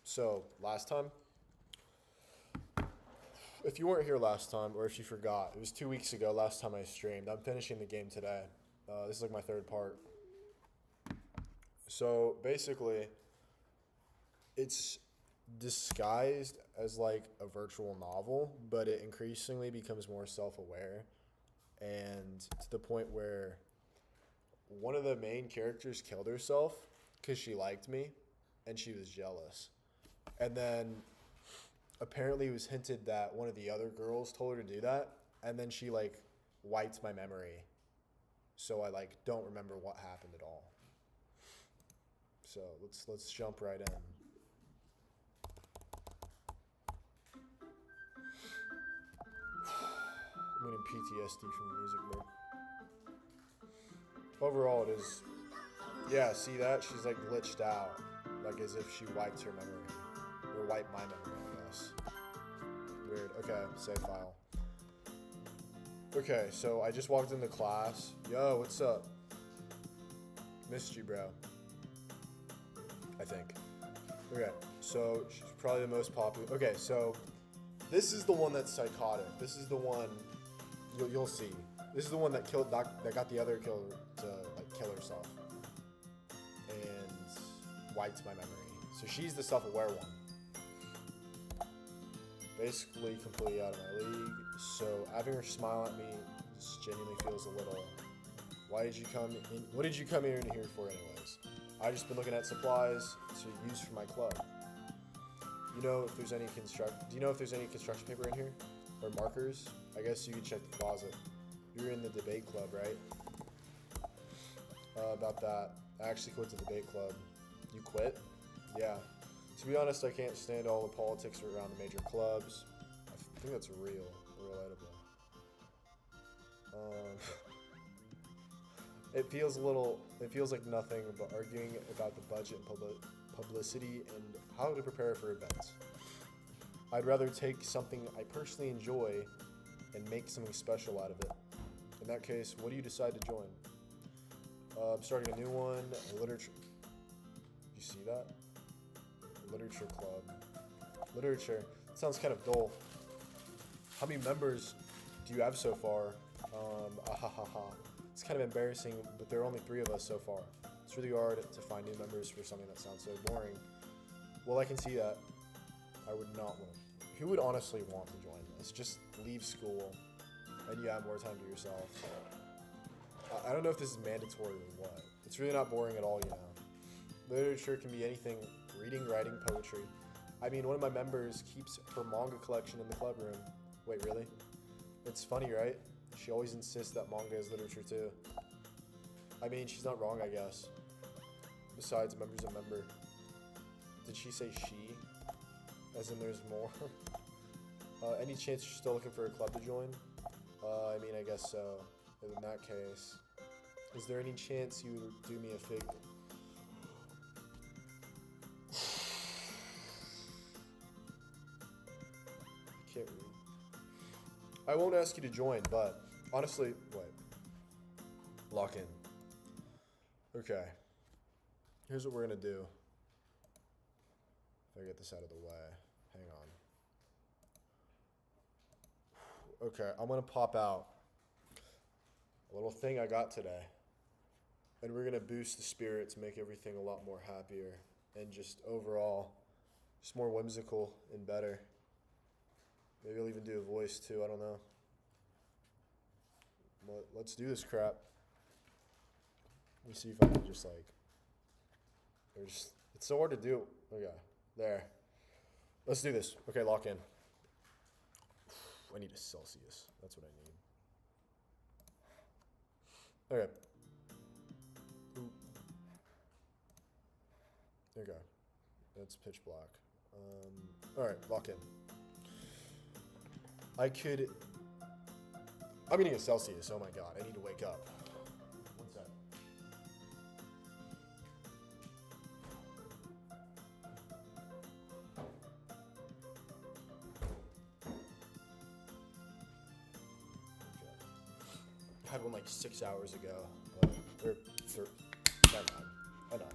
So, last time, if you weren't here last time, or if you forgot, it was 2 weeks ago last time I streamed. I'm finishing the game today. This is like my third part. So, basically, it's disguised as like a virtual novel, but it increasingly becomes more self aware. And to the point where one of the main characters killed herself because she liked me and she was jealous. And then apparently it was hinted that one of the other girls told her to do that, and then she like wiped my memory, so I like don't remember what happened at all. So let's jump right in. I'm getting PTSD from the music, bro. Overall, it is. Yeah, see that? She's like glitched out, like as if she wiped her memory, or wiped my memory, I guess. Weird. Okay, save file. Okay, so I just walked into class. Yo, what's up? Missed you, bro. I think. Okay, so she's probably the most popular. Okay, so this is the one that's psychotic. This is the one you'll see. This is the one that killed that got the other killer to like kill herself and wiped my memory. So she's the self-aware one. Basically completely out of my league. So having her smile at me just genuinely feels a little. Why did you come in? What did you come here for anyways? I just been looking at supplies to use for my club. You know if there's any Do you know if there's any construction paper in here or markers? I guess you could check the closet. You're in the debate club, right? About that, I actually quit the debate club. You quit? Yeah. To be honest, I can't stand all the politics around the major clubs. I think that's relatable. It feels like nothing but arguing about the budget and publicity and how to prepare for events. I'd rather take something I personally enjoy and make something special out of it. In that case, what do you decide to join? I'm starting a new one, a literature. You see that? Literature club. Literature. Sounds kind of dull. How many members do you have so far? It's kind of embarrassing, but there are only 3 of us so far. It's really hard to find new members for something that sounds so boring. Well, I can see that. I would not want. Who would honestly want to join this? Just leave school, and you have more time to yourself. I don't know if this is mandatory or what. It's really not boring at all, you know. Literature can be anything: reading, writing, poetry. I mean, one of my members keeps her manga collection in the club room. Wait, really? It's funny, right? She always insists that manga is literature too. I mean, she's not wrong, I guess. Besides, member's a member. Did she say she? As in there's more? Any chance you're still looking for a club to join? I mean, I guess so. In that case, is there any chance you would do me a favor? I can't read. I won't ask you to join, but honestly, wait. Lock in. Okay. Here's what we're gonna do. If I get this out of the way. Hang on. Okay, I'm gonna pop out a little thing I got today. And we're gonna boost the spirits, make everything a lot more happier, and just overall, just more whimsical and better. Maybe I'll even do a voice too, I don't know. Let's do this crap. Let me see if I can just like, it's so hard to do. Okay, there. Let's do this. Okay, lock in. I need a Celsius. That's what I need. Okay. Ooh. Okay. That's pitch black. Alright, lock in. I'm getting a Celsius. Oh my god, I need to wake up. One sec. I had one like 6 hours ago. Never mind. Enough.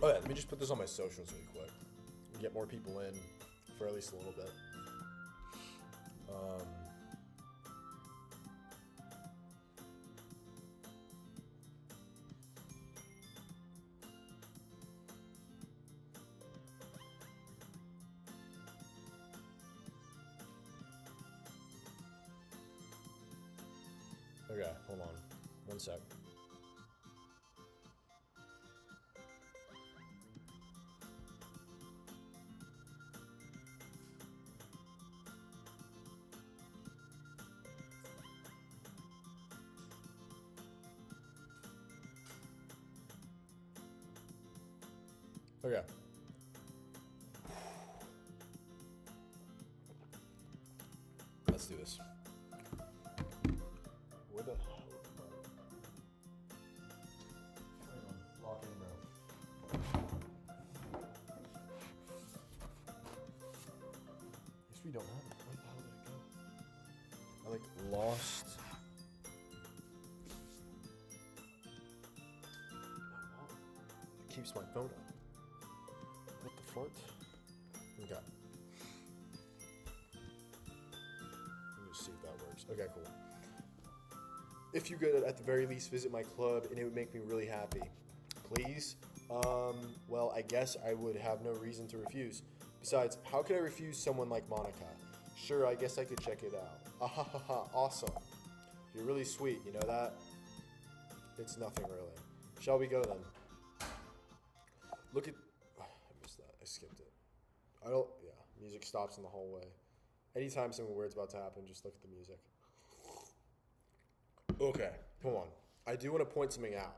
Oh yeah, let me just put this on my socials really quick. Get more people in for at least a little bit. Okay, hold on. One sec. Okay. Let's do this. Where the hell? Lock in, bro. Guess we don't have it. Where the hell did it go? I like lost. It keeps my phone up. What the fart? Okay. Let me just see if that works. Okay, cool. If you could, at the very least, visit my club, and it would make me really happy. Please? Well, I guess I would have no reason to refuse. Besides, how could I refuse someone like Monica? Sure, I guess I could check it out. Ahahaha, awesome. You're really sweet, you know that? It's nothing really. Shall we go then? Look at... I missed that. I skipped it. Yeah, music stops in the hallway. Anytime something weird's about to happen, just look at the music. Okay, hold on. I do want to point something out.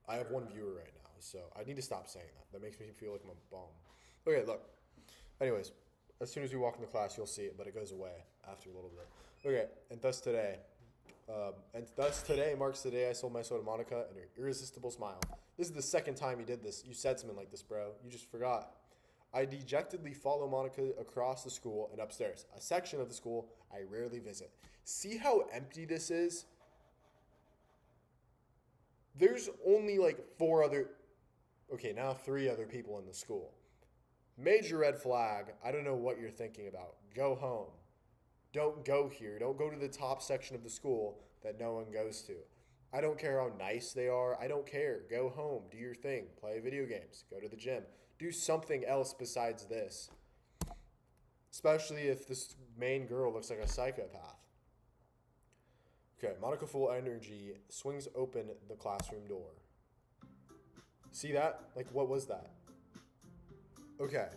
I have one viewer right now, so I need to stop saying that. That makes me feel like I'm a bum. Okay, look. Anyways, as soon as we walk into class, you'll see it, but it goes away after a little bit. Okay, and thus today marks the day I sold my soul to Monica and her irresistible smile. This is the second time you did this. You said something like this, bro. You just forgot. I dejectedly follow Monica across the school and upstairs, a section of the school I rarely visit. See how empty this is? There's only like three other people in the school. Major red flag. I don't know what you're thinking about. Go home. Don't go here. Don't go to the top section of the school that no one goes to. I don't care how nice they are. I don't care. Go home. Do your thing. Play video games. Go to the gym. Do something else besides this. Especially if this main girl looks like a psychopath. Okay, Monica full energy swings open the classroom door. See that? Like, what was that? Okay.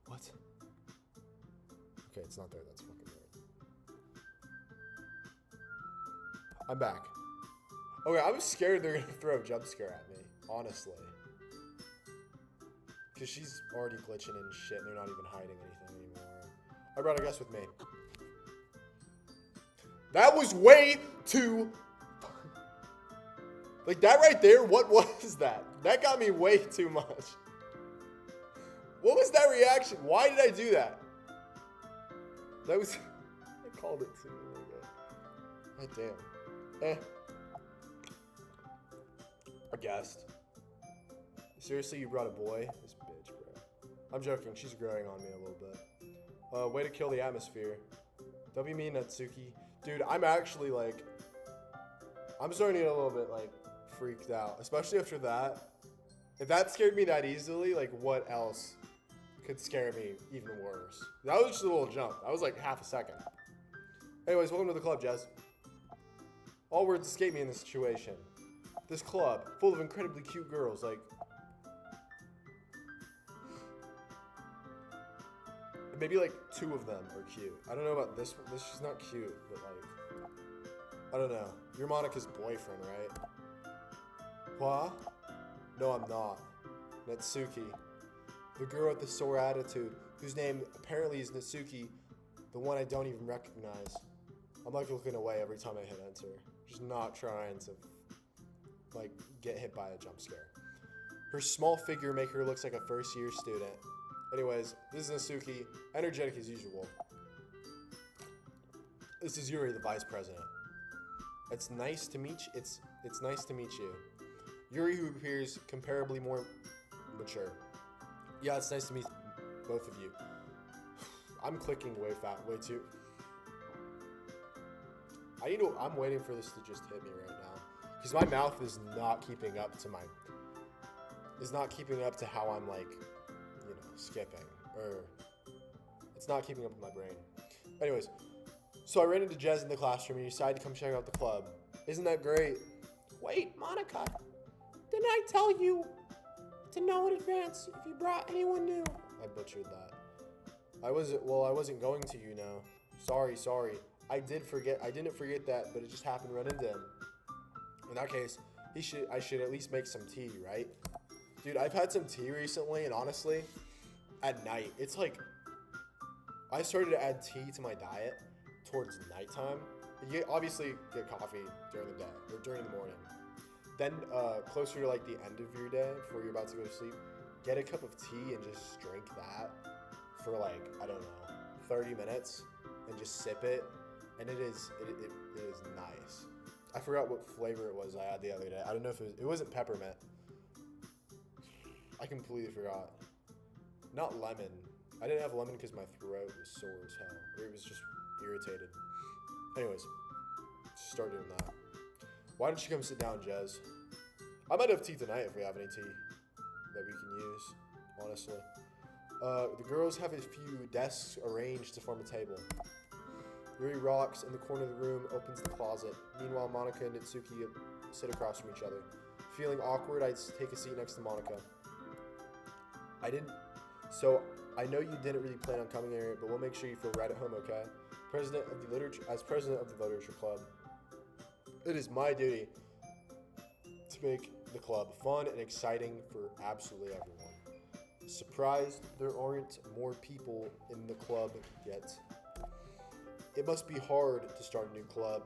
What? Okay, it's not there. That's fucking weird. I'm back. Okay, I'm scared they're gonna throw a jump scare at me, honestly. Because she's already glitching and shit, and they're not even hiding anything anymore. I brought a guest with me. That was way too... Like, that right there, what was that? That got me way too much. What was that reaction? Why did I do that? That was... I called it too. God damn. A guest. Seriously, you brought a boy? This bitch, bro. I'm joking. She's growing on me a little bit. Way to kill the atmosphere. Don't be mean, Natsuki. Dude, I'm actually, like... I'm starting to get a little bit, like, freaked out. Especially after that. If that scared me that easily, like, what else could scare me even worse? That was just a little jump. That was, like, half a second. Anyways, welcome to the club, Jess. All words escape me in this situation. This club, full of incredibly cute girls, like... Maybe, like, 2 of them are cute. I don't know about this one. She's not cute, but, like... I don't know. You're Monica's boyfriend, right? What? No, I'm not. Natsuki. The girl with the sore attitude, whose name apparently is Natsuki, the one I don't even recognize. I'm, like, looking away every time I hit enter. Just not trying to, like, get hit by a jump scare. Her small figure make her looks like a first-year student. Anyways, this is Natsuki, energetic as usual. This is Yuri, the vice president. It's nice to meet you. It's nice to meet you. Yuri, who appears comparably more mature. Yeah, it's nice to meet both of you. I'm clicking way too. I'm waiting for this to just hit me right now. Because my mouth is not keeping up to how I'm like, skipping. Or it's not keeping up with my brain. Anyways, so I ran into Jez in the classroom and he decided to come check out the club. Isn't that great? Wait, Monica, didn't I tell you to know in advance if you brought anyone new? I butchered that. I wasn't going to, Sorry. I didn't forget that, but it just happened to run into him. In that case, I should at least make some tea, right? Dude, I've had some tea recently, and honestly, at night, it's like, I started to add tea to my diet towards nighttime. You obviously get coffee during the day, or during the morning. Then, closer to like the end of your day, before you're about to go to sleep, get a cup of tea and just drink that for like, I don't know, 30 minutes, and just sip it, and it is nice. I forgot what flavor it was I had the other day. I don't know if it wasn't peppermint. I completely forgot. Not lemon. I didn't have lemon because my throat was sore as hell. Or it was just irritated. Anyways, start doing that. Why don't you come sit down, Jez? I might have tea tonight if we have any tea that we can use, honestly. The girls have a few desks arranged to form a table. Yuri rocks in the corner of the room, opens the closet. Meanwhile, Monica and Itsuki sit across from each other. Feeling awkward, I take a seat next to Monica. So I know you didn't really plan on coming here, but we'll make sure you feel right at home, okay? As president of the literature club, it is my duty to make the club fun and exciting for absolutely everyone. Surprised there aren't more people in the club yet. It must be hard to start a new club.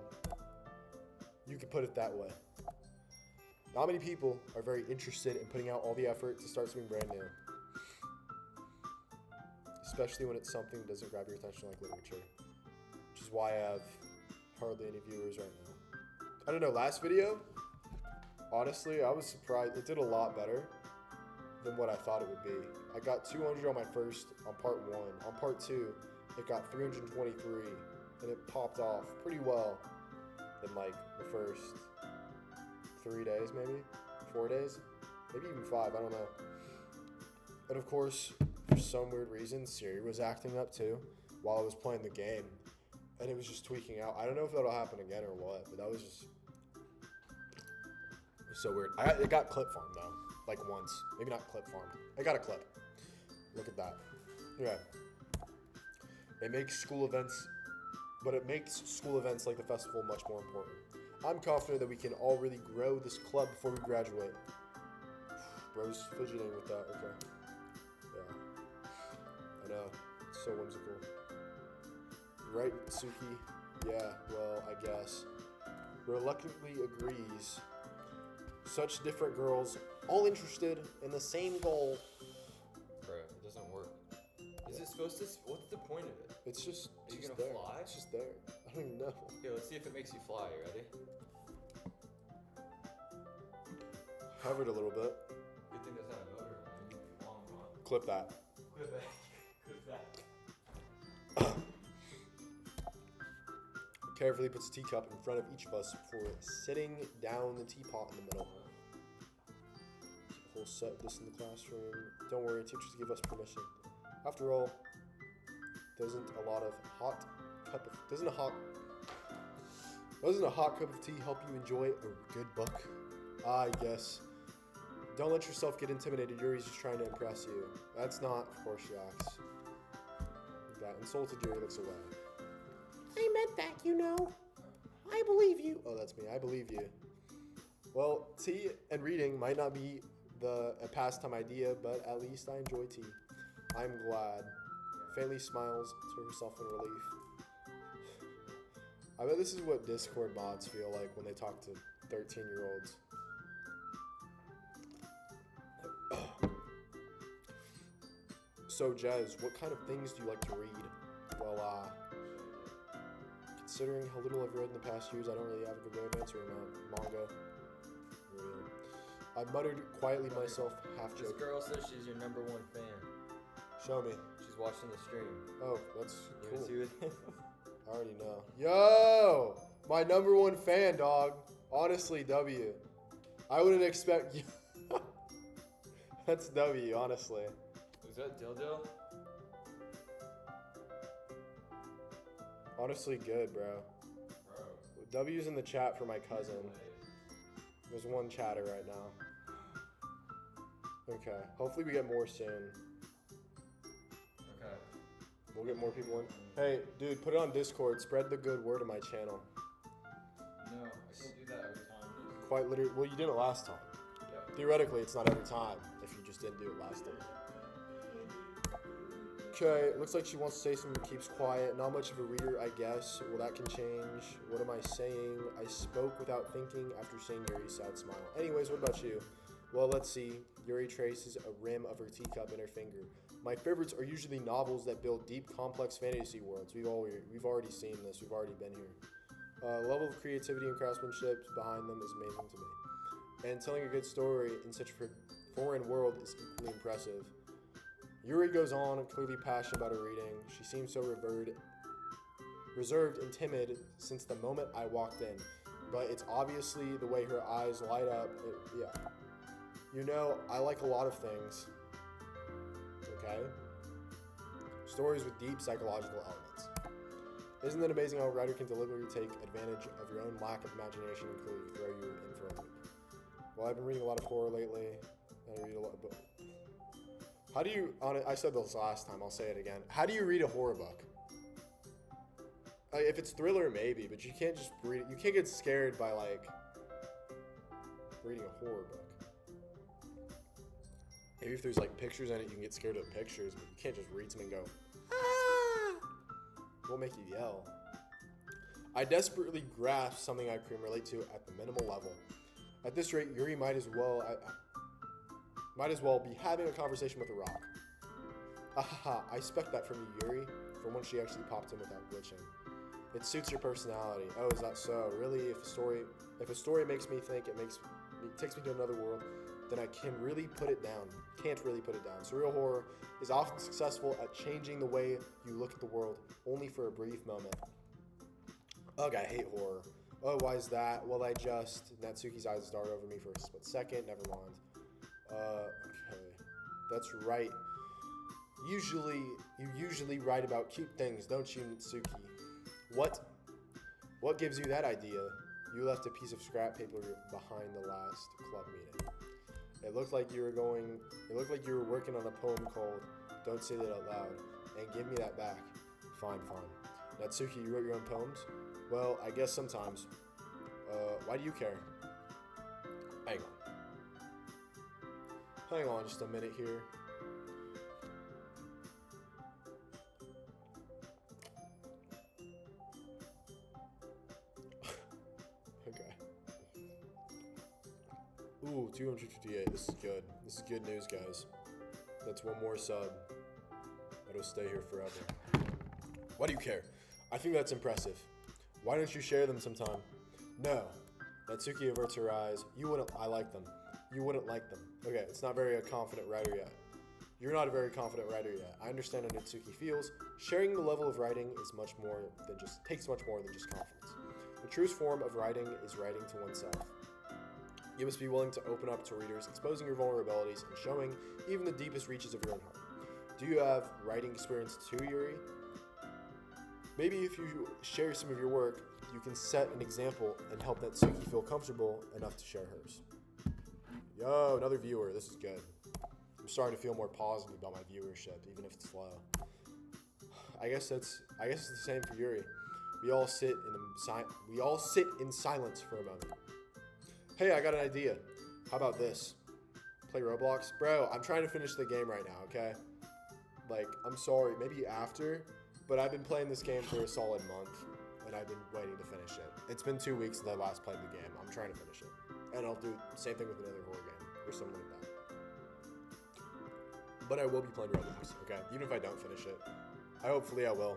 You could put it that way. Not many people are very interested in putting out all the effort to start something brand new. Especially when it's something that doesn't grab your attention like literature. Which is why I have hardly any viewers right now. I don't know, last video, honestly, I was surprised. It did a lot better than what I thought it would be. I got 200 on part 1. On part 2, it got 323, and it popped off pretty well in like the first 3 days, maybe 4 days, maybe even 5, I don't know. And of course, for some weird reason, Siri was acting up too while I was playing the game, and it was just tweaking out. I don't know if that'll happen again or what, but that was just so weird. It got clip farmed though, like once, maybe not clip farmed. I got a clip. Look at that. Yeah. It makes school events like the festival much more important. I'm confident that we can all really grow this club before we graduate. Bro's fidgeting with that, okay. Yeah. I know, it's so whimsical. Right, Suki? Yeah, well, I guess. Reluctantly agrees. Such different girls, all interested in the same goal. Bro, it doesn't work. Is it supposed to? What's the point of it? It's just. Are you just gonna there. fly? It's just there. I don't even know. Okay, let's see if it makes you fly. You ready? Hovered a little bit. Good thing that's not a motor. Long run. Clip that. Clip that. Clip that. Carefully puts a teacup in front of each of us before sitting down the teapot in the middle. Whole set of this in the classroom. Don't worry, teachers give us permission. After all, doesn't a hot cup of tea help you enjoy a good book? I guess. Don't let yourself get intimidated. Yuri's just trying to impress you. That's not, of course, she acts. That insulted Yuri looks away. I meant that, I believe you. Oh, that's me. I believe you. Well, tea and reading might not be a pastime idea, but at least I enjoy tea. I'm glad. Faintly smiles to herself in relief. I bet this is what Discord mods feel like when they talk to 13-year-olds. So, Jez, what kind of things do you like to read? Well, considering how little I've read in the past years, I don't really have a good way of answering that. Manga. I muttered quietly myself, half This joking. girl says she's your #1 fan. Show me. She's watching the stream. Oh, that's You cool. wanna see what I already know. Yo! My #1 fan, dog. Honestly, W. I wouldn't expect... That's W, honestly. Is that Dildo? Honestly, good, bro. Bro. W's in the chat for my cousin. There's one chatter right now. Okay. Hopefully we get more soon. Okay. We'll get more people in. Hey, dude, put it on Discord. Spread the good word of my channel. No, I can't do that every time. Quite literally. Well, you did it last time. Yep. Theoretically, it's not every time if you just didn't do it last time. Okay, looks like she wants to say something, keeps quiet. Not much of a reader, I guess. Well, that can change. What am I saying? I spoke without thinking after seeing Yuri's sad smile. Anyways, what about you? Well, let's see. Yuri traces a rim of her teacup in her finger. My favorites are usually novels that build deep, complex fantasy worlds. We've already seen this. We've already been here. Level of creativity and craftsmanship behind them is amazing to me. And telling a good story in such a foreign world is equally impressive. Yuri goes on, clearly passionate about her reading. She seems so reserved and timid since the moment I walked in. But it's obviously the way her eyes light up. Yeah. You know, I like a lot of things. Okay? Stories with deep psychological elements. Isn't it amazing how a writer can deliberately take advantage of your own lack of imagination and clearly throw you in for a loop? Well, I've been reading a lot of horror lately. I read a lot of books. How do you, I said this last time, I'll say it again. How do you read a horror book? If it's thriller, maybe, but you can't just read it. You can't get scared by, like, reading a horror book. Maybe if there's, like, pictures in it, you can get scared of the pictures, but you can't just read something and go, ah! It won't make you yell. I desperately grasp something I can relate to at the minimal level. At this rate, Yuri might as well be having a conversation with a rock. Ahaha, I expect that from you, Yuri, from when she actually popped in without glitching. It suits your personality. Oh, is that so? Really, if a story makes me think, it takes me to another world, then I can't really put it down. Surreal horror is often successful at changing the way you look at the world, only for a brief moment. Ugh, I hate horror. Oh, why is that? Well, Natsuki's eyes start over me for a split second. Never mind. Okay. That's right. You usually write about cute things, don't you, Natsuki? What gives you that idea? You left a piece of scrap paper behind the last club meeting. It looked like you were working on a poem called Don't Say That Out Loud, and give me that back. Fine. Natsuki, you wrote your own poems? Well, I guess sometimes. Why do you care? Hang on just a minute here. Okay. Ooh, 258. This is good. This is good news, guys. That's one more sub. That'll stay here forever. Why do you care? I think that's impressive. Why don't you share them sometime? No. Natsuki averts her eyes. I like them. You wouldn't like them. Okay, it's not very a confident writer yet. You're not a very confident writer yet. I understand how Natsuki feels. Sharing the level of writing takes much more than just confidence. The truest form of writing is writing to oneself. You must be willing to open up to readers, exposing your vulnerabilities and showing even the deepest reaches of your own heart. Do you have writing experience too, Yuri? Maybe if you share some of your work, you can set an example and help Natsuki feel comfortable enough to share hers. Yo, another viewer. This is good. I'm starting to feel more positive about my viewership, even if it's low. I guess it's the same for Yuri. We all sit in silence for a moment. Hey, I got an idea. How about this? Play Roblox? Bro, I'm trying to finish the game right now, okay? Like, I'm sorry, maybe after, but I've been playing this game for a solid month, and I've been waiting to finish it. It's been 2 weeks since I last played the game. I'm trying to finish it. And I'll do the same thing with another horror game, or something like that. But I will be playing Roblox, okay? Even if I don't finish it. Hopefully I will,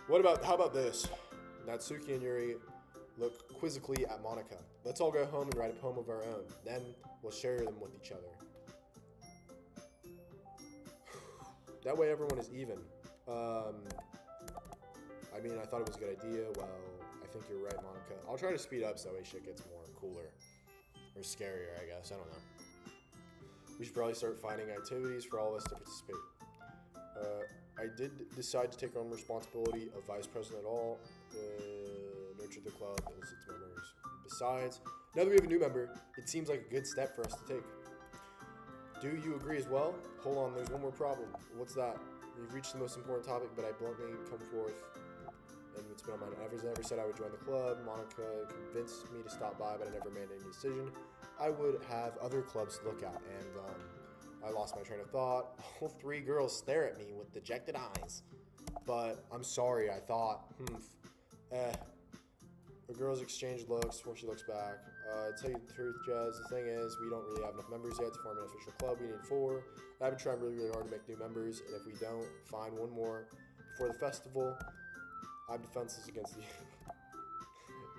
but yeah. How about this? Natsuki and Yuri look quizzically at Monica. Let's all go home and write a poem of our own. Then we'll share them with each other. That way everyone is even. I mean, I thought it was a good idea. Well, I think you're right, Monica. I'll try to speed up so that way shit gets more cooler. Or scarier, I guess. I don't know. We should probably start finding activities for all of us to participate. I did decide to take on responsibility of vice president at all. Nurture the club as its members. Besides, now that we have a new member, it seems like a good step for us to take. Do you agree as well? Hold on, there's one more problem. What's that? We've reached the most important topic, but I bluntly come forth, and it's been on my mind. I never said I would join the club. Monica convinced me to stop by, but I never made any decision. I would have other clubs to look at, and I lost my train of thought. All three girls stare at me with dejected eyes. But I'm sorry, I thought, The girls exchange looks before she looks back. To tell you the truth, Jazz, the thing is, we don't really have enough members yet to form an official club. We need 4. I've been trying really, really hard to make new members, and if we don't find one more before the festival, I'm defenseless against you.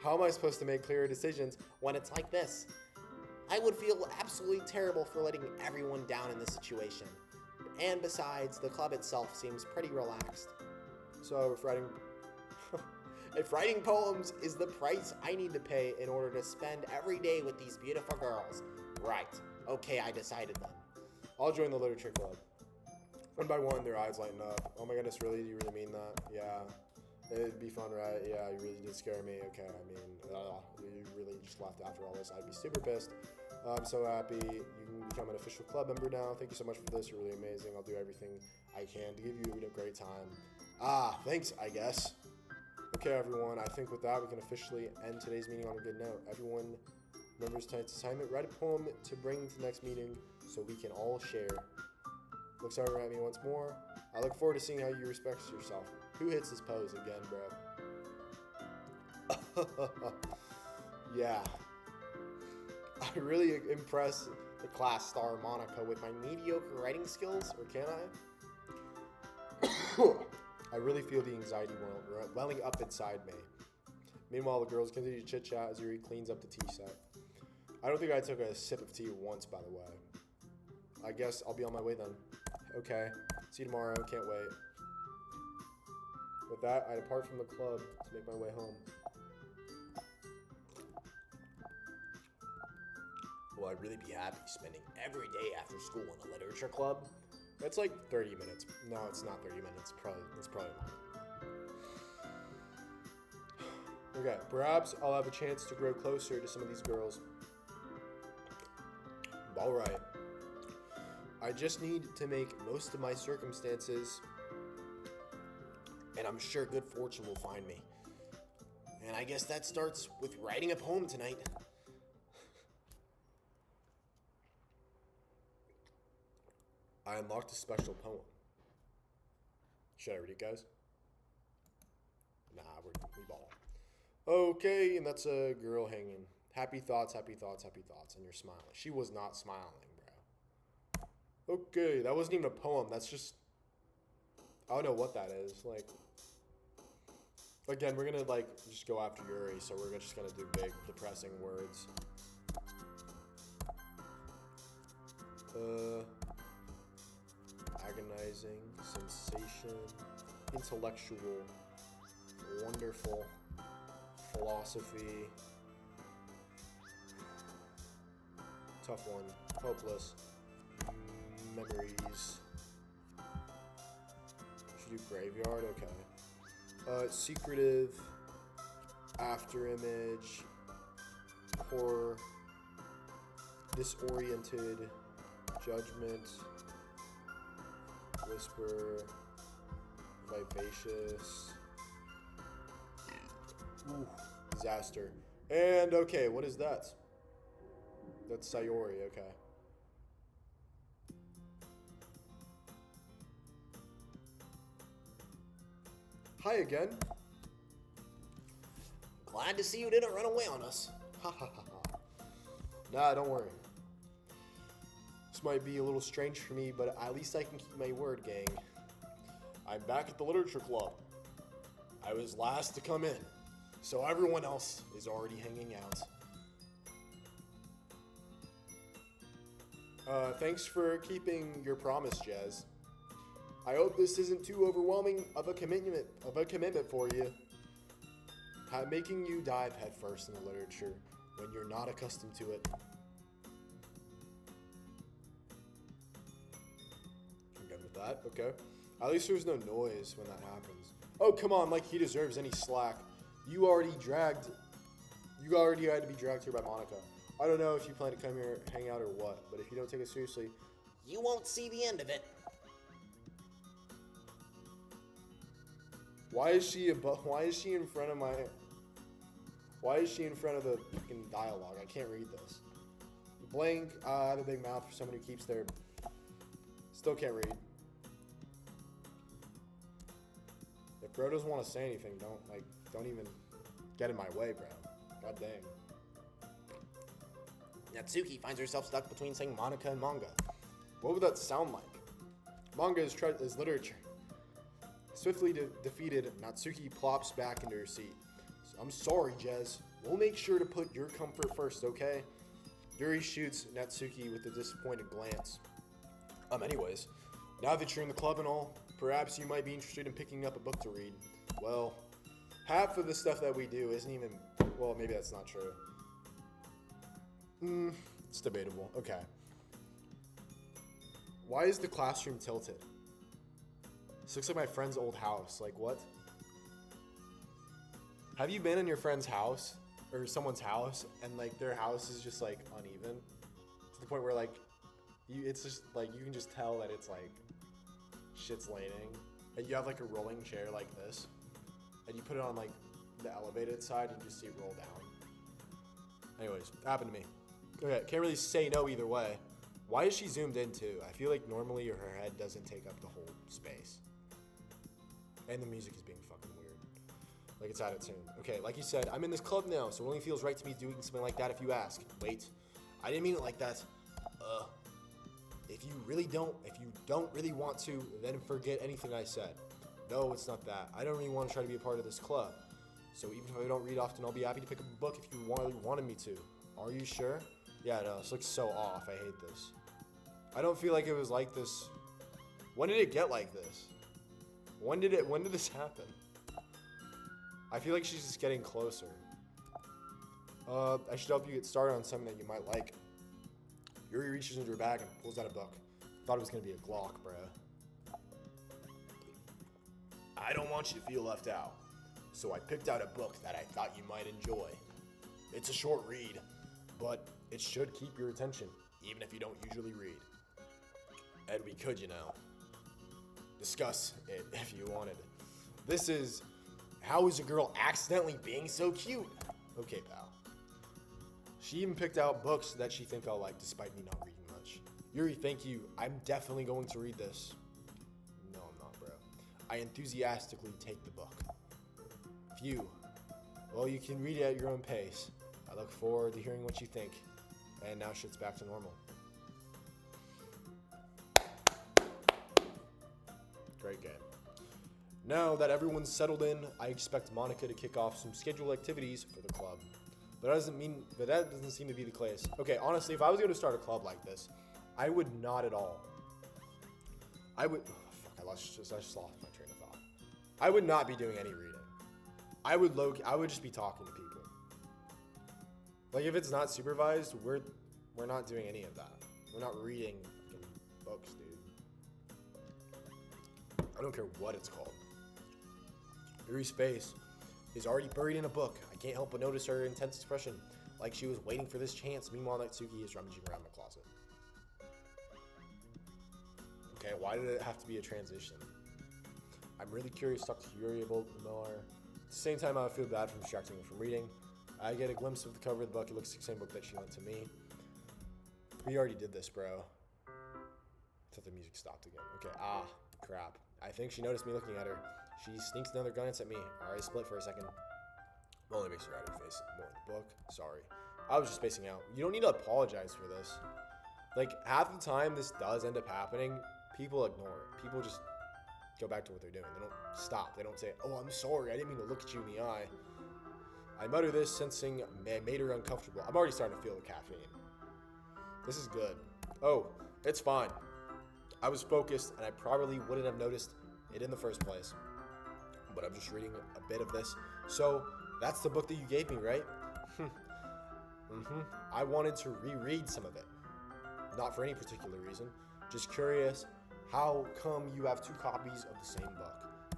How am I supposed to make clearer decisions when it's like this? I would feel absolutely terrible for letting everyone down in this situation. And besides, the club itself seems pretty relaxed. So if writing poems is the price I need to pay in order to spend every day with these beautiful girls, right, okay, I decided then. I'll join the literature club. One by one, their eyes lighten up. Oh my goodness, really? Do you really mean that? Yeah. It'd be fun, right? Yeah, you really did scare me. Okay, I mean, you really just left after all this. I'd be super pissed. I'm so happy. You can become an official club member now. Thank you so much for this. You're really amazing. I'll do everything I can to give you a great time. Thanks, I guess. Okay, everyone. I think with that, we can officially end today's meeting on a good note. Everyone remembers tonight's assignment. Write a poem to bring to the next meeting so we can all share. Looks over at me once more. I look forward to seeing how you respect yourself. Who hits this pose again, bro? Yeah. I really impress the class star Monica with my mediocre writing skills, or can I? I really feel the anxiety welling up inside me. Meanwhile, the girls continue to chit-chat as Yuri cleans up the tea set. I don't think I took a sip of tea once, by the way. I guess I'll be on my way then. Okay. See you tomorrow. Can't wait. With that, I depart from the club to make my way home. Will I really be happy spending every day after school in a literature club? That's like 30 minutes. No, it's not 30 minutes. It's probably more. Okay, perhaps I'll have a chance to grow closer to some of these girls. Alright. I just need to make most of my circumstances, and I'm sure good fortune will find me. And I guess that starts with writing a poem tonight. I unlocked a special poem. Should I read it, guys? Nah, we ball. Okay, and that's a girl hanging. Happy thoughts, happy thoughts, happy thoughts. And you're smiling. She was not smiling, bro. Okay, that wasn't even a poem. That's just... I don't know what that is. Like... Again, we're gonna, like, just go after Yuri, so we're just gonna do big, depressing words. Agonizing, sensation, intellectual, wonderful, philosophy, tough one, hopeless, memories, should do graveyard, okay, secretive, afterimage, horror, disoriented, judgment, whisper, vivacious, ooh, disaster. And okay, what is that? That's Sayori, okay. Hi again. Glad to see you didn't run away on us. Ha ha ha ha. Nah, don't worry. This might be a little strange for me, but at least I can keep my word, gang. I'm back at the literature club. I was last to come in, so everyone else is already hanging out. Thanks for keeping your promise, Jez. I hope this isn't too overwhelming of a commitment for you. Making you dive headfirst in the literature when you're not accustomed to it. I'm good with that. Okay. At least there's no noise when that happens. Oh, come on, like he deserves any slack. You already had to be dragged here by Monica. I don't know if you plan to come here, hang out, or what, but if you don't take it seriously, You won't see the end of it. why is she in front of the fucking dialogue? I can't read this. Blank, I have a big mouth for someone who keeps their... Still can't read. If bro doesn't want to say anything, don't even get in my way, bro. God dang. Natsuki finds herself stuck between saying Monica and manga. What would that sound like? Manga is literature. Swiftly defeated, Natsuki plops back into her seat. I'm sorry, Jez. We'll make sure to put your comfort first, okay? Yuri shoots Natsuki with a disappointed glance. Anyways, now that you're in the club and all, perhaps you might be interested in picking up a book to read. Well, half of the stuff that we do isn't even... Well, maybe that's not true. It's debatable. Okay. Why is the classroom tilted? This looks like my friend's old house. Like, what? Have you been in your friend's house or someone's house and like their house is just like uneven to the point where like it's just like you can just tell that it's like shit's laning, and you have like a rolling chair like this, and you put it on like the elevated side and just see it roll down. Anyways, happened to me. Okay, can't really say no either way. Why is she zoomed in too? I feel like normally her head doesn't take up the whole space. And the music is being fucking weird. Like it's out of tune. Okay, like you said, I'm in this club now, so it only feels right to me doing something like that if you ask. Wait, I didn't mean it like that. If you don't really want to, then forget anything I said. No, it's not that. I don't really want to try to be a part of this club. So even if I don't read often, I'll be happy to pick up a book if you really wanted me to. Are you sure? Yeah, no, this looks so off. I hate this. I don't feel like it was like this. When did it get like this? When did this happen? I feel like she's just getting closer. I should help you get started on something that you might like. Yuri reaches into her bag and pulls out a book. Thought it was gonna be a Glock, bruh. I don't want you to feel left out, so I picked out a book that I thought you might enjoy. It's a short read, but it should keep your attention, even if you don't usually read. And we could, discuss it if you wanted. This is How Is a Girl Accidentally Being So Cute? Okay, pal. She even picked out books that she think I'll like, despite me not reading much. Yuri, thank you. I'm definitely going to read this. No, I'm not, bro. I enthusiastically take the book. Phew. Well, you can read it at your own pace. I look forward to hearing what you think. And now shit's back to normal. Great game. Now that everyone's settled in, I expect Monica to kick off some scheduled activities for the club. But that doesn't seem to be the case. Okay, honestly, if I was going to start a club like this, I would not at all. I just lost my train of thought. I would not be doing any reading. I would just be talking to people. Like if it's not supervised, we're not doing any of that. We're not reading fucking books, dude. I don't care what it's called. Yuri's face is already buried in a book. I can't help but notice her intense expression, like she was waiting for this chance. Meanwhile, Natsuki is rummaging around the closet. Okay, why did it have to be a transition? I'm really curious to talk to Yuri about more. At the same time, I feel bad for distracting her from reading. I get a glimpse of the cover of the book. It looks like the same book that she lent to me. We already did this, bro. Until the music stopped again. Okay, crap. I think she noticed me looking at her. She sneaks another glance at me. Alright, split for a second. Only makes her out her face more in the book. Sorry. I was just spacing out. You don't need to apologize for this. Like, half the time this does end up happening, people ignore it. People just go back to what they're doing. They don't stop. They don't say, oh, I'm sorry. I didn't mean to look at you in the eye. I mutter this, sensing made her uncomfortable. I'm already starting to feel the caffeine. This is good. Oh, it's fine. I was focused, and I probably wouldn't have noticed it in the first place. But I'm just reading a bit of this. So, that's the book that you gave me, right? I wanted to reread some of it. Not for any particular reason. Just curious, how come you have 2 copies of the same book?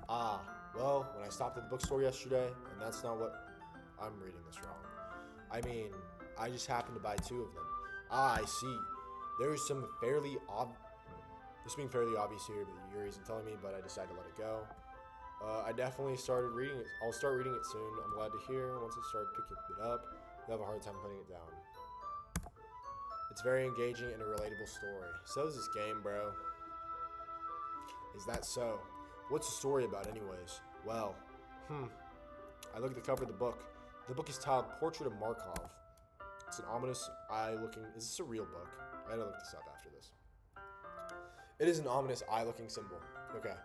Ah, well, when I stopped at the bookstore yesterday, and that's not what... I'm reading this wrong. I mean, I just happened to buy 2 of them. Ah, I see. There's some fairly This being fairly obvious here, but Yuri isn't telling me, but I decided to let it go. I definitely started reading it. I'll start reading it soon. I'm glad to hear. Once I start picking it up, you'll have a hard time putting it down. It's very engaging and a relatable story. So is this game, bro. Is that so? What's the story about anyways? Well, I look at the cover of the book. The book is titled Portrait of Markov. It's an ominous eye-looking... Is this a real book? I gotta look this up after this. It is an ominous eye-looking symbol. Okay.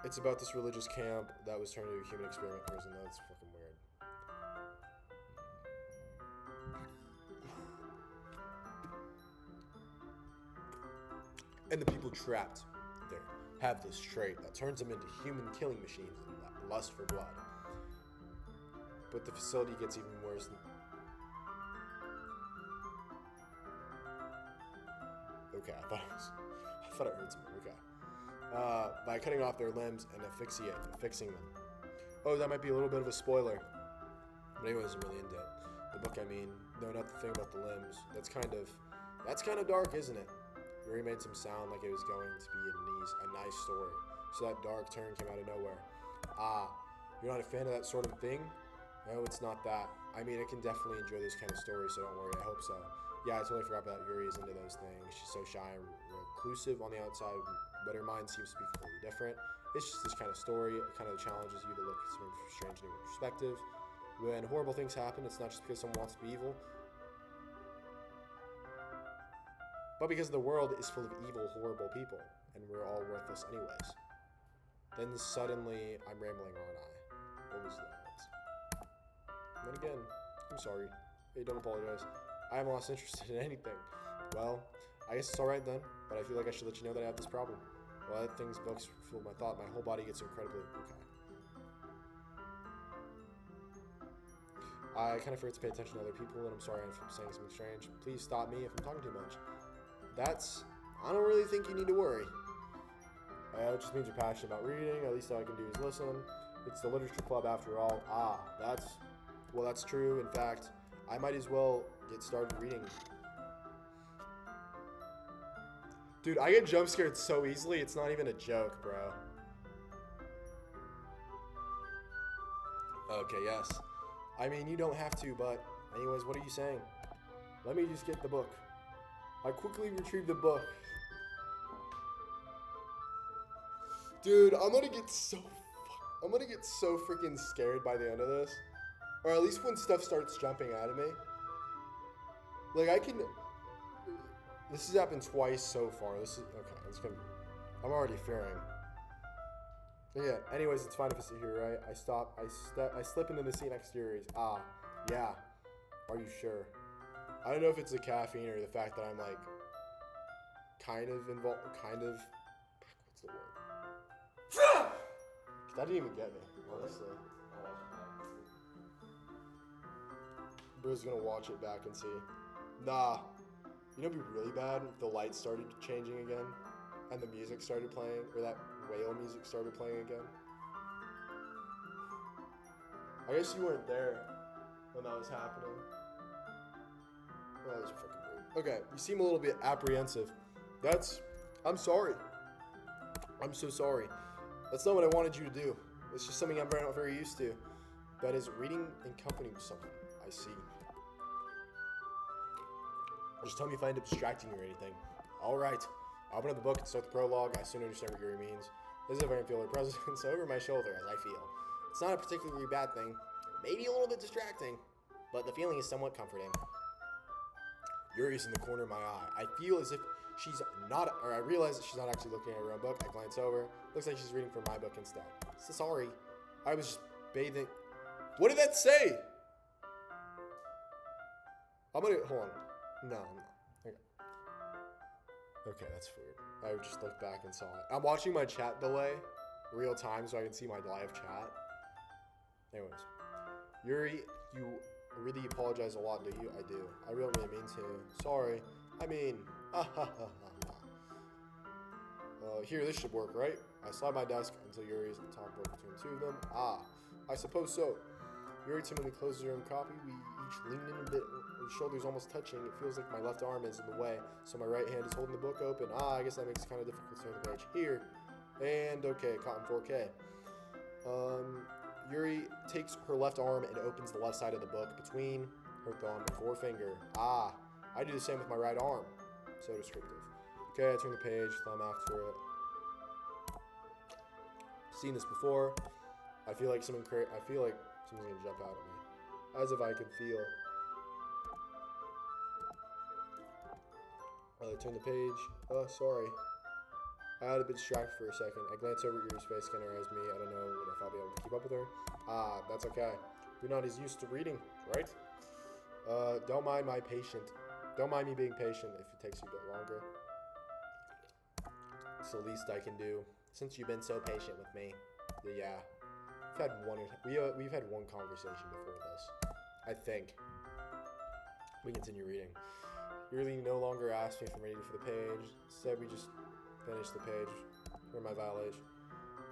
It's about this religious camp that was turned into a human experiment prison. That's fucking weird. And the people trapped there have this trait that turns them into human killing machines and that lust for blood. But the facility gets even worse. Okay, I thought it hurt something. Okay. By cutting off their limbs and fixing them. Oh, that might be a little bit of a spoiler. But anyone isn't really into it. The book, I mean, no, not the thing about the limbs. That's kind of dark, isn't it? Yuri made some sound like it was going to be a nice story. So that dark turn came out of nowhere. Ah, you're not a fan of that sort of thing? No, it's not that. I mean, I can definitely enjoy this kind of story, so don't worry, I hope so. Yeah, I totally forgot about Yuri is into those things. She's so shy and reclusive on the outside, but her mind seems to be completely different. It's just this kind of story. It kind of challenges you to look at something from a strange new perspective. When horrible things happen, it's not just because someone wants to be evil, but because the world is full of evil, horrible people, and we're all worthless anyways. Then suddenly, I'm rambling, aren't I? What was that? And then again, I'm sorry. Hey, don't apologize. I haven't lost interest in anything. Well, I guess it's alright then, but I feel like I should let you know that I have this problem. Well, that thing's books fill my thought. My whole body gets incredibly... Okay. I kind of forget to pay attention to other people, and I'm sorry if I'm saying something strange. Please stop me if I'm talking too much. I don't really think you need to worry. It just means you're passionate about reading. At least all I can do is listen. It's the literature club after all. Ah, that's true. In fact, I might as well get started reading. Dude, I get jump scared so easily, it's not even a joke, bro. Okay, yes. I mean, you don't have to, but anyways, what are you saying? Let me just get the book. I quickly retrieved the book. Dude, I'm gonna get so freaking scared by the end of this. Or at least when stuff starts jumping out of me. Like, this has happened twice so far. I'm already fearing. Yeah, anyways, it's fine if I sit here, right? I slip into the seat next to Yuri's. Ah, yeah. Are you sure? I don't know if it's the caffeine or the fact that I'm, like, kind of involved, what's the word? That didn't even get me, honestly. Bro's gonna watch it back and see. Nah. You know, it'd be really bad if the lights started changing again and the music started playing, or that whale music started playing again. I guess you weren't there when that was happening. Oh, that was freaking weird. Okay, you seem a little bit apprehensive. I'm sorry. I'm so sorry. That's not what I wanted you to do. It's just something I'm not very used to. That is reading in company with someone. I see. Just tell me if I end up distracting you or anything. Alright. I'll open up the book and start the prologue. I soon understand what Yuri means. This is a very familiar presence over my shoulder, as I feel. It's not a particularly bad thing. Maybe a little bit distracting. But the feeling is somewhat comforting. Yuri's in the corner of my eye. I feel as if I realize that she's not actually looking at her own book. I glance over. Looks like she's reading from my book instead. So sorry. I was just bathing. What did that say? Hold on. No. Okay. Okay, that's weird. I just looked back and saw it. I'm watching my chat delay real time so I can see my live chat. Anyways, Yuri, you really apologize a lot, do you? I do. I don't really mean to. Sorry. I mean, here, this should work, right? I slide my desk until Yuri's at the top row between the two of them. Ah, I suppose so. Yuri timidly closes her own copy. We each lean in a bit, with shoulders almost touching. It feels like my left arm is in the way, so my right hand is holding the book open. Ah, I guess that makes it kind of difficult to turn the page. Here, and okay, caught in 4K. Yuri takes her left arm and opens the left side of the book between her thumb and forefinger. Ah, I do the same with my right arm. So descriptive. Okay, I turn the page, thumb after it. Seen this before. I feel like someone's gonna jump out at me, as if I could feel. Turn the page. Oh, sorry. I had a bit distracted for a second. I glance over at Yuri's face, scanning her as me. I don't know if I'll be able to keep up with her. Ah, that's okay. You're not as used to reading, right? Don't mind my patient. Don't mind me being patient if it takes you a bit longer. It's the least I can do. Since you've been so patient with me. Yeah. We've had one conversation before this. I think. We continue reading. Yuri no longer asks me if I'm ready for the page. Instead, we just finish the page. For my violation.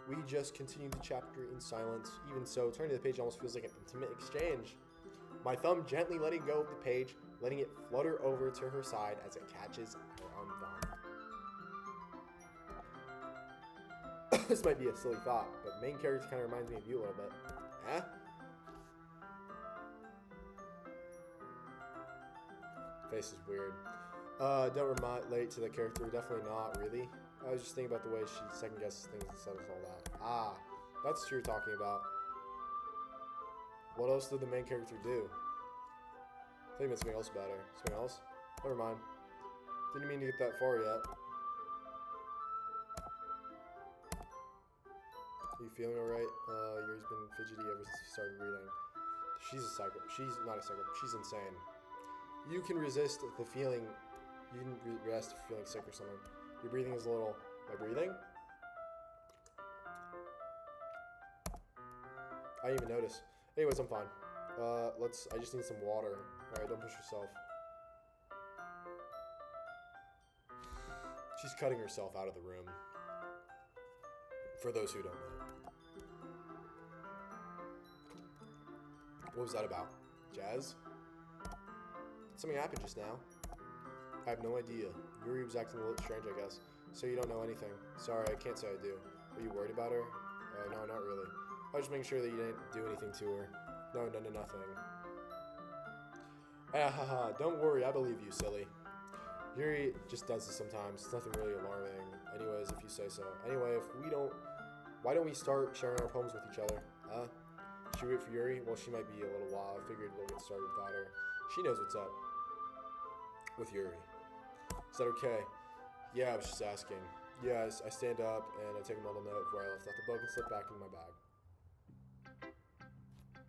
We just continue the chapter in silence. Even so, turning to the page almost feels like an intimate exchange. My thumb gently letting go of the page, letting it flutter over to her side as it catches her own thumb. This might be a silly thought, but the main character kind of reminds me of you a little bit. Huh? Face is weird. Don't relate to the character. Definitely not, really. I was just thinking about the way she second guesses things instead of all that. Ah, that's what you're talking about. What else did the main character do? I think it's something else about her. Something else? Never mind. Didn't mean to get that far yet. Are you feeling alright? Yuri's been fidgety ever since he started reading. She's a psycho. She's not a psycho. She's insane. You can resist the feeling. You can resist feeling sick or something. Your breathing is a little. My breathing? I didn't even notice. Anyways, I'm fine. I just need some water. Alright, don't push yourself. She's cutting herself out of the room. For those who don't know. What was that about? Jazz? Something happened just now. I have no idea. Yuri was acting a little strange, I guess. So you don't know anything. Sorry, I can't say I do. Are you worried about her? No, not really. I was just making sure that you didn't do anything to her. No, nothing. Ah, haha, don't worry, I believe you, silly. Yuri just does this sometimes. It's nothing really alarming. Anyways, if you say so. Anyway, why don't we start sharing our poems with each other? Should we wait for Yuri? Well, she might be a little while. I figured we'll get started without her. She knows what's up. With Yuri. Is that okay? Yeah, I was just asking. Yeah, I stand up and I take a mental note of where I left off the book and slip back into my bag.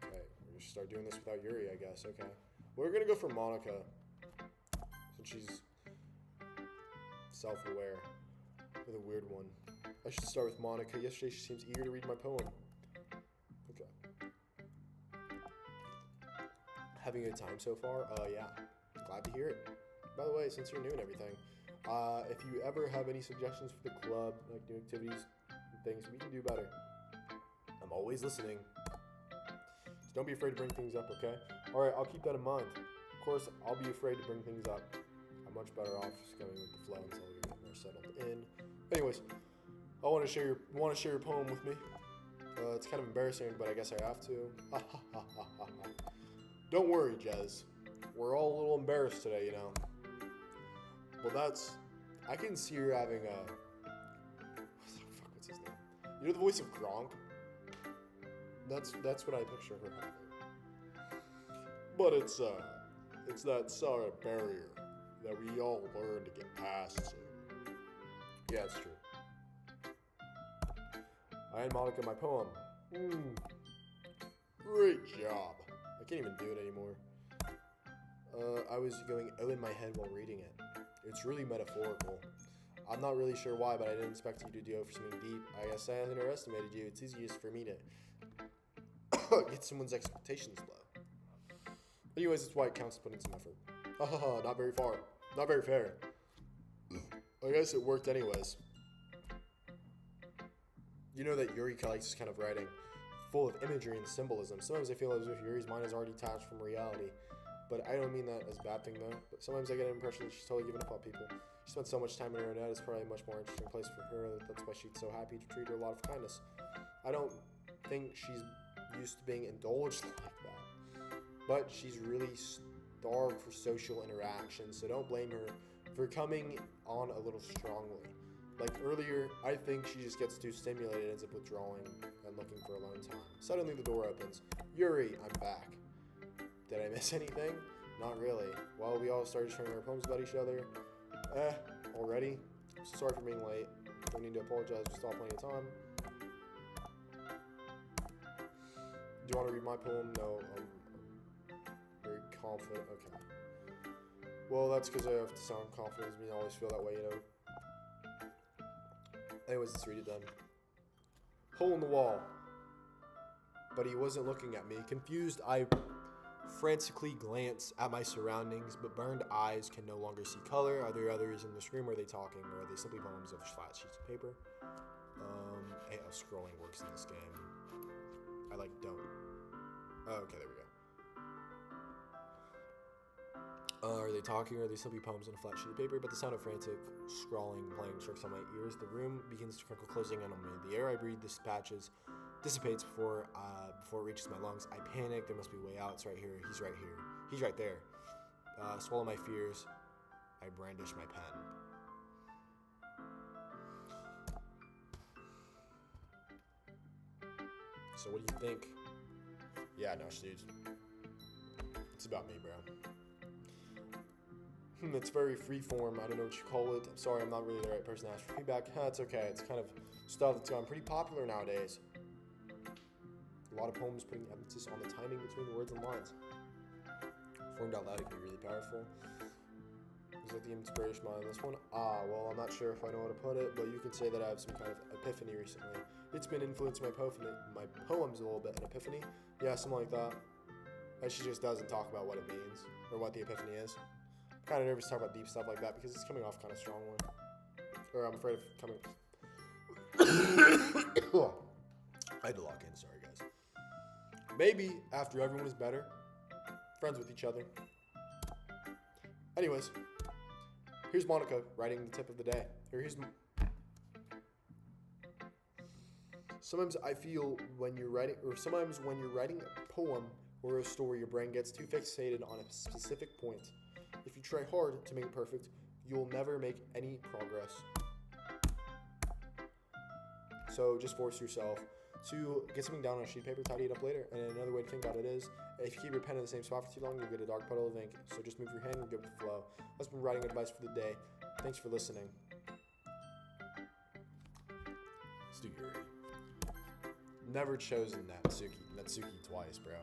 Okay, we're gonna start doing this without Yuri, I guess. Okay. We're gonna go for Monica. Since she's self-aware. With a weird one. I should start with Monica. Yesterday she seems eager to read my poem. Okay. Having a good time so far? Yeah. Glad to hear it. By the way, since you're new and everything, if you ever have any suggestions for the club, like new activities and things we can do better, I'm always listening. So don't be afraid to bring things up, okay? Alright, I'll keep that in mind. Of course, I'll be afraid to bring things up. I'm much better off just going with the flow until we get more settled in. Anyways, I want to share your poem with me. It's kind of embarrassing, but I guess I have to. Don't worry, Jez. We're all a little embarrassed today, you know. Well, I can see her having what's his name? You know the voice of Gronk? That's what I picture her having. But it's that sort of barrier that we all learn to get past soon. Yeah, it's true. I hand Monica my poem. Great job. I can't even do it anymore. I was going oh in my head while reading it. It's really metaphorical. I'm not really sure why, but I didn't expect you to go for something deep. I guess I underestimated you. It's easiest for me to get someone's expectations low. Anyways, it's why it counts to put in some effort. Hahaha, not very far. Not very fair. I guess it worked anyways. You know that Yuri likes this kind of writing, full of imagery and symbolism. Sometimes I feel as if Yuri's mind is already detached from reality. But I don't mean that as a bad thing though. But sometimes I get an impression that she's totally given up on people. She spent so much time in her own head, it's probably a much more interesting place for her. That's why she's so happy to treat her a lot of kindness. I don't think she's used to being indulged like that. But she's really starved for social interaction, so don't blame her for coming on a little strongly. Like earlier, I think she just gets too stimulated, ends up withdrawing and looking for alone time. Suddenly the door opens. Yuri, I'm back. Did I miss anything? Not really. Well, we all started sharing our poems about each other. Already? So sorry for being late. Don't need to apologize, we still have plenty of time. Do you want to read my poem? No, I'm very confident. Okay. Well, that's because I have to sound confident. I always feel that way, you know. Anyways, let's read it then. Hole in the wall. But he wasn't looking at me. Confused, I frantically glance at my surroundings, but burned eyes can no longer see color. Are there others in this room? Are they talking, or are they simply poems of flat sheets of paper? Scrolling works in this game. I don't. Oh, okay, there we go. Are they talking, or are they simply poems on a flat sheet of paper? But the sound of frantic scrawling playing strikes on my ears. The room begins to crinkle, closing in on me. The air I breathe dissipates before it reaches my lungs. I panic. There must be a way out. It's right here. He's right here. He's right there. Swallow my fears. I brandish my pen. So what do you think? Yeah, no, dude. It's about me, bro. It's very freeform. I don't know what you call it. I'm sorry, I'm not really the right person to ask for feedback. It's okay. It's kind of stuff that's gone pretty popular nowadays. A lot of poems putting emphasis on the timing between the words and lines. Formed out loud, it can be really powerful. Was that the inspiration behind this one? Well, I'm not sure if I know how to put it, but you can say that I have some kind of epiphany recently. It's been influencing my poems a little bit. An epiphany? Yeah, something like that. And she just doesn't talk about what it means, or what the epiphany is. I'm kind of nervous to talk about deep stuff like that, because it's coming off kind of strongly. Or I'm afraid of coming... I had to lock in, sorry guys. Maybe after everyone is better, friends with each other. Anyways, here's Monica writing the tip of the day. Sometimes I feel sometimes when you're writing a poem or a story, your brain gets too fixated on a specific point. If you try hard to make it perfect, you'll never make any progress. So just force yourself to get something down on a sheet of paper, tidy it up later. And another way to think about it is, if you keep your pen in the same spot for too long, you'll get a dark puddle of ink. So just move your hand and go with the flow. That's been writing advice for the day. Thanks for listening. Let's do Yuri. Never chosen Natsuki twice, bro.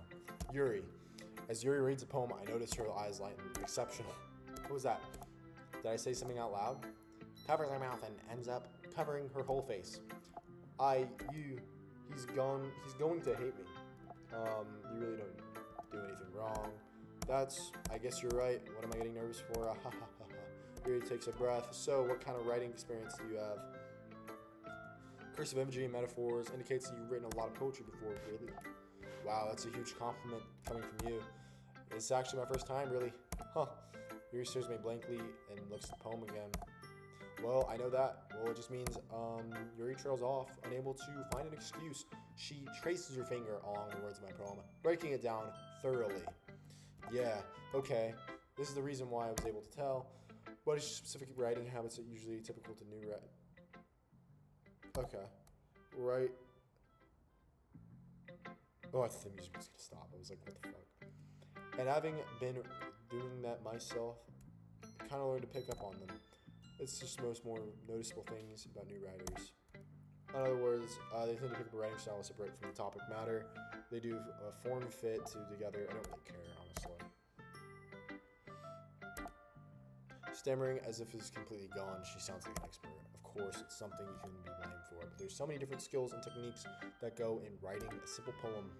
Yuri. As Yuri reads a poem, I notice her eyes lighten. Exceptional. What was that? Did I say something out loud? Covers her mouth and ends up covering her whole face. He's going to hate me. You really don't do anything wrong. I guess you're right. What am I getting nervous for? Yuri takes a breath. So, what kind of writing experience do you have? Cursive imagery and metaphors indicates that you've written a lot of poetry before, really. Wow, that's a huge compliment coming from you. It's actually my first time, really. Huh. Yuri stares at me blankly and looks at the poem again. Well, I know that. Well, it just means Yuri trails off, unable to find an excuse. She traces her finger along the words of my poem, breaking it down thoroughly. Yeah, okay. This is the reason why I was able to tell. What is your specific writing habits that are usually typical to new writing? Okay. Right. Oh, I thought the music was going to stop. I was like, what the fuck? And having been doing that myself, I kind of learned to pick up on them. It's just most more noticeable things about new writers. In other words, they tend to pick up a writing style separate from the topic matter. They do a form fit together. I don't really care, honestly. Stammering as if it's completely gone, she sounds like an expert. Of course, it's something you can be blamed for, but there's so many different skills and techniques that go in writing a simple poem.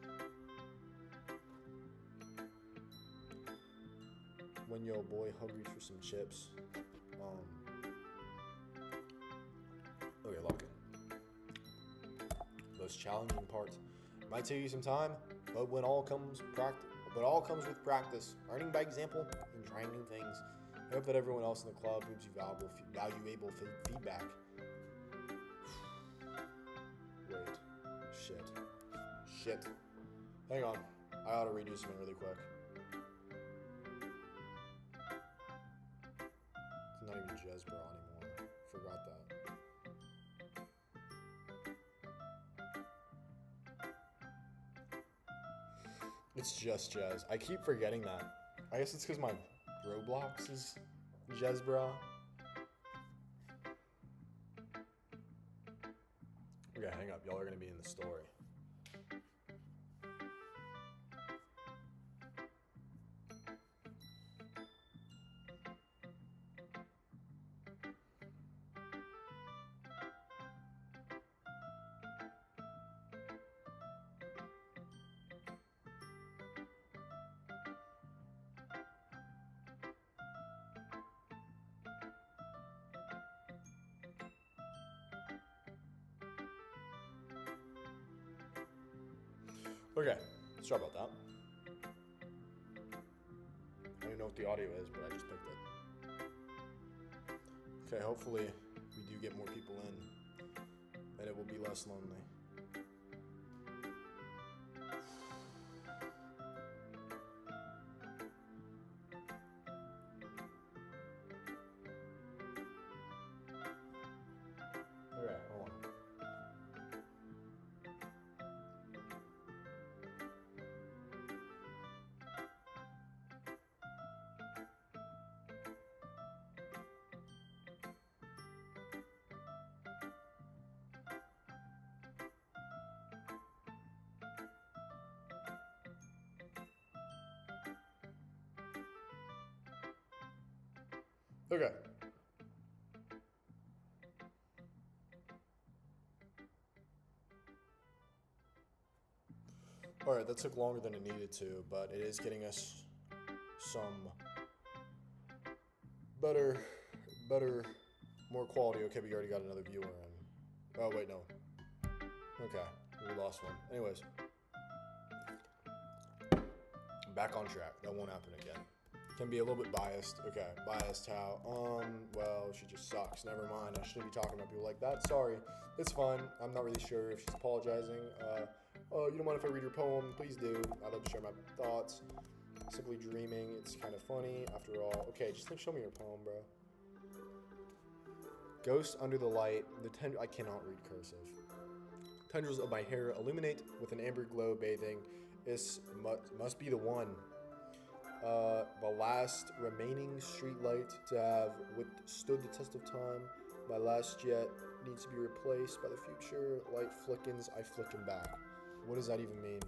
When your boy hungry for some chips. Okay, lock in. Most challenging part. It might take you some time, but all comes with practice. Learning by example and trying new things. I hope that everyone else in the club gives you valuable feedback. Wait. Shit. Hang on. I ought to redo something really quick. It's not even Jezebra anymore. Forgot that. It's just Jez. I keep forgetting that. I guess it's because my Roblox is Jezebra. Okay, hang up. Y'all are going to be in the story. Okay, sorry about that. I don't even know what the audio is, but I just picked it. Okay, hopefully we do get more people in, and it will be less lonely. Okay, hold on. Okay. Alright, that took longer than it needed to, but it is getting us some better, more quality. Okay, we already got another viewer in. Oh, wait, no. Okay, we lost one. Anyways. Back on track. That won't happen again. Can be a little bit biased. Okay, biased how? Well, she just sucks. Never mind. I shouldn't be talking about people like that. Sorry. It's fine. I'm not really sure if she's apologizing. You don't mind if I read your poem? Please do. I'd love to share my thoughts. Simply dreaming. It's kind of funny. After all. Okay, just show me your poem, bro. Ghost under the light. I cannot read cursive. Tendrils of my hair illuminate with an amber glow bathing. This must be the one. The last remaining street light to have withstood the test of time. My last jet needs to be replaced by the future. Light flickens, I flicken back. What does that even mean?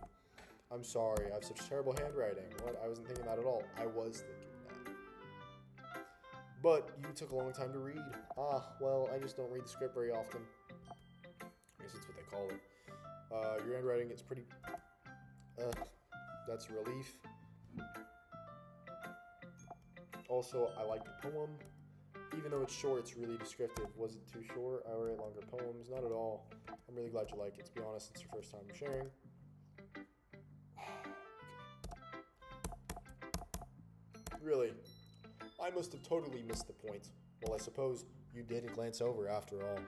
I'm sorry, I have such terrible handwriting. What? I wasn't thinking that at all. I was thinking that. But you took a long time to read. Well, I just don't read the script very often. I guess that's what they call it. Your handwriting is pretty... that's a relief. Also, I like the poem. Even though it's short, it's really descriptive. Was it too short? I write longer poems. Not at all. I'm really glad you like it. To be honest, it's your first time sharing. Really? I must have totally missed the point. Well, I suppose you did glance over after all.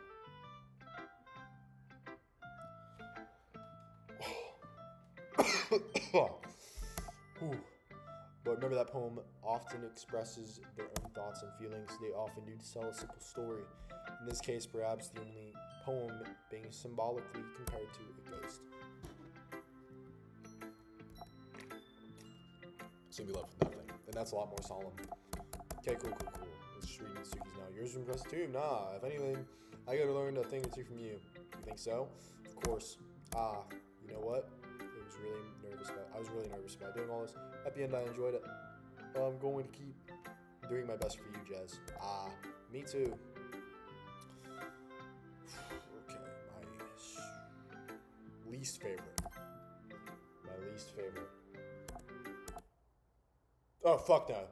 Whew. But remember, that poem often expresses their own thoughts and feelings. They often do tell a simple story. In this case, perhaps the only poem being symbolically compared to a ghost. So we left with nothing. And that's a lot more solemn. Okay, cool. Let's just read Mitsuki's now. Yours is impressive too? Nah, if anything, I gotta learn a thing or two from you. You think so? Of course. You know what? I was really nervous about doing all this. At the end, I enjoyed it. I'm going to keep doing my best for you, Jez. Me too. Okay, my least favorite. My least favorite. Oh, fuck no.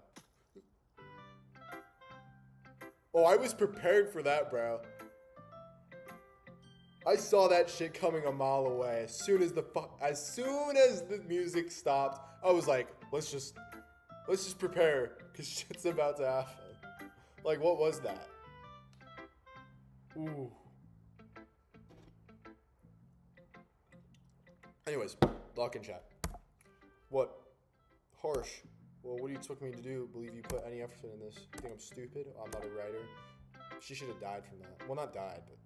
Oh, I was prepared for that, bro. I saw that shit coming a mile away. As soon as the music stopped, I was like, let's just prepare, cause shit's about to happen. Like, what was that? Ooh. Anyways, lock in chat. What? Harsh. Well, what do you expect me to do? Believe you put any effort in this? You think I'm stupid? I'm not a writer. She should have died from that. Well, not died, but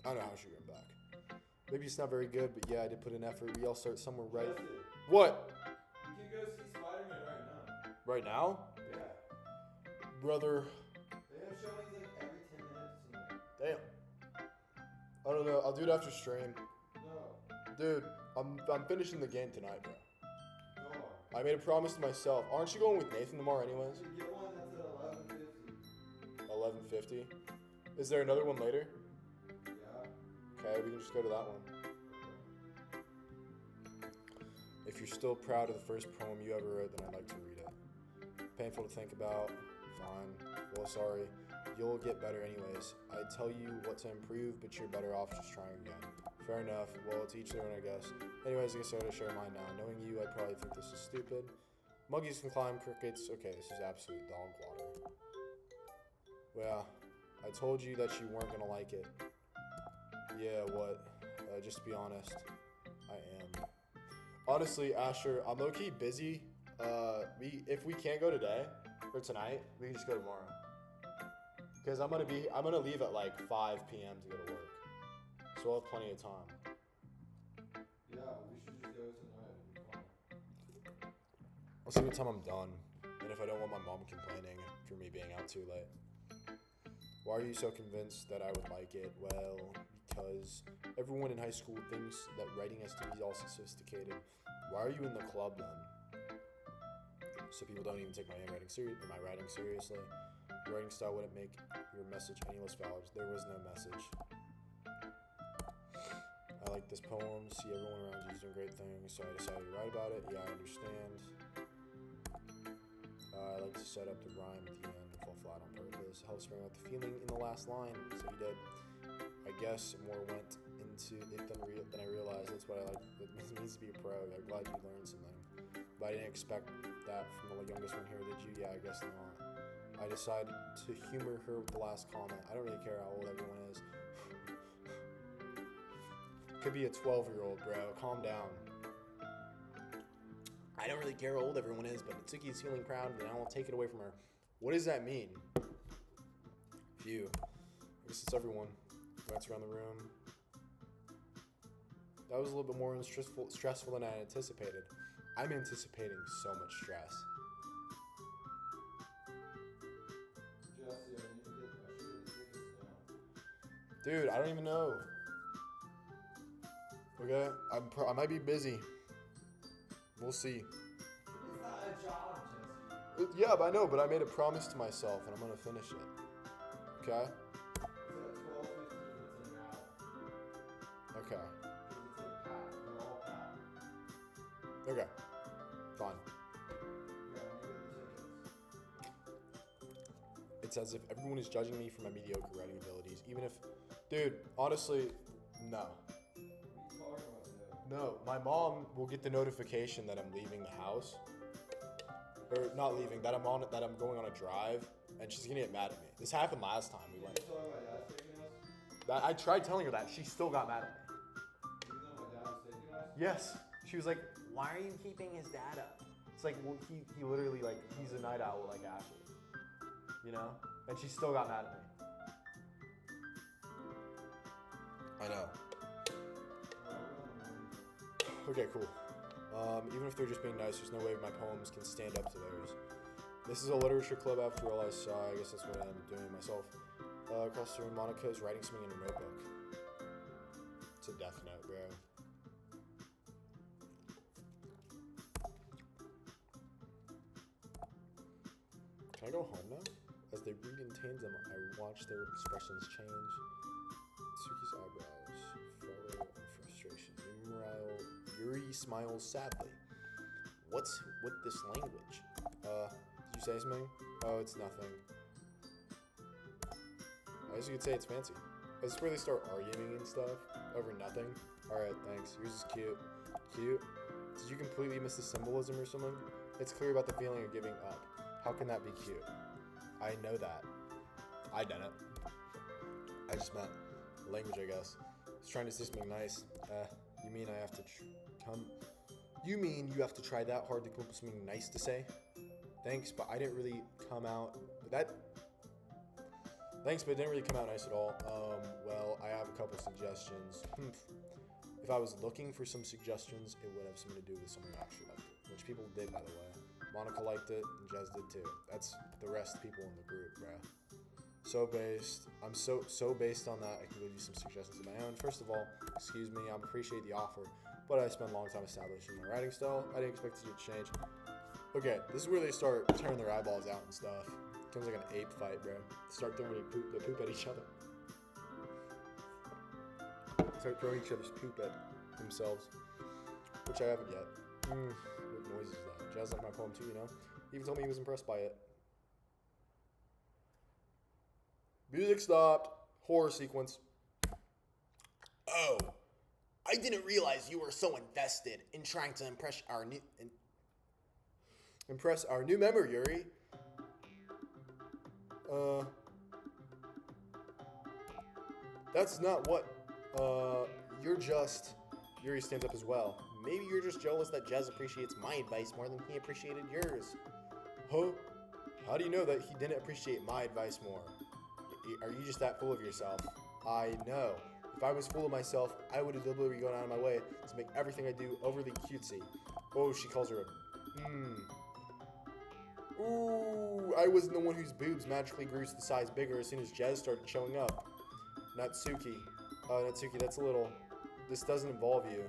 I don't know how she went back. Maybe it's not very good, but yeah, I did put in effort. We all start somewhere, right? Justin, What? you can go see Spider-Man right now. Right now? Yeah. Brother. They have showings like every 10 minutes. Tonight. Damn. I don't know. I'll do it after stream. No. Dude, I'm finishing the game tonight, bro. No. I made a promise to myself. Aren't you going with Nathan tomorrow anyways? You get one that's at 11:50. 11:50. Is there another one later? Yeah. Okay, we can just go to that one. If you're still proud of the first poem you ever wrote, then I'd like to read it. Painful to think about. Fine. Well, sorry. You'll get better anyways. I'd tell you what to improve, but you're better off just trying again. Fair enough. Well, it's each their own, I guess. Anyways, I guess I gotta share mine now. Knowing you, I'd probably think this is stupid. Muggies can climb, crickets. Okay, this is absolute dog water. Well, I told you that you weren't gonna like it. Yeah, what? Just to be honest, I am. Honestly, Asher, I'm low-key busy. If we can't go today or tonight, we can just go tomorrow. Because I'm gonna leave at like 5 p.m. to go to work, so we'll have plenty of time. Yeah, we should just go tonight. It'll be fun. I'll see what time I'm done, and if I don't want my mom complaining for me being out too late. Why are you so convinced that I would like it? Well, because everyone in high school thinks that writing has to be all sophisticated. Why are you in the club then? So people don't even take my writing seriously. Your writing style wouldn't make your message any less valid. There was no message. I like this poem. See everyone around you is doing great things, so I decided to write about it. Yeah, I understand. I like to set up the rhyme at the end and fall flat on purpose. Helps bring out the feeling in the last line. So you did. I guess more went into it than I realized. That's what I like. It means to be a pro. I'm glad you learned something. But I didn't expect that from the youngest one here, did you? Yeah, I guess not. I decided to humor her with the last comment. I don't really care how old everyone is. Could be a 12-year-old, bro. Calm down. I don't really care how old everyone is, but Mitsuki's feeling proud, and I won't take it away from her. What does that mean? Phew. I guess it's everyone. Glance around the room. That was a little bit more stressful than I anticipated. I'm anticipating so much stress. Jesse, I need to get my shit tickets now. Dude, I don't even know. Okay, I might be busy. We'll see. It's not a job, Jesse. Yeah, but I know, but I made a promise to myself, and I'm gonna finish it. Okay? It's at 12:15. It's in an hour. Okay. It's like packed. They're all packed. Okay. Fine. Yeah, I need to get the tickets. It's as if everyone is judging me for my mediocre writing abilities, even if, dude, honestly, no. What are you talking about, No, my mom will get the notification that I'm leaving the house, or not leaving, that I'm going on a drive, and she's gonna get mad at me. This happened last time we Did went. you tell her my dad's taking us? That I tried telling her that, she still got mad at me. Even though my dad was taking us? Yes, she was like, "Why are you keeping his dad up?" It's like, well, he literally like he's a night owl like Ashley, you know, and she still got mad at me. I know. Okay, cool. Even if they're just being nice, there's no way my poems can stand up to theirs. This is a literature club after all, I saw. I guess that's what I ended up doing myself. Across the room, Monica is writing something in her notebook. It's a death note, bro. Can I go home now? As they read in tandem, I watch their expressions change. Suki's eyebrows furrow in frustration. Meanwhile, Yuri smiles sadly. What's with this language? Did you say something? Oh, it's nothing. I guess you could say it's fancy. This is where they start arguing and stuff over nothing. Alright, thanks. Yours is cute. Cute? Did you completely miss the symbolism or something? It's clear about the feeling of giving up. How can that be cute? I know that. I done it. I just meant language, I guess. I was trying to say something nice. You mean I have to You mean you have to try that hard to come up with something nice to say? Thanks, but I didn't really come out. Thanks, but it didn't really come out nice at all. Well, I have a couple suggestions. If I was looking for some suggestions, it would have something to do with someone who actually liked it. Which people did, by the way. Monica liked it, and Jez did too. That's the rest of the people in the group, bruh. I'm so based on that, I can give you some suggestions of my own. First of all, excuse me, I appreciate the offer, but I spent a long time establishing my writing style. I didn't expect it to change. Okay, this is where they start tearing their eyeballs out and stuff. It becomes like an ape fight, bro. Start throwing the poop at each other. Start throwing each other's poop at themselves, which I haven't yet. What noise is that? Jazz liked my poem too, you know? He even told me he was impressed by it. Music stopped. Horror sequence. Oh, I didn't realize you were so invested in trying to impress our new member, Yuri. That's not what, you're just... Yuri stands up as well. Maybe you're just jealous that Jez appreciates my advice more than he appreciated yours. Huh? How do you know that he didn't appreciate my advice more? Are you just that full of yourself? I know. If I was full of myself, I would have deliberately gone out of my way to make everything I do overly cutesy. Oh, she calls her a... Ooh, I wasn't the one whose boobs magically grew to the size bigger as soon as Jez started showing up. Natsuki. Natsuki, that's a little... This doesn't involve you.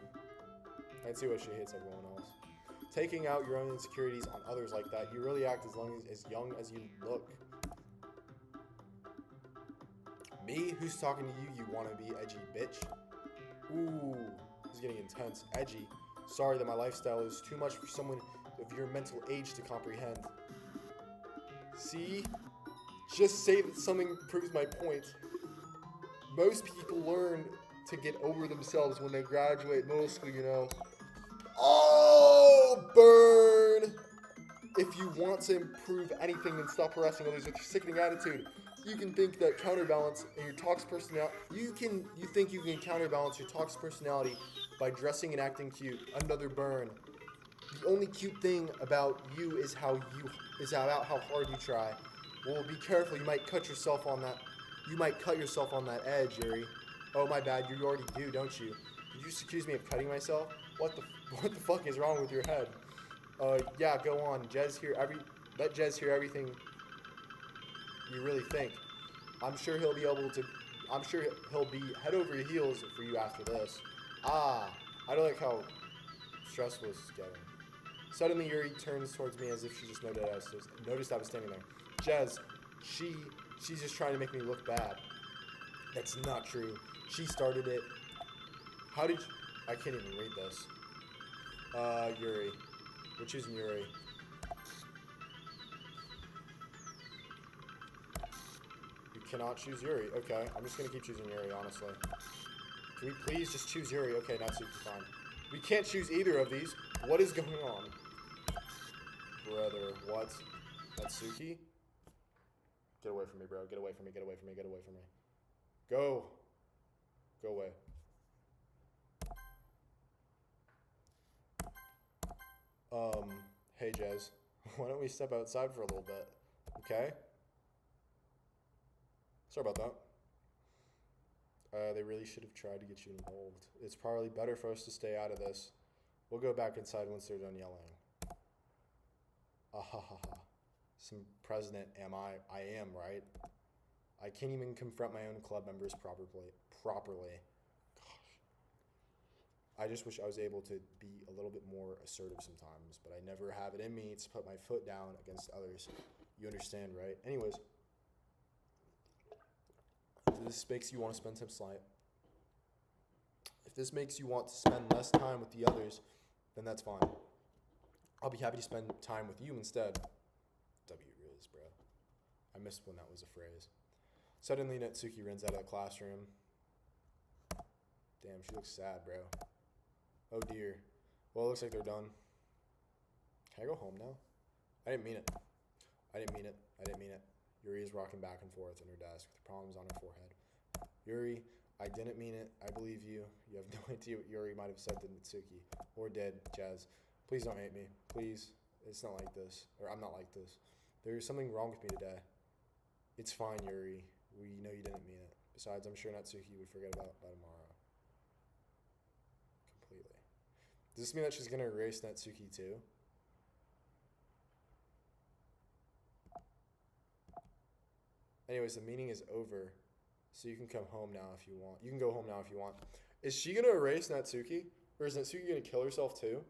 I can see why she hates everyone else. Taking out your own insecurities on others like that, you really act as young as you look. Me? Who's talking to you, you wannabe edgy bitch? Ooh, this is getting intense. Edgy. Sorry that my lifestyle is too much for someone of your mental age to comprehend. See? Just say that something proves my point. Most people learn to get over themselves when they graduate middle school, you know. Oh, burn! If you want to improve anything and stop harassing others with your sickening attitude, you can think that counterbalance in your toxic personality. You think you can counterbalance your toxic personality by dressing and acting cute. Another burn. The only cute thing about you is about how hard you try. Well, be careful. You might cut yourself on that. You might cut yourself on that edge, Yuri. Oh my bad. You already do, don't you? Did you just accuse me of cutting myself? What the fuck is wrong with your head? Yeah, go on. Let Jez hear everything you really think. I'm sure he'll be head over heels for you after this. I don't like how stressful this is getting. Suddenly, Yuri turns towards me as if she just noticed I was standing there. Jez, she's just trying to make me look bad. That's not true. She started it. How did you... I can't even read this. Yuri. We're choosing Yuri. You cannot choose Yuri. Okay, I'm just gonna keep choosing Yuri, honestly. Can we please just choose Yuri? Okay, Natsuki, fine. We can't choose either of these. What is going on? Brother, what? Natsuki? Get away from me, bro. Get away from me, get away from me, get away from me. Go. Go away. Hey, Jez. Why don't we step outside for a little bit? Okay? Sorry about that. They really should have tried to get you involved. It's probably better for us to stay out of this. We'll go back inside once they're done yelling. Ahahaha. Some president am I? I am, right? I can't even confront my own club members properly. Gosh. I just wish I was able to be a little bit more assertive sometimes, but I never have it in me to put my foot down against others. You understand, right? Anyways, if this makes you want to spend time slide, if this makes you want to spend less time with the others, then that's fine. I'll be happy to spend time with you instead. W-Riz, bro. I missed when that was a phrase. Suddenly, Natsuki runs out of the classroom. Damn, she looks sad, bro. Oh dear. Well, it looks like they're done. Can I go home now? I didn't mean it. I didn't mean it. I didn't mean it. Yuri is rocking back and forth in her desk with problems on her forehead. Yuri, I didn't mean it. I believe you. You have no idea what Yuri might have said to Natsuki. Or did, Jazz. Please don't hate me. Please. It's not like this. Or I'm not like this. There's something wrong with me today. It's fine, Yuri. We know you didn't mean it. Besides, I'm sure Natsuki would forget about by tomorrow. Completely. Does this mean that she's going to erase Natsuki too? Anyways, the meeting is over, so you can come home now if you want. You can go home now if you want. Is she going to erase Natsuki? Or is Natsuki going to kill herself too?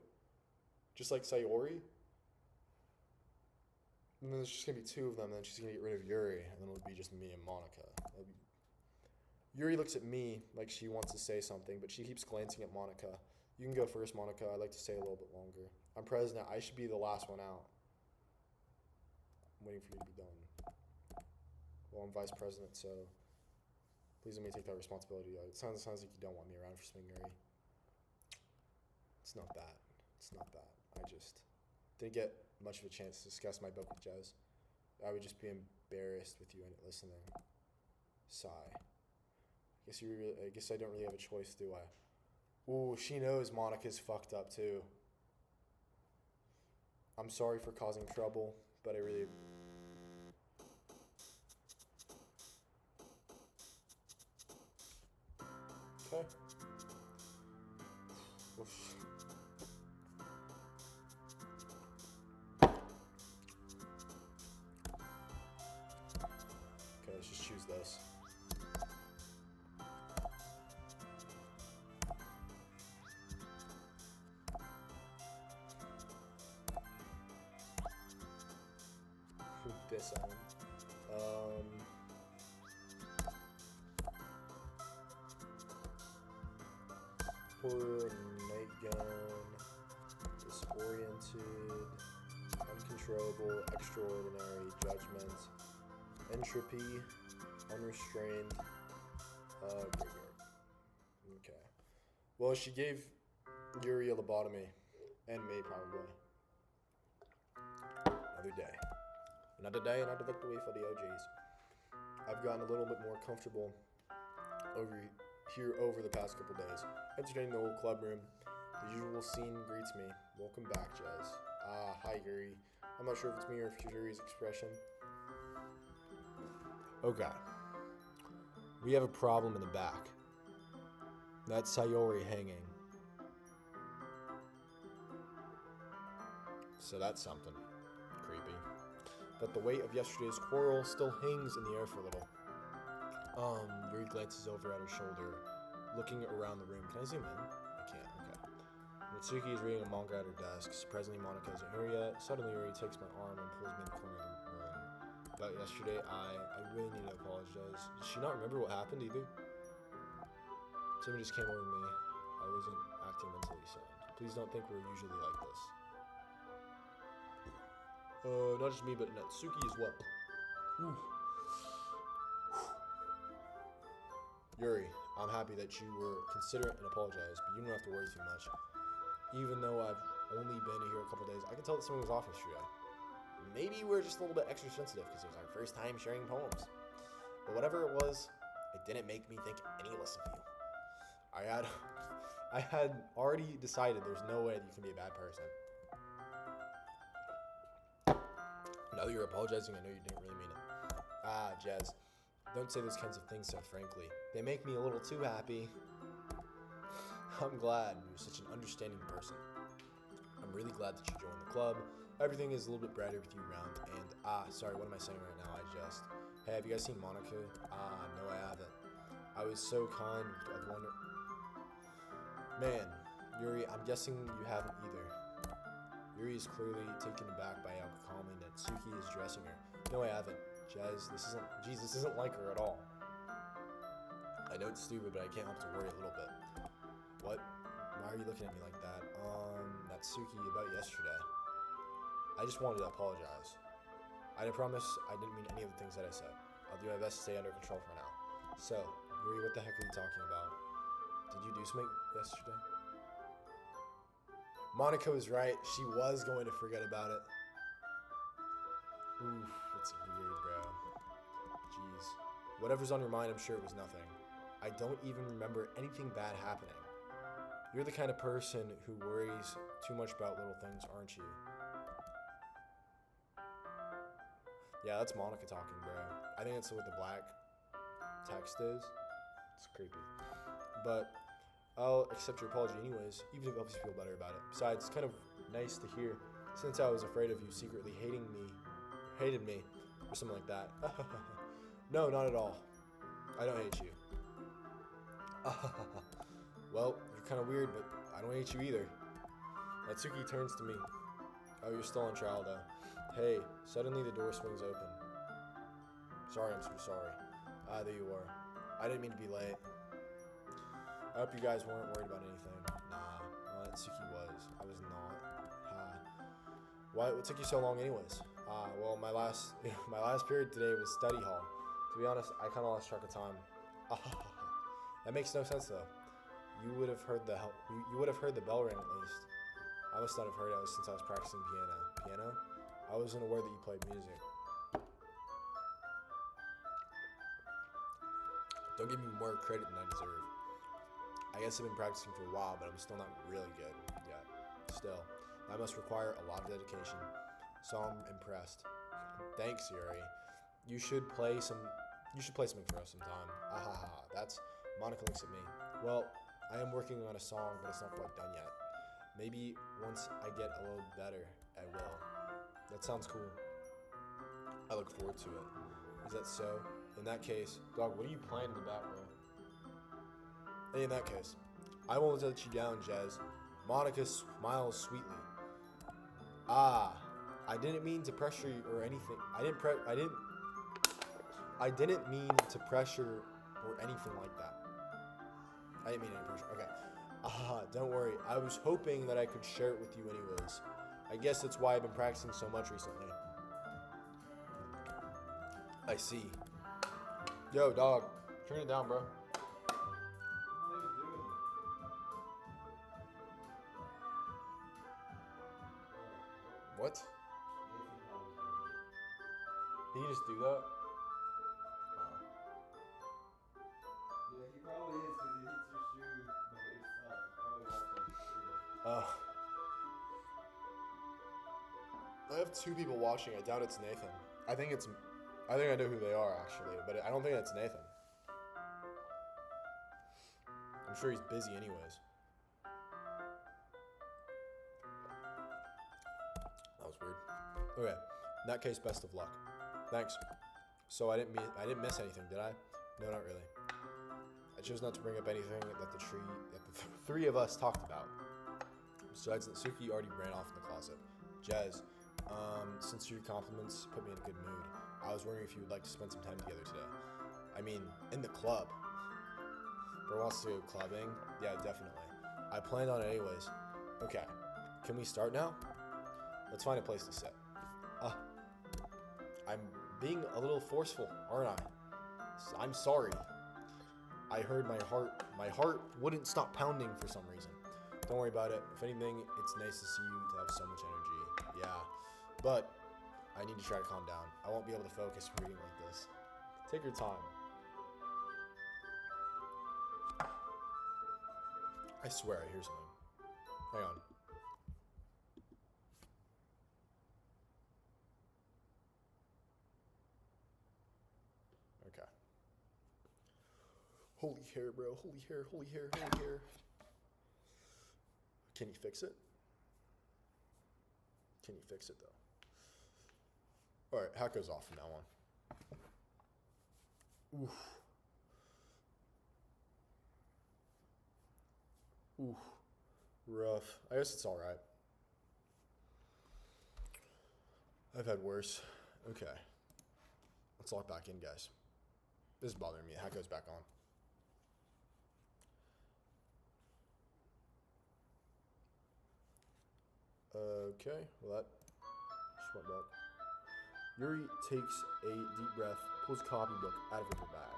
Just like Sayori? And then there's just going to be two of them, and then she's going to get rid of Yuri, and then it'll be just me and Monica. Yuri looks at me like she wants to say something, but she keeps glancing at Monica. You can go first, Monica. I'd like to stay a little bit longer. I'm president. I should be the last one out. I'm waiting for you to be done. Well, I'm vice president, so please let me take that responsibility. It sounds like you don't want me around for something, Yuri. It's not that. It's not that. I just didn't get much of a chance to discuss my book with Jez. I would just be embarrassed with you and listening. Sigh. I guess I don't really have a choice, do I? Ooh, she knows Monica's fucked up too. I'm sorry for causing trouble, but I really... Okay. Oof. Okay, let's just choose this. This on. Horror, night gown, disoriented, uncontrollable, extraordinary, judgment, entropy, unrestrained, graveyard. Okay. Well, she gave Yuri a lobotomy, and me probably. Another day. Another day, another victory for the OGs. I've gotten a little bit more comfortable over the past couple days. Entertaining the old club room. The usual scene greets me. Welcome back, Jez. Ah, hi, Yuri. I'm not sure if it's me or if it's Yuri's expression. Okay. We have a problem in the back. That's Sayori hanging. So that's something creepy. But the weight of yesterday's quarrel still hangs in the air for a little. Yuri glances over at her shoulder, looking around the room. Can I zoom in? I can't, okay. Natsuki is reading a manga at her desk. Surprisingly, Monica isn't here yet. Suddenly, Yuri takes my arm and pulls me in the corner of the room. About yesterday, I really need to apologize. Does she not remember what happened either? Something just came over me. I wasn't acting mentally sound. Please don't think we're usually like this. Not just me, but Natsuki as well. Ooh. Yuri, I'm happy that you were considerate and apologized, but you don't have to worry too much. Even though I've only been here a couple days, I can tell that something was off yesterday. Maybe we're just a little bit extra sensitive because it was our first time sharing poems. But whatever it was, it didn't make me think any less of you. I had already decided there's no way that you can be a bad person. Now that you're apologizing, I know you didn't really mean it. Ah, Jez. Don't say those kinds of things so frankly. They make me a little too happy. I'm glad you're such an understanding person. I'm really glad that you joined the club. Everything is a little bit brighter with you around. And, sorry, what am I saying right now? Hey, have you guys seen Monica? No, I haven't. I was so kind. I wonder... Man, Yuri, I'm guessing you haven't either. Yuri is clearly taken aback by how calmly Natsuki is dressing her. No, I haven't. Jez, this isn't like her at all. I know it's stupid, but I can't help to worry a little bit. What? Why are you looking at me like that? Natsuki, about yesterday. I just wanted to apologize. I promise I didn't mean any of the things that I said. I'll do my best to stay under control for now. So, Yuri, what the heck are you talking about? Did you do something yesterday? Monica was right. She was going to forget about it. Oof, it's weird, bro. Jeez. Whatever's on your mind, I'm sure it was nothing. I don't even remember anything bad happening. You're the kind of person who worries too much about little things, aren't you? Yeah, that's Monica talking, bro. I think that's what the black text is. It's creepy. But I'll accept your apology anyways, even if it helps you feel better about it. Besides, it's kind of nice to hear, since I was afraid of you secretly hated me, or something like that. No, not at all. I don't hate you. Well, you're kind of weird, but I don't hate you either. Natsuki turns to me. Oh, you're still on trial, though. Hey, suddenly the door swings open. Sorry, I'm so sorry. Ah, there you are. I didn't mean to be late. I hope you guys weren't worried about anything. Nah, well, Natsuki was. I was not. What took you so long anyways? Well, my last period today was study hall. To be honest, I kind of lost track of time. That makes no sense though. You would have heard the bell ring at least. I must not have heard it since I was practicing piano. Piano? I wasn't aware that you played music. Don't give me more credit than I deserve. I guess I've been practicing for a while, but I'm still not really good yet. Still, that must require a lot of dedication. So I'm impressed. Thanks, Yuri. You should play something for us sometime. That's Monica looks at me. Well, I am working on a song, but it's not quite done yet. Maybe once I get a little better, I will. That sounds cool. I look forward to it. Is that so? In that case, dog, what are you playing in the background? Hey, in that case, I won't let you down, Jez. Monica smiles sweetly. I didn't mean to pressure you or anything. I didn't mean to pressure or anything like that. I didn't mean any pressure. Okay. Don't worry. I was hoping that I could share it with you anyways. I guess that's why I've been practicing so much recently. I see. Yo, dog. Turn it down, bro. What? Did he just do that? Yeah, he probably is because he hits your shoe by yourself. He probably walked on the street. I have two people watching. I doubt it's Nathan. I think I know who they are actually, but I don't think it's Nathan. I'm sure he's busy anyways. That was weird. Okay, in that case, best of luck. Thanks. So I didn't miss anything, did I? No, not really. I chose not to bring up anything that the three of us talked about. Besides, Natsuki already ran off in the closet. Jez, since your compliments put me in a good mood, I was wondering if you would like to spend some time together today. I mean, in the club. Bro wants to go clubbing? Yeah, definitely. I planned on it anyways. Okay, can we start now? Let's find a place to sit. I'm being a little forceful, aren't I? I'm sorry. I heard my heart wouldn't stop pounding for some reason. Don't worry about it. If anything, it's nice to see you to have so much energy. Yeah, but I need to try to calm down. I won't be able to focus reading like this. Take your time. I swear I hear something. Hang on. Okay. Holy hair, bro. Holy hair, holy hair, holy hair. Can you fix it? Can you fix it, though? All right, hat goes off from now on. Oof. Oof. Rough. I guess it's all right. I've had worse. Okay. Let's log back in, guys. This is bothering me. That goes back on. Okay, well that just went back. Yuri takes a deep breath, pulls a copybook out of her bag.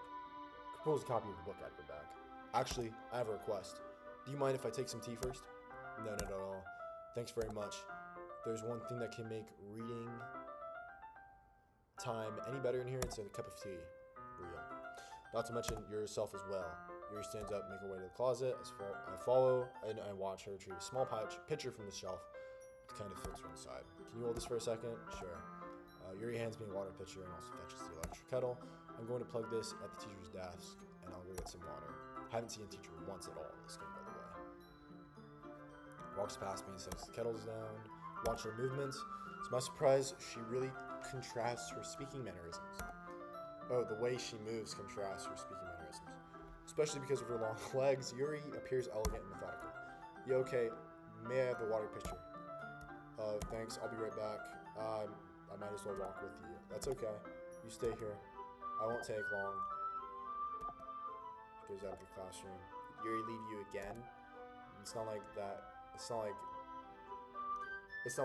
Pulls a copy of the book out of her bag. Actually, I have a request. Do you mind if I take some tea first? No, not at all. Thanks very much. There's one thing that can make reading time any better in here. It's a cup of tea. Real. Not to mention yourself as well. Yuri stands up, make her way to the closet. I follow, and I watch her retrieve a small pitcher from the shelf to kind of filter inside. Can you hold this for a second? Sure. Yuri hands me a water pitcher and also fetches the electric kettle. I'm going to plug this at the teacher's desk, and I'll go get some water. I haven't seen a teacher once at all in this game, by the way. Walks past me and sets the kettles down. Watch her movements. To my surprise, she really contrasts her speaking mannerisms. Oh, the way she moves contrasts her speaking mannerisms. Especially because of her long legs, Yuri appears elegant and methodical. Yeah, okay, may I have the water pitcher? Thanks, I'll be right back. I might as well walk with you. That's okay. You stay here. I won't take long. She goes out of the classroom. Yuri leave you again? It's not like that. It's not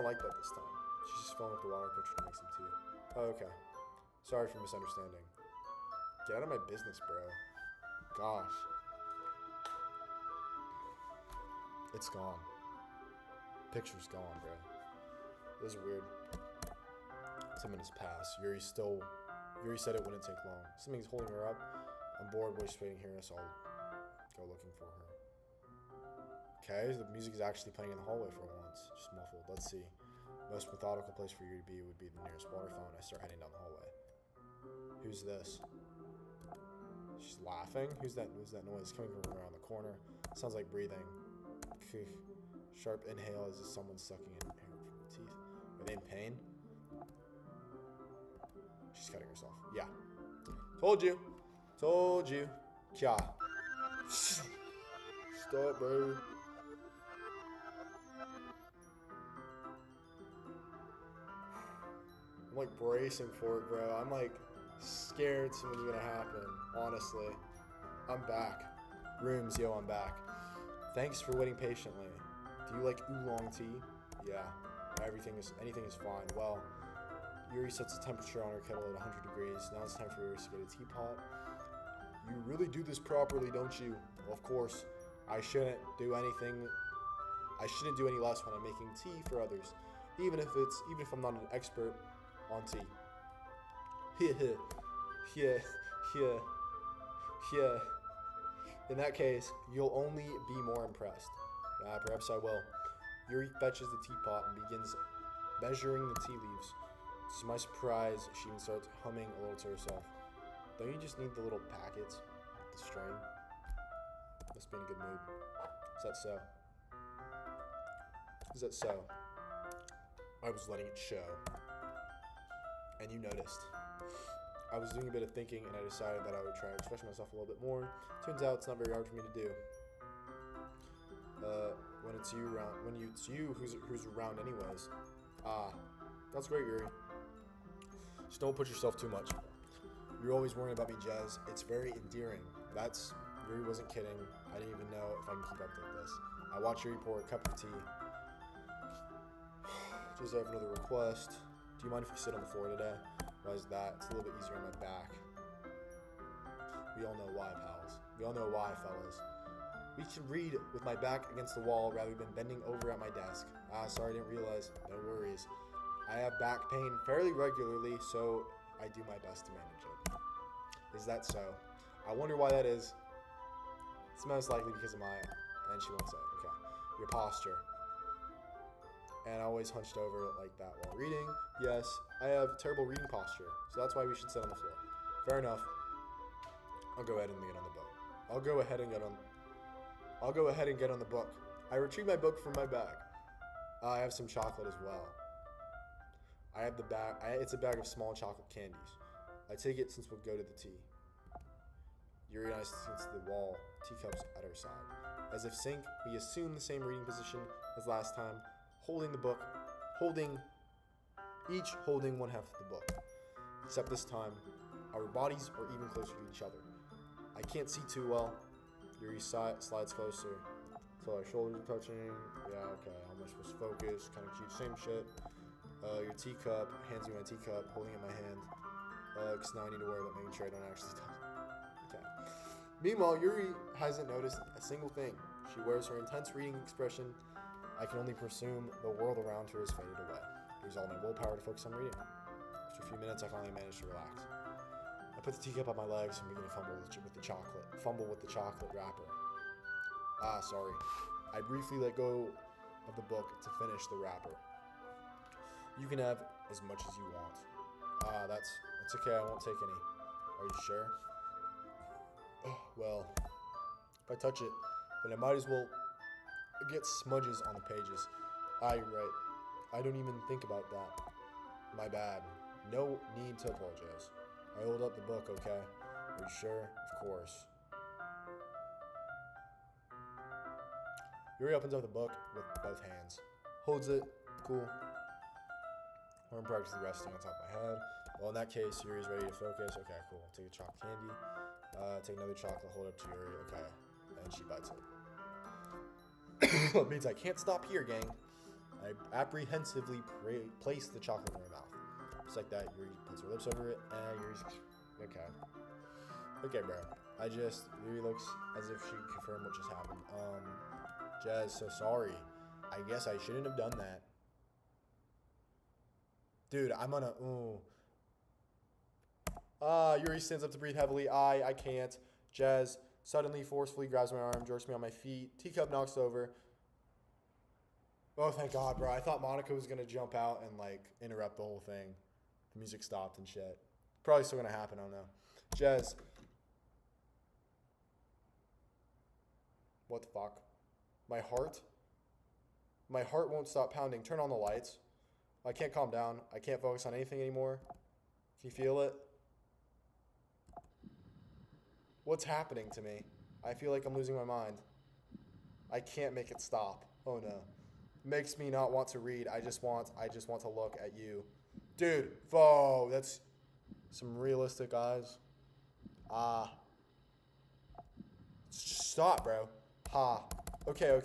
like that this time. She's just filling up the water pitcher to make some tea. Oh, okay. Sorry for misunderstanding. Get out of my business, bro. Gosh. It's gone. Picture's gone, bro. This is weird. 10 minutes pass. Yuri said it wouldn't take long. Something's holding her up. I'm bored waiting here, so I'll go looking for her. Okay, the music is actually playing in the hallway for once. Just muffled. Let's see. Most methodical place for you to be would be the nearest water fountain. I start heading down the hallway. Who's this? She's laughing? Who's that noise coming from around the corner? Sounds like breathing. Sharp inhale as if someone's sucking in air from the teeth. Are they in pain? She's cutting herself. Yeah. Told you. Kya. Stop, bro. I'm like bracing for it, bro. I'm like scared something's gonna happen. Honestly. I'm back. Rooms, yo, I'm back. Thanks for waiting patiently. Do you like oolong tea? Yeah. Anything is fine. Well, Yuri sets the temperature on her kettle at 100 degrees. Now it's time for Yuri to get a teapot. You really do this properly, don't you? Well, of course. I shouldn't do any less when I'm making tea for others, even if I'm not an expert on tea. In that case, you'll only be more impressed. Perhaps I will. Yuri fetches the teapot and begins measuring the tea leaves. To my surprise, she even starts humming a little to herself. Don't you just need the little packets with the string? Must be in a good mood. Is that so? Is that so? I was letting it show. And you noticed. I was doing a bit of thinking and I decided that I would try to express myself a little bit more. Turns out it's not very hard for me to do. When it's you who's around anyways. That's great, Yuri. Just don't push yourself too much. You're always worrying about me, Jez. It's very endearing. Yuri wasn't kidding. I didn't even know if I can keep up with this. I watch Yuri pour a cup of tea. Just have another request. Do you mind if you sit on the floor today? Why is that? It's a little bit easier on my back. We all know why, pals. We all know why, fellas. We can read with my back against the wall rather than bending over at my desk. Sorry, I didn't realize. No worries. I have back pain fairly regularly, so I do my best to manage it. Is that so? I wonder why that is. It's most likely because of and she won't say it. Okay. Your posture. And I always hunched over like that while reading. Yes, I have terrible reading posture, so that's why we should sit on the floor. Fair enough. I'll go ahead and get on the book. I'll go ahead and get on the book. I retrieve my book from my bag. I have some chocolate as well. I have the bag. It's a bag of small chocolate candies. I take it since we'll go to the tea. Yuri and I sit against the wall, teacups at our side. As if sync, we assume the same reading position as last time, holding the book, each holding one half of the book. Except this time, Our bodies are even closer to each other. I can't see too well. Yuri slides closer till our shoulders are touching. Yeah, okay. How am I supposed to focus? Kind of cute. Same shit. Your teacup. Hands me my teacup. Holding it in my hand. Because now I need to worry about making sure I don't actually touch it. Okay. Meanwhile, Yuri hasn't noticed a single thing. She wears her intense reading expression. I can only presume the world around her has faded away. Use all my willpower to focus on reading. After a few minutes, I finally managed to relax. I put the teacup on my legs and begin to fumble with the chocolate wrapper. Ah, sorry. I briefly let go of the book to finish the wrapper. You can have as much as you want. Ah, that's okay. I won't take any. Are you sure? Oh, well, if I touch it, then I might as well get smudges on the pages. Ah, you're right. I don't even think about that. My bad. No need to apologize. I hold up the book, okay? Are you sure? Of course. Yuri opens up the book with both hands. Holds it. Cool. I'm practically resting on top of my head. Well, in that case, Yuri's ready to focus. Okay, cool. Take a chocolate candy. Take another chocolate, hold it up to Yuri. Okay. And she bites it. It means I can't stop here, gang. I apprehensively place the chocolate in her mouth. Just like that, Yuri puts her lips over it, and Yuri's... Okay. Okay, bro. Yuri looks as if she confirmed what just happened. Jazz, so sorry. I guess I shouldn't have done that. Dude, I'm gonna... Ooh. Yuri stands up to breathe heavily. I can't. Jazz suddenly forcefully grabs my arm, jerks me on my feet. Teacup knocks over. Oh, thank God, bro. I thought Monica was gonna jump out and, like, interrupt the whole thing. The music stopped and shit. Probably still gonna happen, I don't know. Jazz. What the fuck? My heart? My heart won't stop pounding. Turn on the lights. I can't calm down. I can't focus on anything anymore. Can you feel it? What's happening to me? I feel like I'm losing my mind. I can't make it stop. Oh no. Makes me not want to read. I just want to look at you. Dude, whoa, that's some realistic eyes. Stop, bro. Ha. Okay.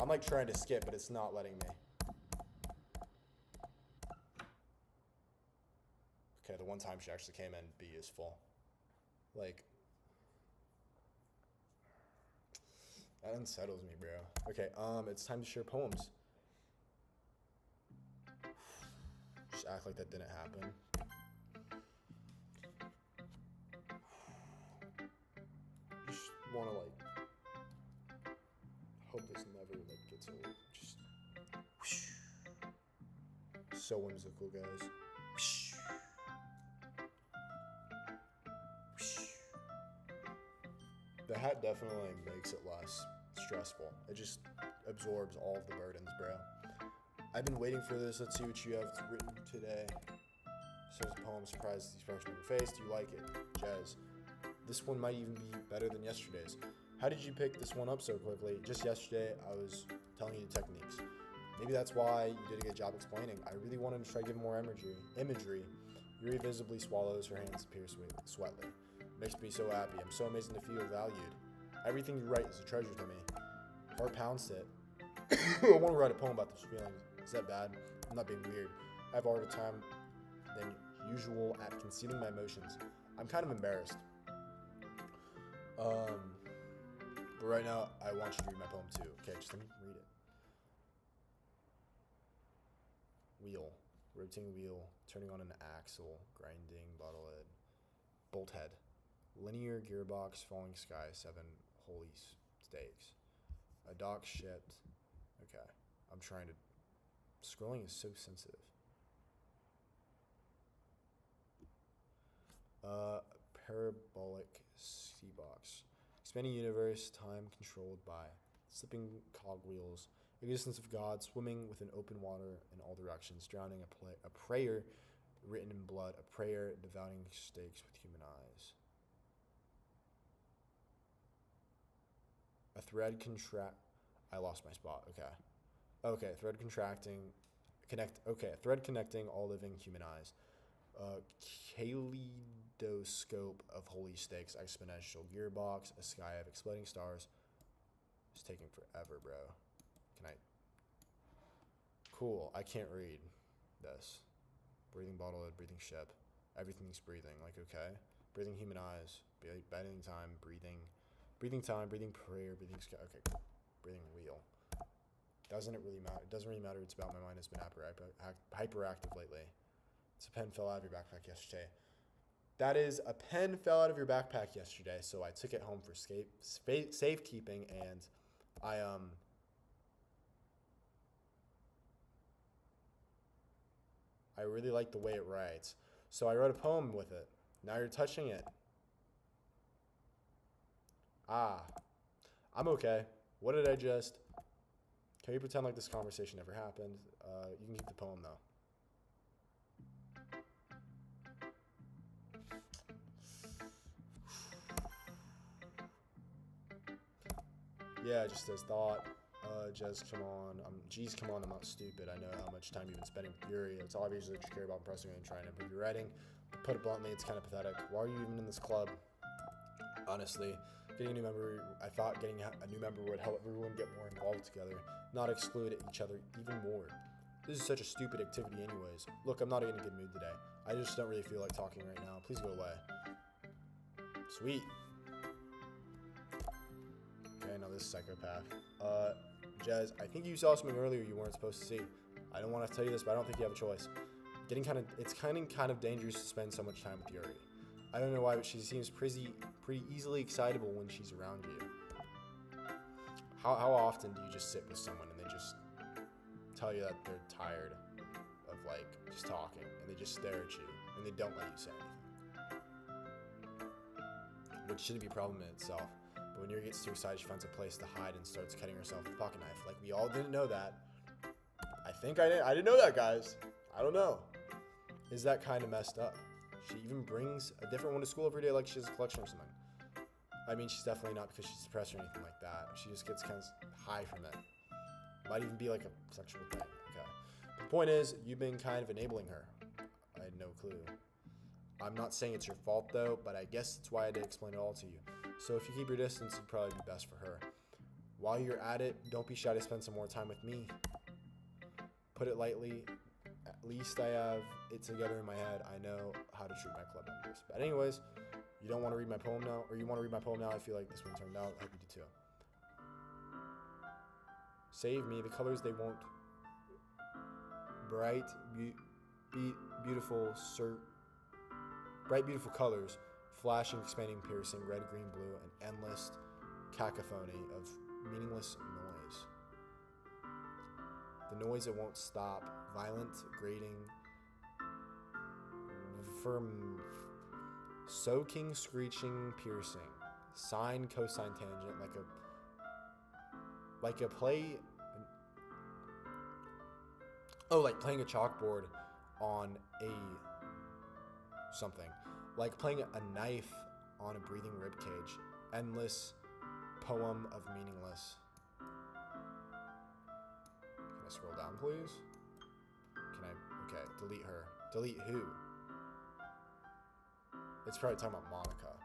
I'm like trying to skip, but it's not letting me. Okay, the one time she actually came in, be useful. Like, that unsettles me, bro. Okay, it's time to share poems. Just act like that didn't happen. Just wanna, like, hope this never, like, gets old. Just whoosh. So whimsical, guys. Whoosh. The hat definitely makes it less stressful. It just absorbs all of the burdens, bro. I've been waiting for this. Let's see what you have written today. Says a poem, surprise the expression on your face. Do you like it? Jazz. This one might even be better than yesterday's. How did you pick this one up so quickly? Just yesterday, I was telling you the techniques. Maybe that's why you did a good job explaining. I really wanted to try to give more imagery. Yuri visibly swallows, her hands appear sweatly. Makes me so happy. I'm so amazing to feel valued. Everything you write is a treasure to me. Heart pounds it. I want to write a poem about those feelings. Is that bad? I'm not being weird. I have a harder time than usual at concealing my emotions. I'm kind of embarrassed. But right now, I want you to read my poem too. Okay, just let me read it. Wheel. Rotating wheel. Turning on an axle. Grinding bottle head. Bolt head. Linear gearbox, falling sky, 7 holy stakes. A dock shipped. Okay. I'm trying to... Scrolling is so sensitive. Parabolic sea box. Expanding universe, time controlled by slipping cogwheels. Existence of God, swimming within open water in all directions, drowning a prayer written in blood, a prayer devouring stakes with human eyes. A thread I lost my spot. Okay, thread contracting. A thread connecting all living human eyes. Kaleidoscope of holy stakes, exponential gearbox, a sky of exploding stars. It's taking forever, bro. Can I? Cool. I can't read this. Breathing bottle lid, breathing ship. Everything's breathing. Like, okay. Breathing human eyes. Bending time. Breathing time. Breathing prayer. Breathing sky. Okay, cool. Breathing wheel. Doesn't it really matter? It doesn't really matter. It's about my mind has been hyperactive lately. It's a pen fell out of your backpack yesterday. That is, a pen fell out of your backpack yesterday, so I took it home for safekeeping, and I really like the way it writes. So I wrote a poem with it. Now you're touching it. I'm okay. What did I just... Can we pretend like this conversation never happened? You can keep the poem, though. Yeah, just as thought. Jez, come on. Geez, come on, I'm not stupid. I know how much time you've been spending with Yuri. It's obvious that you care about impressing her and trying to improve your writing. To put it bluntly, it's kind of pathetic. Why are you even in this club? Honestly, getting a new member, I thought getting a new member would help everyone get more involved together, not exclude each other even more. This is such a stupid activity anyways. Look, I'm not in a good mood today. I just don't really feel like talking right now. Please go away. Sweet. Okay, now this psychopath. Jez, I think you saw something earlier you weren't supposed to see. I don't want to tell you this, but I don't think you have a choice. It's kind of dangerous to spend so much time with Yuri. I don't know why, but she seems pretty easily excitable when she's around you. How often do you just sit with someone and they just tell you that they're tired of like just talking, and they just stare at you and they don't let you say anything? Which shouldn't be a problem in itself. But when Yuri gets too excited, she finds a place to hide and starts cutting herself with a pocket knife. Like, we all didn't know that. I think I didn't know that, guys. I don't know. Is that kind of messed up? She even brings a different one to school every day like she has a collection or something. I mean, she's definitely not because she's depressed or anything like that. She just gets kind of high from it. Might even be like a sexual thing. Okay. The point is, you've been kind of enabling her. I had no clue. I'm not saying it's your fault, though, but I guess that's why I did explain it all to you. So if you keep your distance, it'd probably be best for her. While you're at it, don't be shy to spend some more time with me. Put it lightly, at least I have it together in my head. I know how to treat my club members. But anyways, you don't want to read my poem now? Or you want to read my poem now? I feel like this one turned out. I hope you do too. Save me, the colors they won't. Bright, beautiful colors. Flashing, expanding, piercing, red, green, blue, an endless cacophony of meaningless noise. The noise that won't stop, violent, grating, soaking, screeching, piercing, sine, cosine, tangent, like playing a chalkboard on a something. Like playing a knife on a breathing ribcage. Endless poem of meaningless. Can I scroll down, please? Okay, delete her. Delete who? It's probably talking about Monica.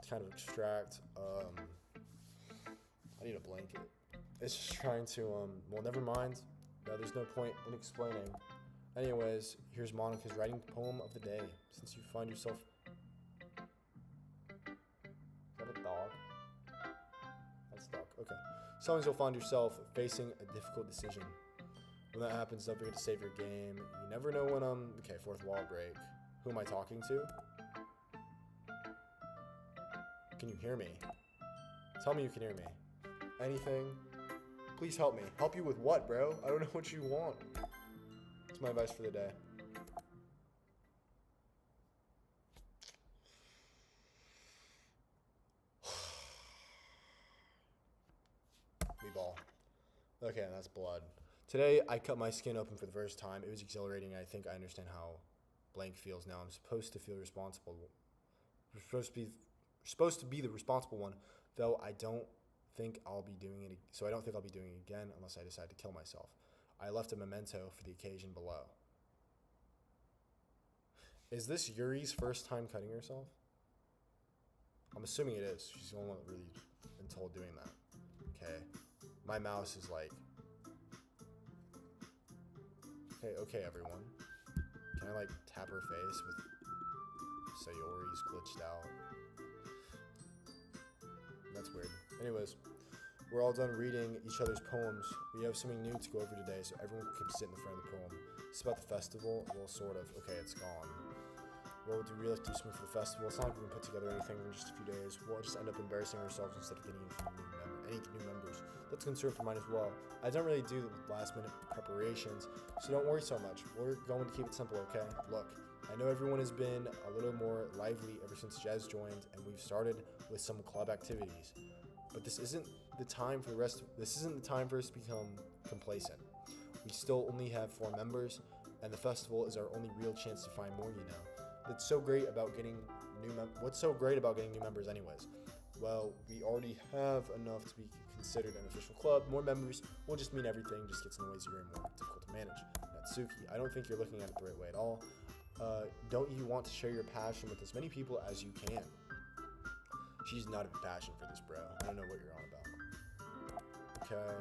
To kind of extract, I need a blanket. It's just trying to, well, never mind. No, there's no point in explaining. Anyways, here's Monica's writing poem of the day. Since you find yourself... Is that a dog? That's a dog. Okay. Sometimes you'll find yourself facing a difficult decision. When that happens, don't forget to save your game. You never know when, okay, fourth wall break. Who am I talking to? Can you hear me? Tell me you can hear me. Anything? Please help me. Help you with what, bro? I don't know what you want. It's my advice for the day. Ball. Okay, that's blood. Today, I cut my skin open for the first time. It was exhilarating. I think I understand how blank feels now. I'm supposed to feel responsible. I'm supposed to be the responsible one, though I don't think I'll be doing it. So I don't think I'll be doing it again unless I decide to kill myself. I left a memento for the occasion below. Is this Yuri's first time cutting herself? I'm assuming it is. She's the only one that really been told doing that. Okay. My mouse is like... Okay, everyone. Can I, like, tap her face with Sayori's glitched out? That's weird. Anyways, we're all done reading each other's poems. We have something new to go over today, so everyone can sit in the front of the poem. It's about the festival. Well, sort of. Okay, it's gone. Well, do we really have to do something for the festival? It's not like we can put together anything in just a few days. We'll just end up embarrassing ourselves instead of getting any new members. That's a concern for mine as well. I don't really do the last minute preparations, so don't worry so much. We're going to keep it simple, okay? Look, I know everyone has been a little more lively ever since Jez joined, and we've started with some club activities. But this isn't the time for this isn't the time for us to become complacent. We still only have 4 members, and the festival is our only real chance to find more, you know. What's so great about getting new members anyways? Well, we already have enough to be considered an official club. More members will just mean everything just gets noisier and more difficult to manage. Natsuki, I don't think you're looking at it the right way at all. Don't you want to share your passion with as many people as you can? She's not a passion for this, bro. I don't know what you're on about. Okay.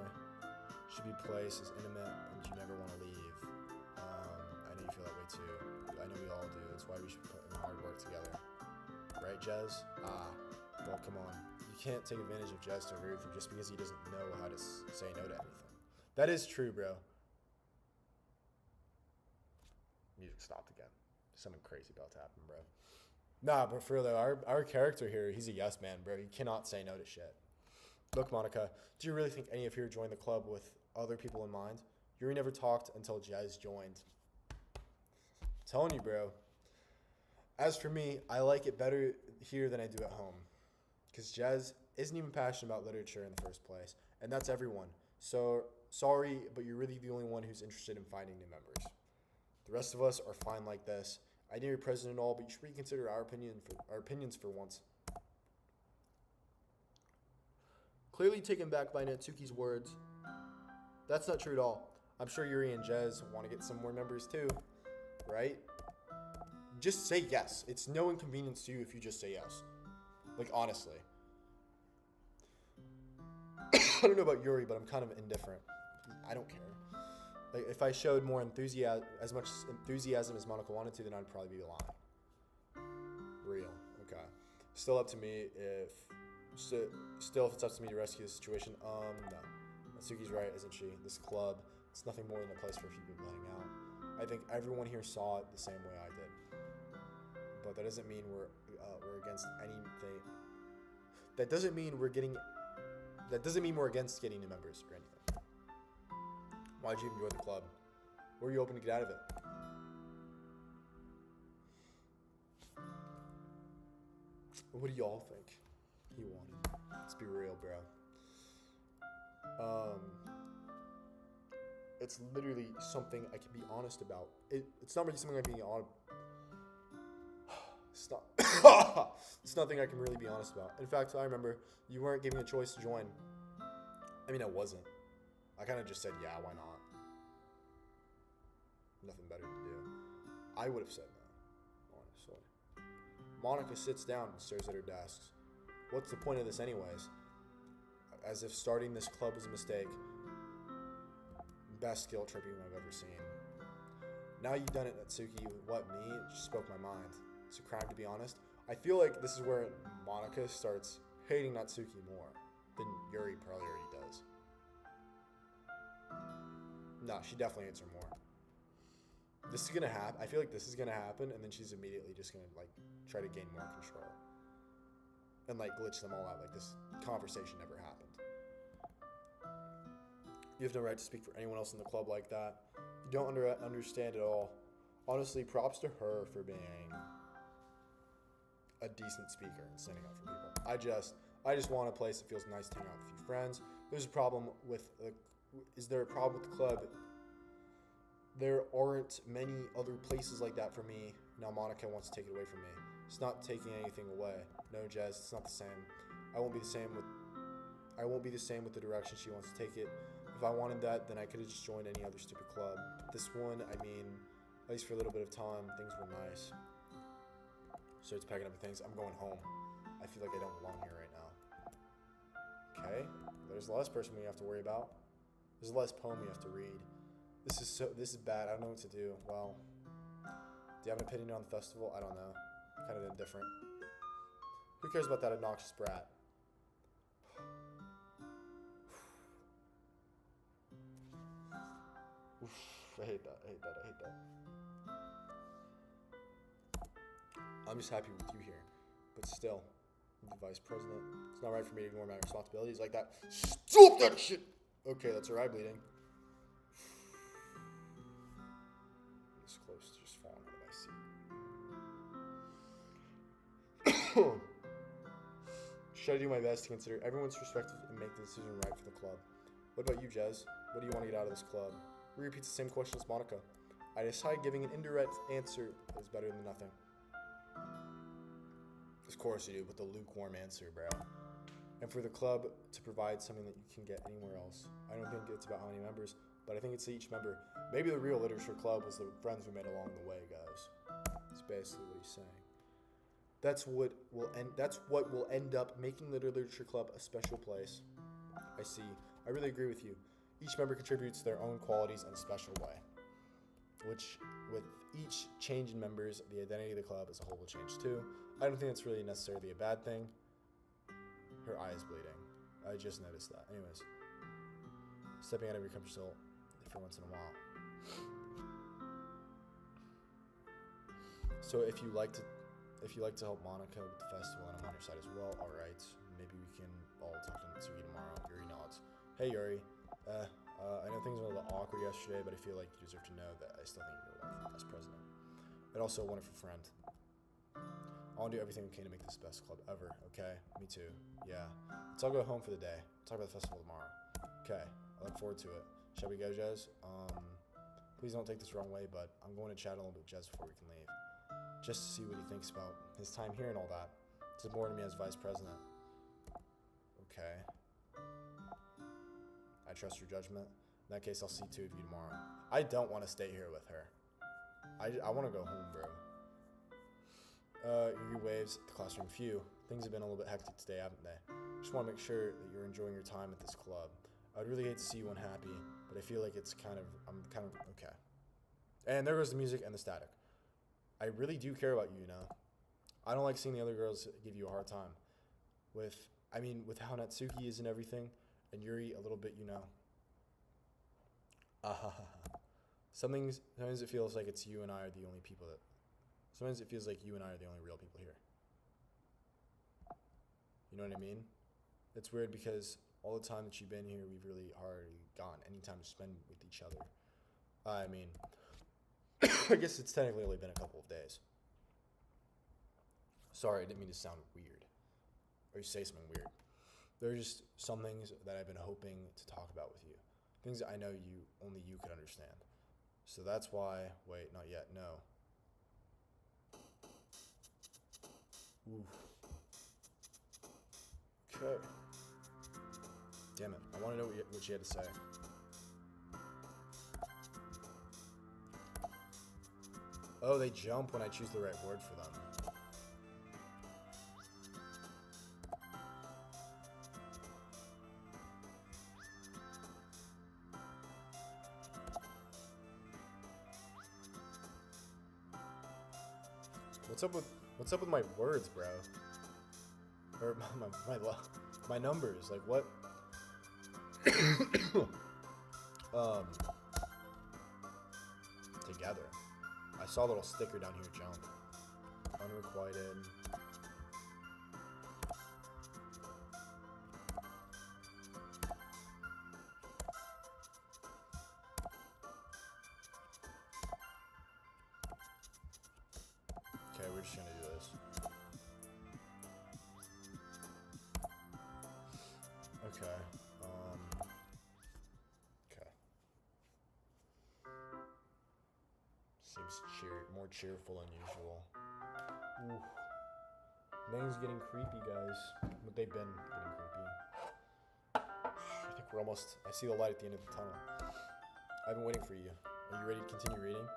Should be placed as intimate and you never want to leave. I know you feel that way too. I know we all do. That's why we should put in hard work together. Right, Jez? Well, come on. You can't take advantage of Jez to agree with you just because he doesn't know how to say no to anything. That is true, bro. Music stopped again. Something crazy about to happen, bro. Nah, but for real though, our character here, he's a yes man, bro. He cannot say no to shit. Look, Monica, do you really think any of you joined the club with other people in mind? Yuri never talked until Jez joined. I'm telling you, bro. As for me, I like it better here than I do at home. Because Jez isn't even passionate about literature in the first place. And that's everyone. So, sorry, but you're really the only one who's interested in finding new members. The rest of us are fine like this. I know you're president and all, but you should reconsider our opinions for once. Clearly taken back by Natsuki's words. That's not true at all. I'm sure Yuri and Jez want to get some more members too, right? Just say yes. It's no inconvenience to you if you just say yes. Like, honestly. I don't know about Yuri, but I'm kind of indifferent. I don't care. Like, if I showed more enthusiasm, as much enthusiasm as Monica wanted to, then I'd probably be lying. Real. Okay. Still up to me if... Still, if it's up to me to rescue the situation, no. Natsuki's right, isn't she? This club, it's nothing more than a place for a few people to hang out. I think everyone here saw it the same way I did. But that doesn't mean we're against anything. That doesn't mean we're against getting new members or anything. Why'd you even join the club? Were you hoping to get out of it? What do y'all think he wanted? Let's be real, bro. It's literally something I can be honest about. It's not really something I can be honest. It's nothing I can really be honest about. In fact, I remember you weren't giving a choice to join. I mean, I wasn't. I kind of just said, yeah, why not? Nothing better to do. I would have said no, honestly. Monica sits down and stares at her desk. What's the point of this anyways? As if starting this club was a mistake. Best guilt tripping I've ever seen. Now you've done it, Natsuki. What, me? It just spoke my mind. It's a crime to be honest. I feel like this is where Monica starts hating Natsuki more than Yuri probably already does. No, she definitely hates her more. This is gonna happen. I feel like this is gonna happen, and then she's immediately just gonna like try to gain more control and like glitch them all out. Like this conversation never happened. You have no right to speak for anyone else in the club like that. You don't understand at all. Honestly, props to her for being a decent speaker and standing up for people. I just want a place that feels nice to hang out with a few friends. There's a problem with is there a problem with the club? There aren't many other places like that for me. Now Monica wants to take it away from me. It's not taking anything away. No, Jez, it's not the same. I won't be the same I won't be the same with the direction she wants to take it. If I wanted that, then I could have just joined any other stupid club. But this one, I mean, at least for a little bit of time, things were nice. Starts packing up things. I'm going home. I feel like I don't belong here right now. Okay, there's the last person we have to worry about. There's the last poem we have to read. This is bad. I don't know what to do. Well, do you have an opinion on the festival? I don't know. Kind of indifferent. Who cares about that obnoxious brat? Oof, I hate that. I hate that. I hate that. I'm just happy with you here, but still, I'm the vice president. It's not right for me to ignore my responsibilities like that. Stop that shit! Okay, that's her eye bleeding. This close to just falling out of my seat. Should I do my best to consider everyone's perspective and make the decision right for the club? What about you, Jez? What do you want to get out of this club? He repeats the same question as Monica. I decide giving an indirect answer is better than nothing. Of course you do, with the lukewarm answer, bro. And for the club to provide something that you can get anywhere else. I don't think it's about how many members, but I think it's each member. Maybe the real literature club was the friends we made along the way, guys. That's basically what he's saying. That's what will end up making the literature club a special place. I see. I really agree with you. Each member contributes their own qualities in a special way. Which, with each change in members, the identity of the club as a whole will change too. I don't think that's really necessarily a bad thing. Her eye is bleeding. I just noticed that. Anyways, stepping out of your comfort zone for once in a while. So if you like to help Monica with the festival and I'm on your side as well, all right. Maybe we can all talk to Natsuki tomorrow. Yuri nods. Hey Yuri. I know things were a little awkward yesterday, but I feel like you deserve to know that I still think you're wonderful as president. And also a wonderful friend. I want to do everything we can to make this the best club ever, okay? Me too. Yeah. Let's all go home for the day. Talk about the festival tomorrow. Okay. I look forward to it. Shall we go, Jez? Please don't take this the wrong way, but I'm going to chat a little bit with Jez before we can leave. Just to see what he thinks about his time here and all that. It's important to me as vice president. Okay. I trust your judgment. In that case, I'll see two of you tomorrow. I don't want to stay here with her. I want to go home, bro. Yuri waves at the classroom. Phew. Things have been a little bit hectic today, haven't they? Just want to make sure that you're enjoying your time at this club. I'd really hate to see you unhappy, but I feel like I'm kind of okay. And there goes the music and the static. I really do care about you, you know. I don't like seeing the other girls give you a hard time. With how Natsuki is and everything, and Yuri a little bit, you know. Sometimes it feels like it's you and I are the only people that. Sometimes it feels like you and I are the only real people here. You know what I mean? It's weird because all the time that you've been here, we've really hardly gotten any time to spend with each other. I mean, I guess it's technically only been a couple of days. Sorry, I didn't mean to sound weird. Or say something weird. There are just some things that I've been hoping to talk about with you. Things that I know only you could understand. So that's why, wait, not yet, no. Oof. Okay. Damn it, I want to know what you had to say. Oh, they jump when I choose the right word for them. What's up with my words, bro? Or my numbers, like what? Together. I saw a little sticker down here, jump. Unrequited. Okay, we're just gonna do this. Okay. Okay. Seems more cheerful than usual. Ooh. Things getting creepy, guys. But they've been getting creepy. I see the light at the end of the tunnel. I've been waiting for you. Are you ready to continue reading?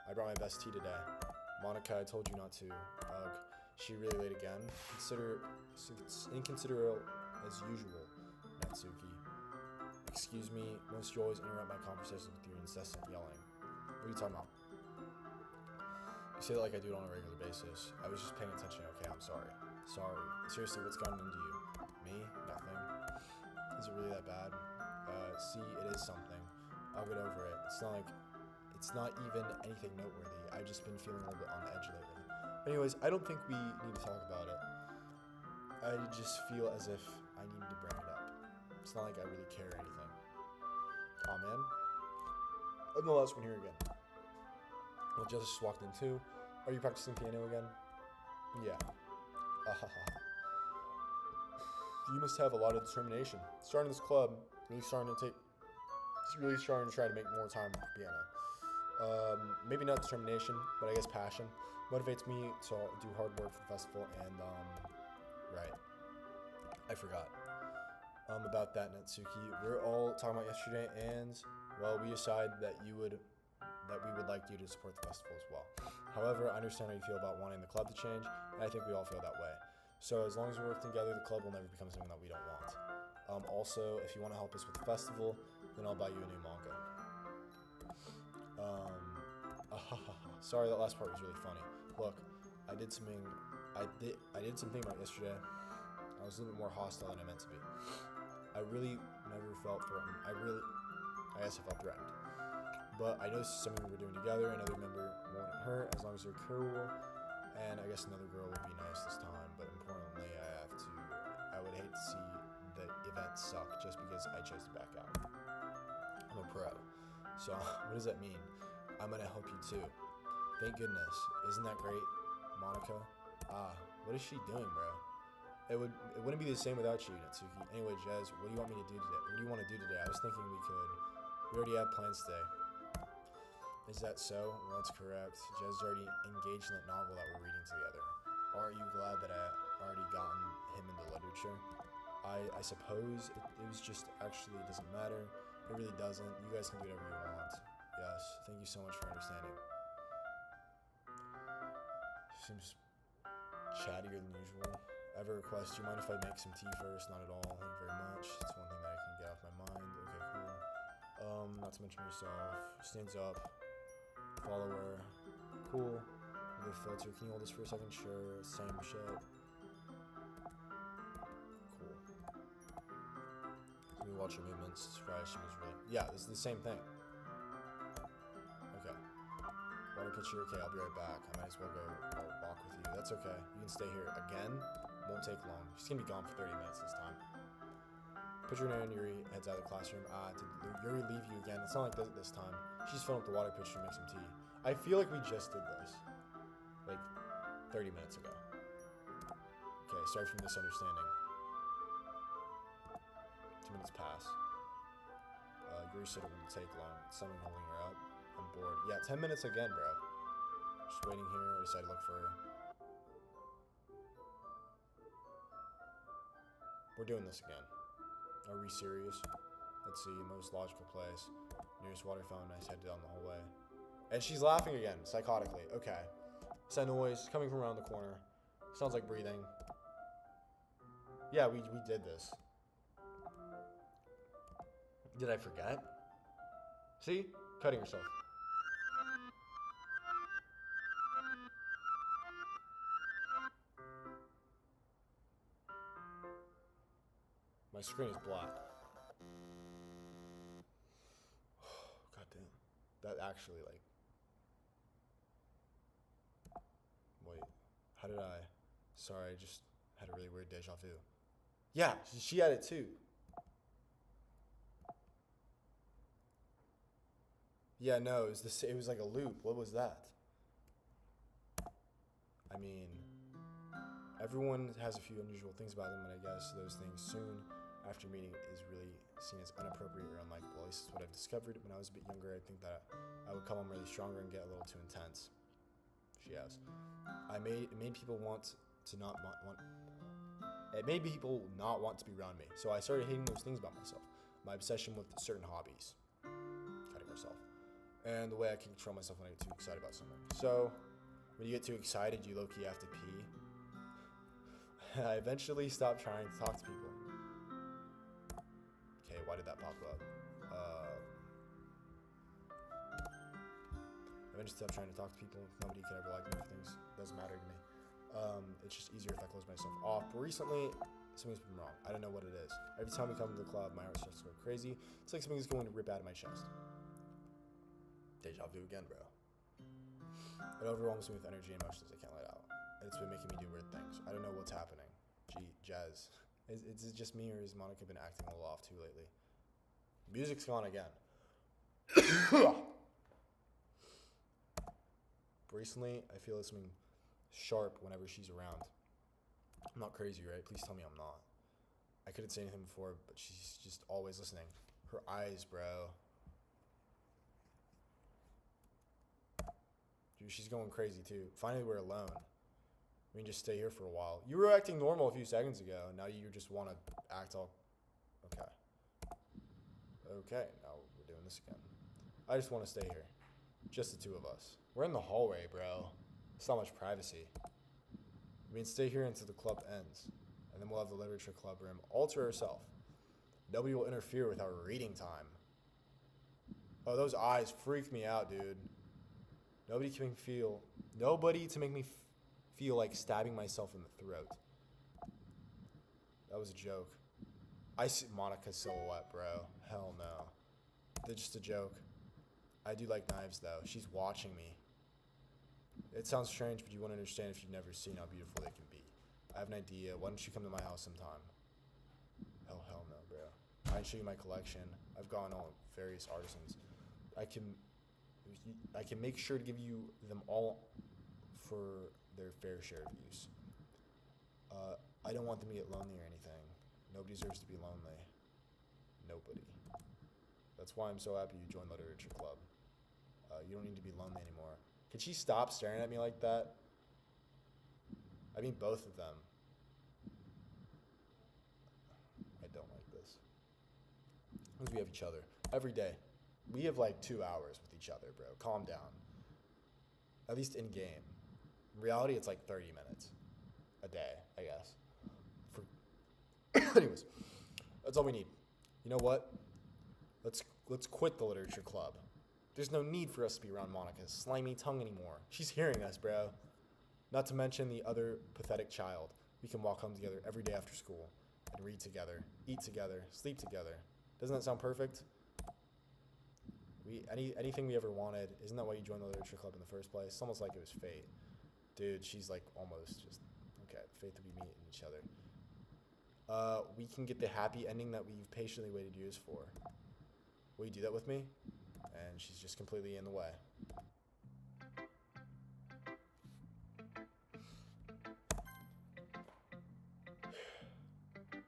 I brought my best tea today. Monica, I told you not to. Ugh, she really late again. Inconsiderate as usual, Natsuki. Excuse me, most you always interrupt my conversations with your incessant yelling. What are you talking about? You say that like I do it on a regular basis. I was just paying attention, okay? I'm sorry. Sorry. Seriously, what's gotten into you? Me? Nothing. Is it really that bad? See, it is something. I'll get over it. It's not even anything noteworthy. I've just been feeling a little bit on the edge lately. Anyways, I don't think we need to talk about it. I just feel as if I need to bring it up. It's not like I really care or anything. Aw, man. I'm the last one here again. Well, Jess just walked in too. Are you practicing piano again? Yeah. You must have a lot of determination. Starting this club, really starting to try to make more time for piano. Maybe not determination, but I guess passion motivates me to do hard work for the festival. And right, I forgot about that, Natsuki. We were all talking about yesterday, and well, we decided that we would like you to support the festival as well. However, I understand how you feel about wanting the club to change, and I think we all feel that way. So as long as we work together, the club will never become something that we don't want. Also, if you want to help us with the festival, then I'll buy you a new manga. Sorry, that last part was really funny. Look, I did something about yesterday. I was a little bit more hostile than I meant to be. I really never felt threatened. I guess I felt threatened. But I noticed something we were doing together. Another member wouldn't hurt as long as they're cool. And I guess another girl would be nice this time. But importantly, I would hate to see the event suck just because I chose to back out. I'm a pro. So what does that mean? I'm gonna help you too. Thank goodness. Isn't that great, Monica? What is she doing, bro? It wouldn't be the same without you, Natsuki. Anyway, Jez, what do you want me to do today? What do you want to do today? I was thinking we already have plans today. Is that so? Well, that's correct. Jez is already engaged in that novel that we're reading together. Aren't you glad that I already gotten him into literature? I suppose it was just actually, it doesn't matter. It really doesn't. You guys can do whatever you want. Yes, thank you so much for understanding. Seems chattier than usual. I have a request. Do you mind if I make some tea first? Not at all. Thank you very much. It's one thing that I can get off my mind. Okay, cool. Not to mention yourself. Stands up. Follower. Cool. Another filter. Can you hold this for a second? Sure. Same shit. Cool. Let me watch your movements. She was really. Yeah, this is the same thing. Okay. Water pitcher. Okay, I'll be right back. I might as well go walk with you. That's okay. You can stay here again. Won't take long. She's gonna be gone for 30 minutes this time. Put your name, Yuri heads out of the classroom. Did Yuri leave you again? It's not like this time. She's filling up the water pitcher to make some tea. I feel like we just did this. Like 30 minutes ago. Okay, sorry for misunderstanding. 2 minutes pass. Yuri said it wouldn't take long. Someone holding her up. I'm bored. Yeah, 10 minutes again, bro. Just waiting here. I decided to look for her. We're doing this again. Are we serious? Let's see, most logical place. Nearest water fountain, nice head down the whole way. And she's laughing again, psychotically. Okay. It's that noise coming from around the corner. Sounds like breathing. Yeah, we did this. Did I forget? See? Cutting yourself. My screen is black. God damn. That actually, like... Wait. How did I... Sorry, I just had a really weird deja vu. Yeah, she had it too. Yeah, no, it was like a loop. What was that? I mean... Everyone has a few unusual things about them, and I guess those things soon after meeting is really seen as inappropriate or unlikable. At least it's what I've discovered. When I was a bit younger, I think that I would come on really stronger and get a little too intense. She has. It made people not want to be around me. So I started hating those things about myself. my obsession with certain hobbies, cutting myself, and the way I can control myself when I get too excited about something. So, when you get too excited, you low-key have to pee. I eventually stopped trying to talk to people. Okay, why did that pop up? I eventually stopped trying to talk to people. Nobody could ever like me for things. Doesn't matter to me. It's just easier if I close myself off. But recently, something's been wrong. I don't know what it is. Every time we come to the club, my heart starts to go crazy. It's like something's going to rip out of my chest. Deja vu again, bro. It overwhelms me with energy and emotions I can't let out. And it's been making me do weird things. I don't know what's happening. Gee, Jazz. Is it just me, or has Monica been acting a little off too lately? Music's gone again. Recently, I feel like something sharp whenever she's around. I'm not crazy, right? Please tell me I'm not. I couldn't say anything before, but she's just always listening. Her eyes, bro. Dude, she's going crazy too. Finally, we're alone. We can just stay here for a while. You were acting normal a few seconds ago. Now you just want to act all... Okay. Okay, now we're doing this again. I just want to stay here. Just the two of us. We're in the hallway, bro. It's not much privacy. We can stay here until the club ends. And then we'll have the literature club room all to ourselves. Nobody will interfere with our reading time. Oh, those eyes freak me out, dude. Nobody to make me feel like stabbing myself in the throat. That was a joke. I see Monica's silhouette, bro. Hell no. They're just a joke. I do like knives, though. She's watching me. It sounds strange, but you won't understand if you've never seen how beautiful they can be. I have an idea. Why don't you come to my house sometime? Oh, hell no, bro. I can show you my collection. I've gone on various artisans. I can make sure to give you them all for their fair share of use. I don't want them to get lonely or anything. Nobody deserves to be lonely. Nobody. That's why I'm so happy you joined Literature Club. You don't need to be lonely anymore. Can she stop staring at me like that? I mean both of them. I don't like this. Because we have each other. Every day. We have like 2 hours with each other, bro. Calm down. At least in game. In reality, it's like 30 minutes. A day, I guess. Anyways. That's all we need. You know what? Let's quit the literature club. There's no need for us to be around Monica's slimy tongue anymore. She's hearing us, bro. Not to mention the other pathetic child. We can walk home together every day after school and read together, eat together, sleep together. Doesn't that sound perfect? Anything we ever wanted. Isn't that why you joined the literature club in the first place? It's almost like it was fate. Dude, she's like almost just, okay, fate that we meet in each other. We can get the happy ending that we've patiently waited years for. Will you do that with me? And she's just completely in the way.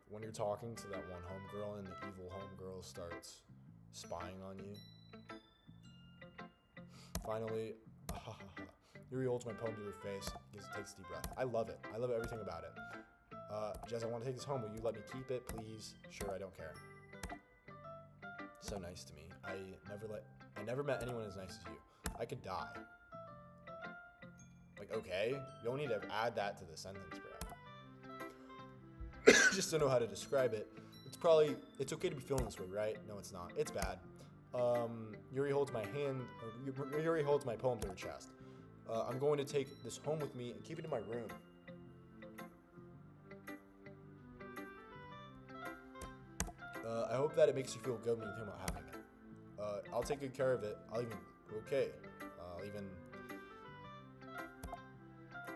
When you're talking to that one homegirl and the evil homegirl starts spying on you. Finally, Yuri holds my poem to her face, takes a deep breath. I love it. I love everything about it. Jazz, I want to take this home. Will you let me keep it, please? Sure, I don't care. So nice to me. I never met anyone as nice as you. I could die. Like, okay, you don't need to add that to the sentence, bro. Just don't know how to describe it. It's okay to be feeling this way, right? No, it's not. It's bad. Yuri holds my poem to her chest. I'm going to take this home with me and keep it in my room. I hope that it makes you feel good when you think about having it. I'll take good care of it.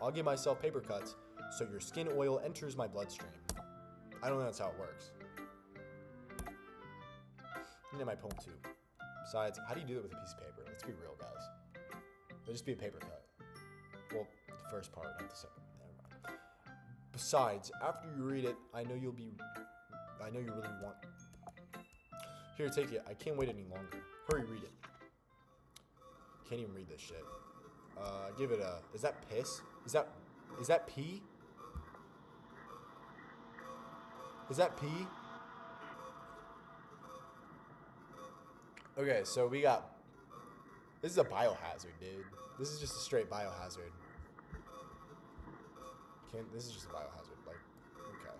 I'll give myself paper cuts so your skin oil enters my bloodstream. I don't know that's how it works. You know my poem too. Besides, how do you do it with a piece of paper? Let's be real, guys. It'll just be a paper cut. Well, the first part, not the second. Never mind. Besides, after you read it, I know you really want... Here, take it. I can't wait any longer. Hurry, read it. Can't even read this shit. Give it a... Is that piss? Is that pee? Is that pee? Okay, so we got. This is a biohazard, dude. This is just a straight biohazard. This is just a biohazard. Like, okay.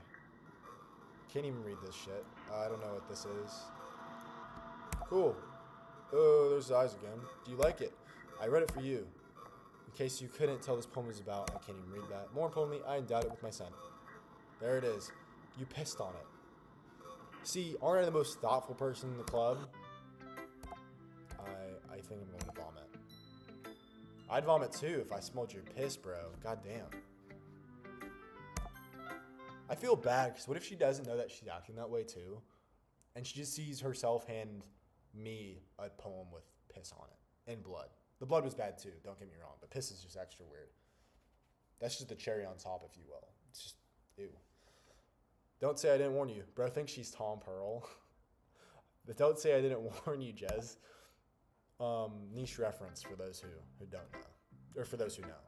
Can't even read this shit. I don't know what this is. Cool. Oh, there's eyes again. Do you like it? I read it for you. In case you couldn't tell this poem is about, I can't even read that. More importantly, I endowed it with my scent. There it is. You pissed on it. See, aren't I the most thoughtful person in the club? I think I'm going to vomit. I'd vomit too if I smelled your piss, bro. God damn. I feel bad because what if she doesn't know that she's acting that way too? And she just sees herself hand me a poem with piss on it and blood. The blood was bad too, don't get me wrong, but piss is just extra weird. That's just the cherry on top, if you will. It's just, ew. Don't say I didn't warn you. Bro thinks she's Tom Pearl. But don't say I didn't warn you, Jez. Niche reference for those who don't know. Or for those who know.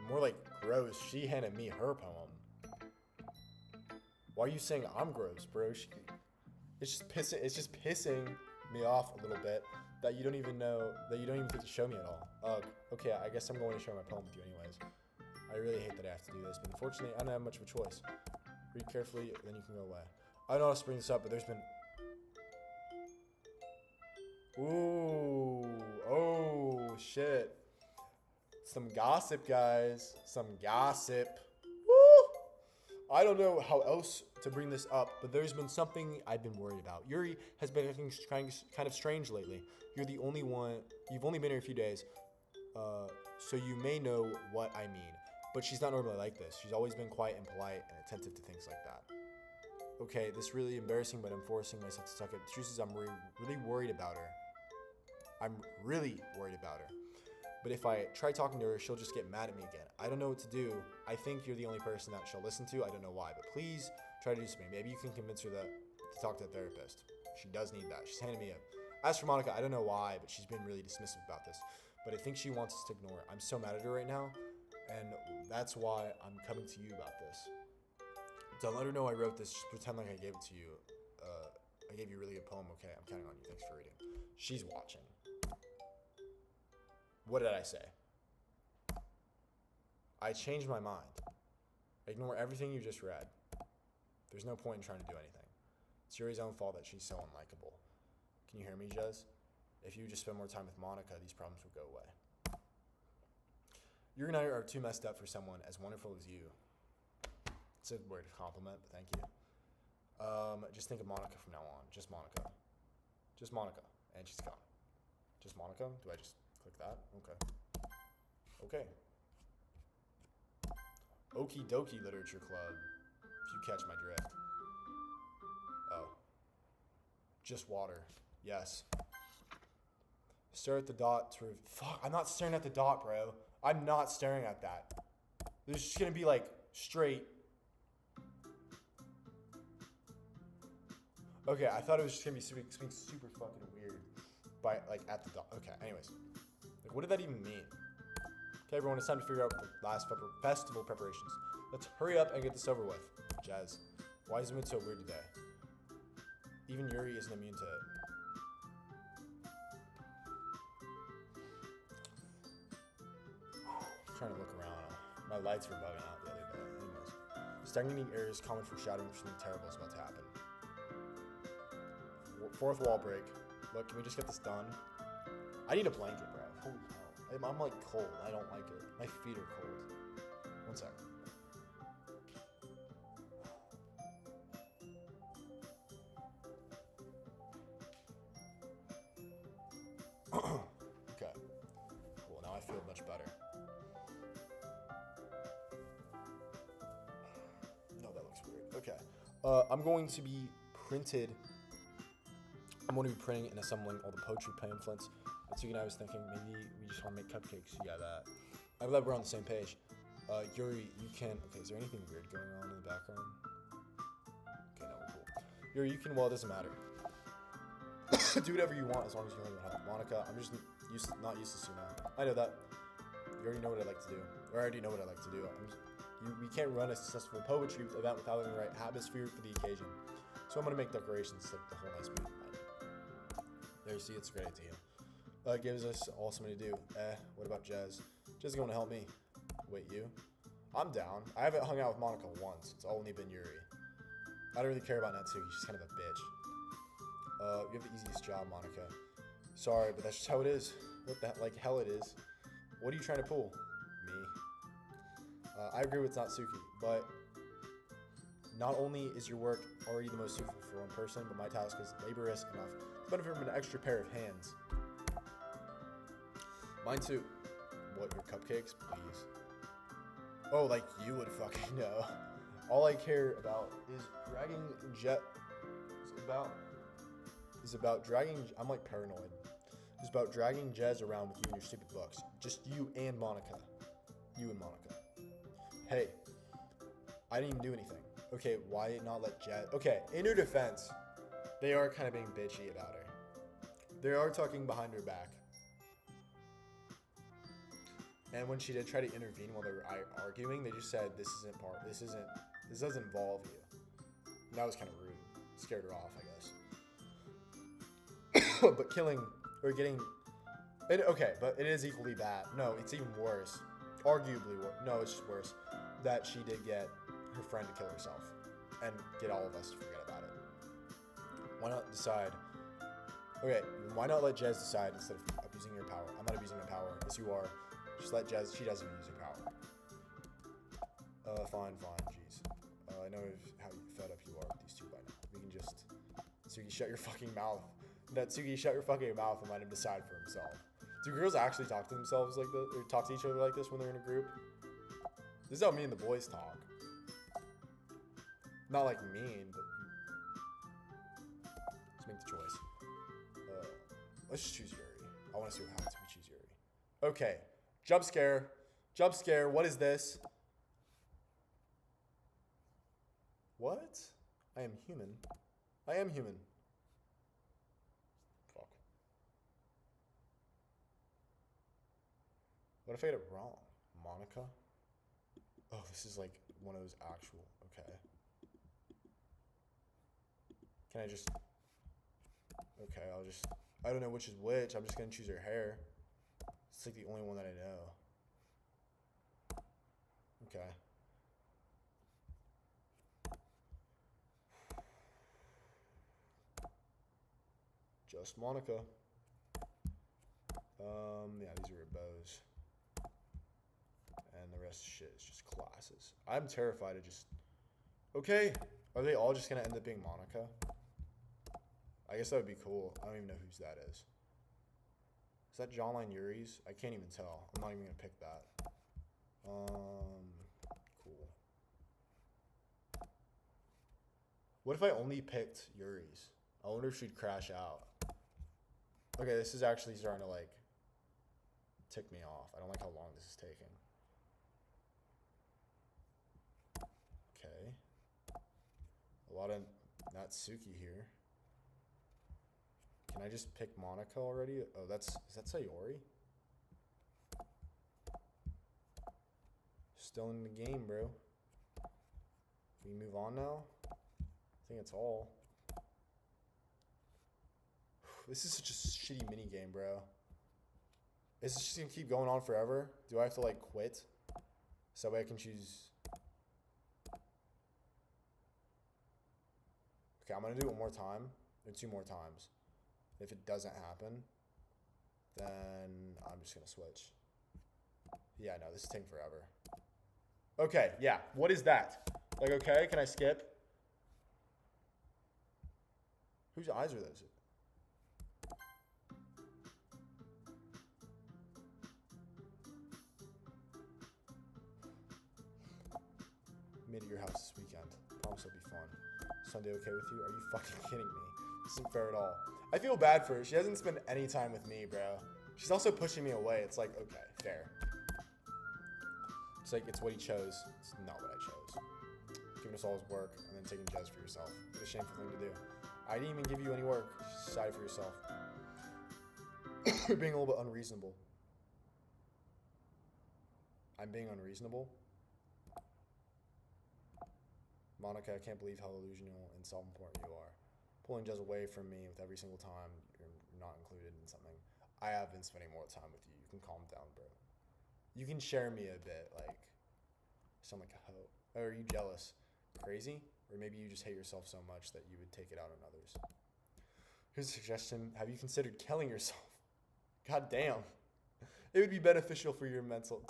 More like gross. She handed me her poem. Why are you saying I'm gross, bro? It's just pissing me off a little bit that you don't even know, that you don't even get to show me at all. Ugh. Okay, I guess I'm going to share my poem with you anyways. I really hate that I have to do this, but unfortunately, I don't have much of a choice. Read carefully, then you can go away. I don't know how to bring this up, but there's been... Ooh. Oh, shit. Some gossip, guys. Some gossip. Woo! I don't know how else to bring this up, but there's been something I've been worried about. Yuri has been acting kind of strange lately. You're the only one... You've only been here a few days, so you may know what I mean. But she's not normally like this. She's always been quiet and polite and attentive to things like that. Okay, this is really embarrassing, but I'm forcing myself to suck it. The truth is I'm really worried about her. I'm really worried about her. But if I try talking to her, she'll just get mad at me again. I don't know what to do. I think you're the only person that she'll listen to. I don't know why, but please try to do something. Maybe you can convince her to talk to a therapist. She does need that. She's handing me a... As for Monica, I don't know why, but she's been really dismissive about this. But I think she wants us to ignore it. I'm so mad at her right now, and that's why I'm coming to you about this. Don't let her know I wrote this. Just pretend like I gave it to you. I gave you a really good poem. Okay, I'm counting on you. Thanks for reading. She's watching. What did I say? I changed my mind. Ignore everything you just read. There's no point in trying to do anything. It's Yuri's own fault that she's so unlikable. Can you hear me, Jez? If you just spend more time with Monica, these problems would go away. Yuri and I are too messed up for someone as wonderful as you. It's a word of compliment, but thank you. Just think of Monica from now on. Just Monica. Just Monica. And she's gone. Just Monica? Do I just click that? Okay. Okay. Okie dokie Literature Club. If you catch my drift. Oh. Just water. Yes. Stare at the dot to... Fuck, I'm not staring at the dot, bro. I'm not staring at that. There's just gonna be like straight... Okay, I thought it was just gonna be super fucking weird, by like at the dot. Okay, anyways, like, what did that even mean? Okay, everyone, it's time to figure out the last festival preparations. Let's hurry up and get this over with. Jez, why is the mood so weird today? Even Yuri isn't immune to it. I'm trying to look around. My lights were bugging out the other day. Anyways, stagnating air is common for shouting if something terrible is about to happen. Fourth wall break. Look, can we just get this done? I need a blanket, bro. Holy hell. I'm like cold. I don't like it. My feet are cold. One sec. Okay. Cool. Now I feel much better. No, that looks weird. Okay. I'm going to be printing and assembling all the poetry pamphlets. That's again, I was thinking maybe we just want to make cupcakes. Yeah, that. I'm glad we're on the same page. Yuri, you can... Okay, is there anything weird going on in the background? Okay, no, we're cool. Yuri, you can... Well, it doesn't matter. Do whatever you want as long as you don't even help. Monica, I'm just not used to you now. I know that. You already know what I like to do. Or I already know what I like to do. We can't run a successful poetry event without having the right atmosphere for the occasion. So I'm gonna make decorations to the whole nice mood. There you see, it's a great idea. It gives us all something to do. What about Jez? Jez is going to help me. Wait, you? I'm down. I haven't hung out with Monica once. It's only been Yuri. I don't really care about Natsuki. She's kind of a bitch. You have the easiest job, Monica. Sorry, but that's just how it is. What the like hell it is. What are you trying to pull? Me. I agree with Natsuki, but not only is your work already the most suitable for one person, but my task is laborious enough to benefit from an extra pair of hands. Mine too. What, your cupcakes? Please. Oh, like you would fucking know. All I care about is dragging is about dragging. I'm like paranoid. It's about dragging Jez around with you and your stupid books. Just you and Monica. You and Monica. Hey, I didn't even do anything. Okay, why not let Jez? Okay, in her defense, they are kind of being bitchy about her. They are talking behind her back. And when she did try to intervene while they were arguing, they just said, this doesn't involve you. And that was kind of rude. Scared her off, I guess. But killing, or getting, okay, but it is equally bad. No, it's even worse. Arguably worse. No, it's just worse. That she did get her friend to kill herself. And get all of us to forget about it. Why not decide, okay, why not let Jez decide instead of abusing your power? I'm not abusing my power. Yes, you are. Just let Jez, she doesn't use her power. Fine, jeez. I know how fed up you are with these two by now. We can just, Tsuki, shut your fucking mouth. Natsuki, shut your fucking mouth and let him decide for himself. Do girls actually talk to themselves like this, or talk to each other like this when they're in a group? This is how me and the boys talk. Not like mean, but let's make the choice. Let's just choose Yuri. I want to see what happens if we choose Yuri. Okay. Jump scare. Jump scare. What is this? What? I am human. I am human. Fuck. What if I get it wrong? Monica? Oh, this is like one of those actual. Okay. Can I just. Okay, I don't know which is which. I'm just gonna choose her hair. It's like the only one that I know. Okay. Just Monica. Yeah, these are her bows. And the rest of shit is just classes. I'm terrified of just... Okay. Are they all just gonna end up being Monica? I guess that would be cool. I don't even know whose that is. Is that Jawline Yuri's? I can't even tell. I'm not even gonna pick that. Cool. What if I only picked Yuri's? I wonder if she'd crash out. Okay, this is actually starting to like tick me off. I don't like how long this is taking. Okay. A lot of Natsuki here. Can I just pick Monica already? Oh, is that Sayori? Still in the game, bro. Can we move on now? I think it's all. This is such a shitty mini game, bro. Is this just gonna keep going on forever? Do I have to like quit? So that way I can choose. Okay, I'm gonna do it one more time, or 2 more times. If it doesn't happen, then I'm just gonna switch. Yeah, no, this is taking forever. Okay, yeah, what is that? Like, okay, can I skip? Whose eyes are those? Meet at your house this weekend. Promise it'll be fun. Sunday okay with you? Are you fucking kidding me? This isn't fair at all. I feel bad for her. She hasn't spent any time with me, bro. She's also pushing me away. It's like, okay, fair. It's like, it's what he chose. It's not what I chose. Giving us all his work and then taking Jez for yourself. It's a shameful thing to do. I didn't even give you any work. Just decide for yourself. You're being a little bit unreasonable. I'm being unreasonable? Monica, I can't believe how delusional and self-important you are. Pulling Jez away from me with every single time you're not included in something. I have been spending more time with you. You can calm down, bro. You can share me a bit, like, sound like a hoe. Or are you jealous? Crazy? Or maybe you just hate yourself so much that you would take it out on others. Here's a suggestion. Have you considered killing yourself? God damn. It would be beneficial for your mental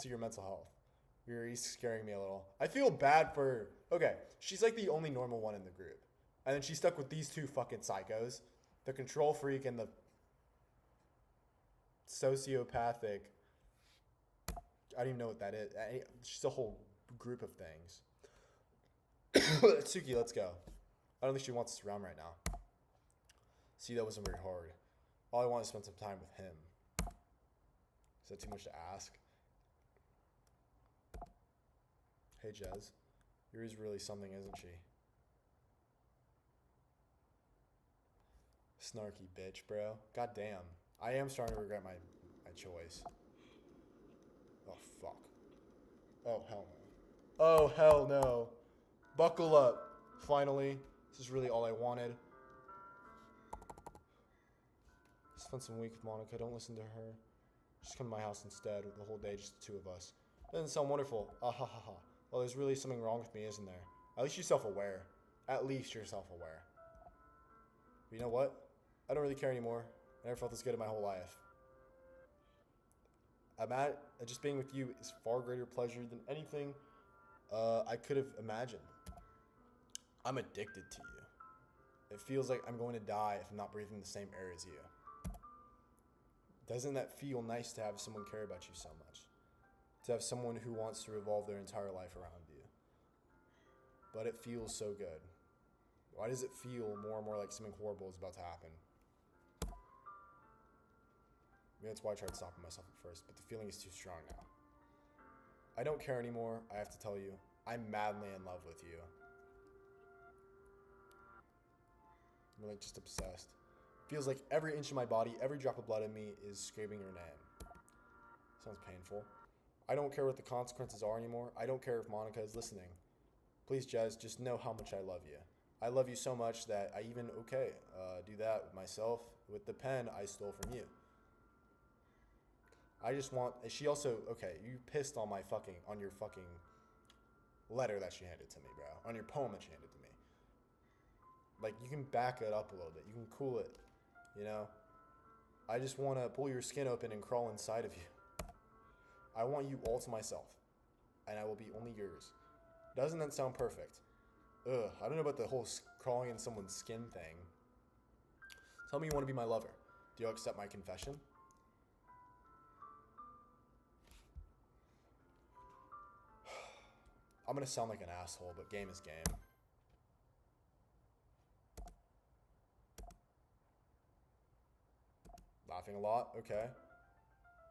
health. You're scaring me a little. I feel bad for her. Okay, she's like the only normal one in the group. And then she's stuck with these two fucking psychos. The control freak and the sociopathic. I don't even know what that is. She's a whole group of things. Tsuki, let's go. I don't think she wants us around right now. See, that wasn't very hard. All I want is to spend some time with him. Is that too much to ask? Hey, Jez. Yuri's really something, isn't she? Snarky bitch, bro. God damn. I am starting to regret my choice. Oh, fuck. Oh, hell no. Oh, hell no. Buckle up. Finally. This is really all I wanted. Spend some week with Monica. Don't listen to her. Just come to my house instead with the whole day, just the two of us. Doesn't sound wonderful. Ah ha ha ha. Well, there's really something wrong with me, isn't there? At least you're self-aware. At least you're self-aware. But you know what? I don't really care anymore. I never felt this good in my whole life. Just being with you is far greater pleasure than anything I could have imagined. I'm addicted to you. It feels like I'm going to die if I'm not breathing the same air as you. Doesn't that feel nice to have someone care about you so much? To have someone who wants to revolve their entire life around you. But it feels so good. Why does it feel more and more like something horrible is about to happen? Maybe that's why I tried stopping myself at first, but the feeling is too strong now. I don't care anymore, I have to tell you. I'm madly in love with you. I'm like just obsessed. Feels like every inch of my body, every drop of blood in me is screaming your name. Sounds painful. I don't care what the consequences are anymore. I don't care if Monica is listening. Please, Jez, just know how much I love you. I love you so much that I even, do that with myself with the pen I stole from you. I just want, she also, you pissed on your fucking letter that she handed to me, bro. On your poem that she handed to me. Like, you can back it up a little bit. You can cool it, you know? I just want to pull your skin open and crawl inside of you. I want you all to myself. And I will be only yours. Doesn't that sound perfect? Ugh, I don't know about the whole crawling in someone's skin thing. Tell me you want to be my lover. Do you accept my confession? I'm going to sound like an asshole, but game is game. Laughing a lot? Okay.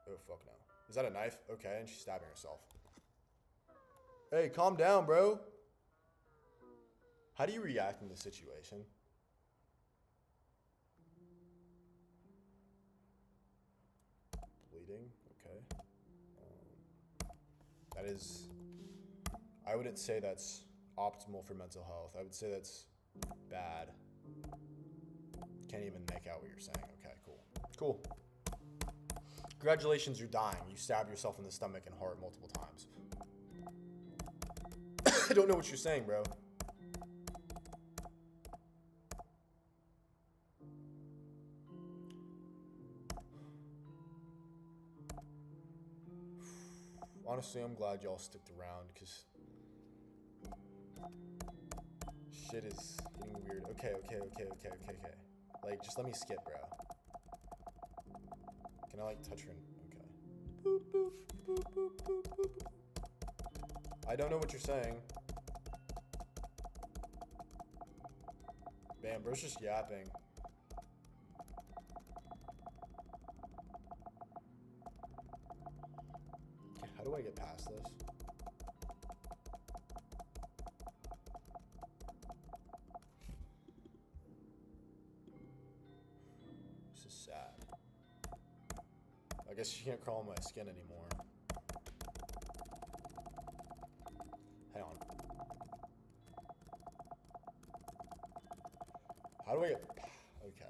Oh, fuck no. Is that a knife? Okay, and she's stabbing herself. Hey, calm down, bro. How do you react in this situation? Bleeding? Okay. That is... I wouldn't say that's optimal for mental health. I would say that's bad. Can't even make out what you're saying. Okay, cool. Cool. Congratulations, you're dying. You stabbed yourself in the stomach and heart multiple times. I don't know what you're saying, bro. Honestly, I'm glad y'all sticked around, because shit is getting weird. Okay. Like, just let me skip, bro. Can I, like, touch her? Okay. Boop, boop, boop, boop, boop, boop. I don't know what you're saying. Bam, bro's just yapping. Okay, how do I get past this? This is sad. I guess she can't crawl on my skin anymore. Hang on. How do I get... Okay.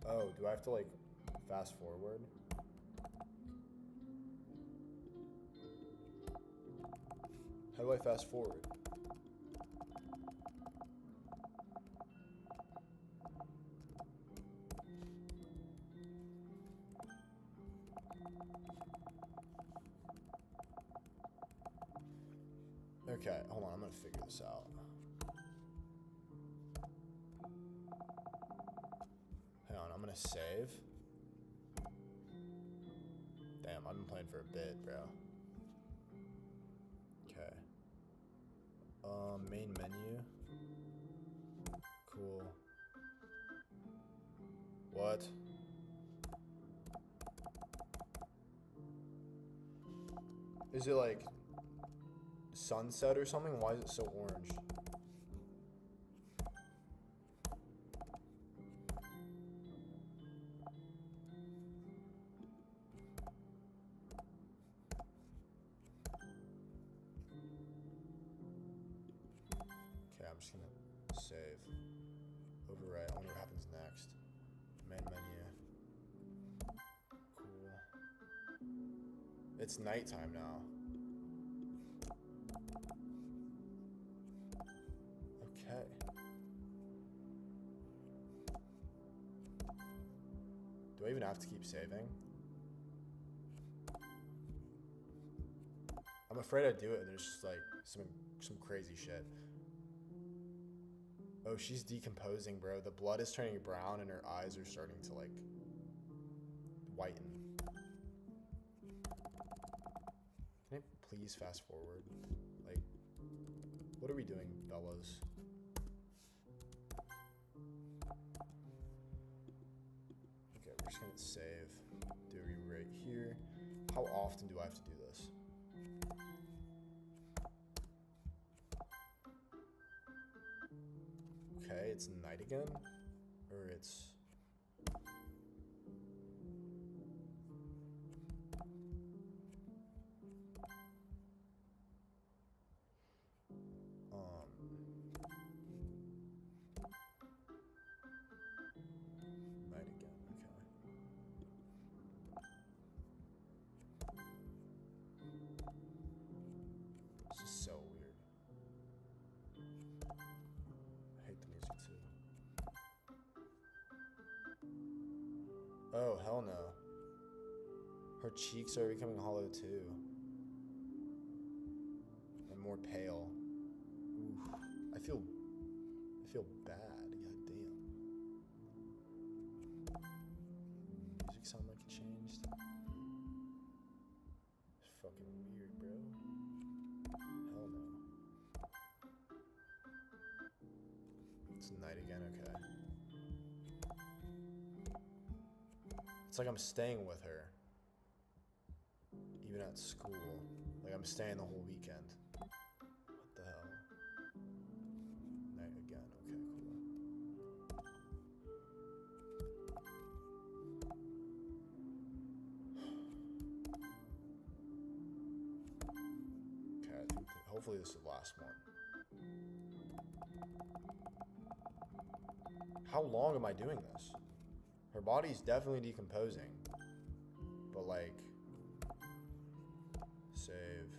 Oh, do I have to like fast forward? How do I fast forward? Okay, hold on, I'm gonna figure this out. Hang on, I'm gonna save. Damn, I've been playing for a bit, bro. Okay. Main menu. Cool. What? Is it like sunset or something? Why is it so orange? Okay, I'm just gonna save. Overwrite. I wonder what happens next. Main menu. Cool. It's nighttime now. Okay. Do I even have to keep saving? I'm afraid I do it and there's just like some crazy shit. Oh, she's decomposing, bro. The blood is turning brown and her eyes are starting to like whiten. Can I please fast forward? Like, what are we doing, fellas? Okay, we're just gonna save. Do a right here. How often do I have to do this? Okay, it's night again? Or it's... Night again, okay. This is so weird. I hate the music too. Oh, hell no. Her cheeks are becoming hollow too. And more pale. Oof. I feel bad. God damn. Music sound like it changed. It's fucking weird, bro. Hell no. It's night again, okay. It's like I'm staying with her. Even at school. Like I'm staying the whole weekend. What the hell? Night again, okay, cool. Okay, I think hopefully this is the last one. How long am I doing this? Her body's definitely decomposing. But like... Save.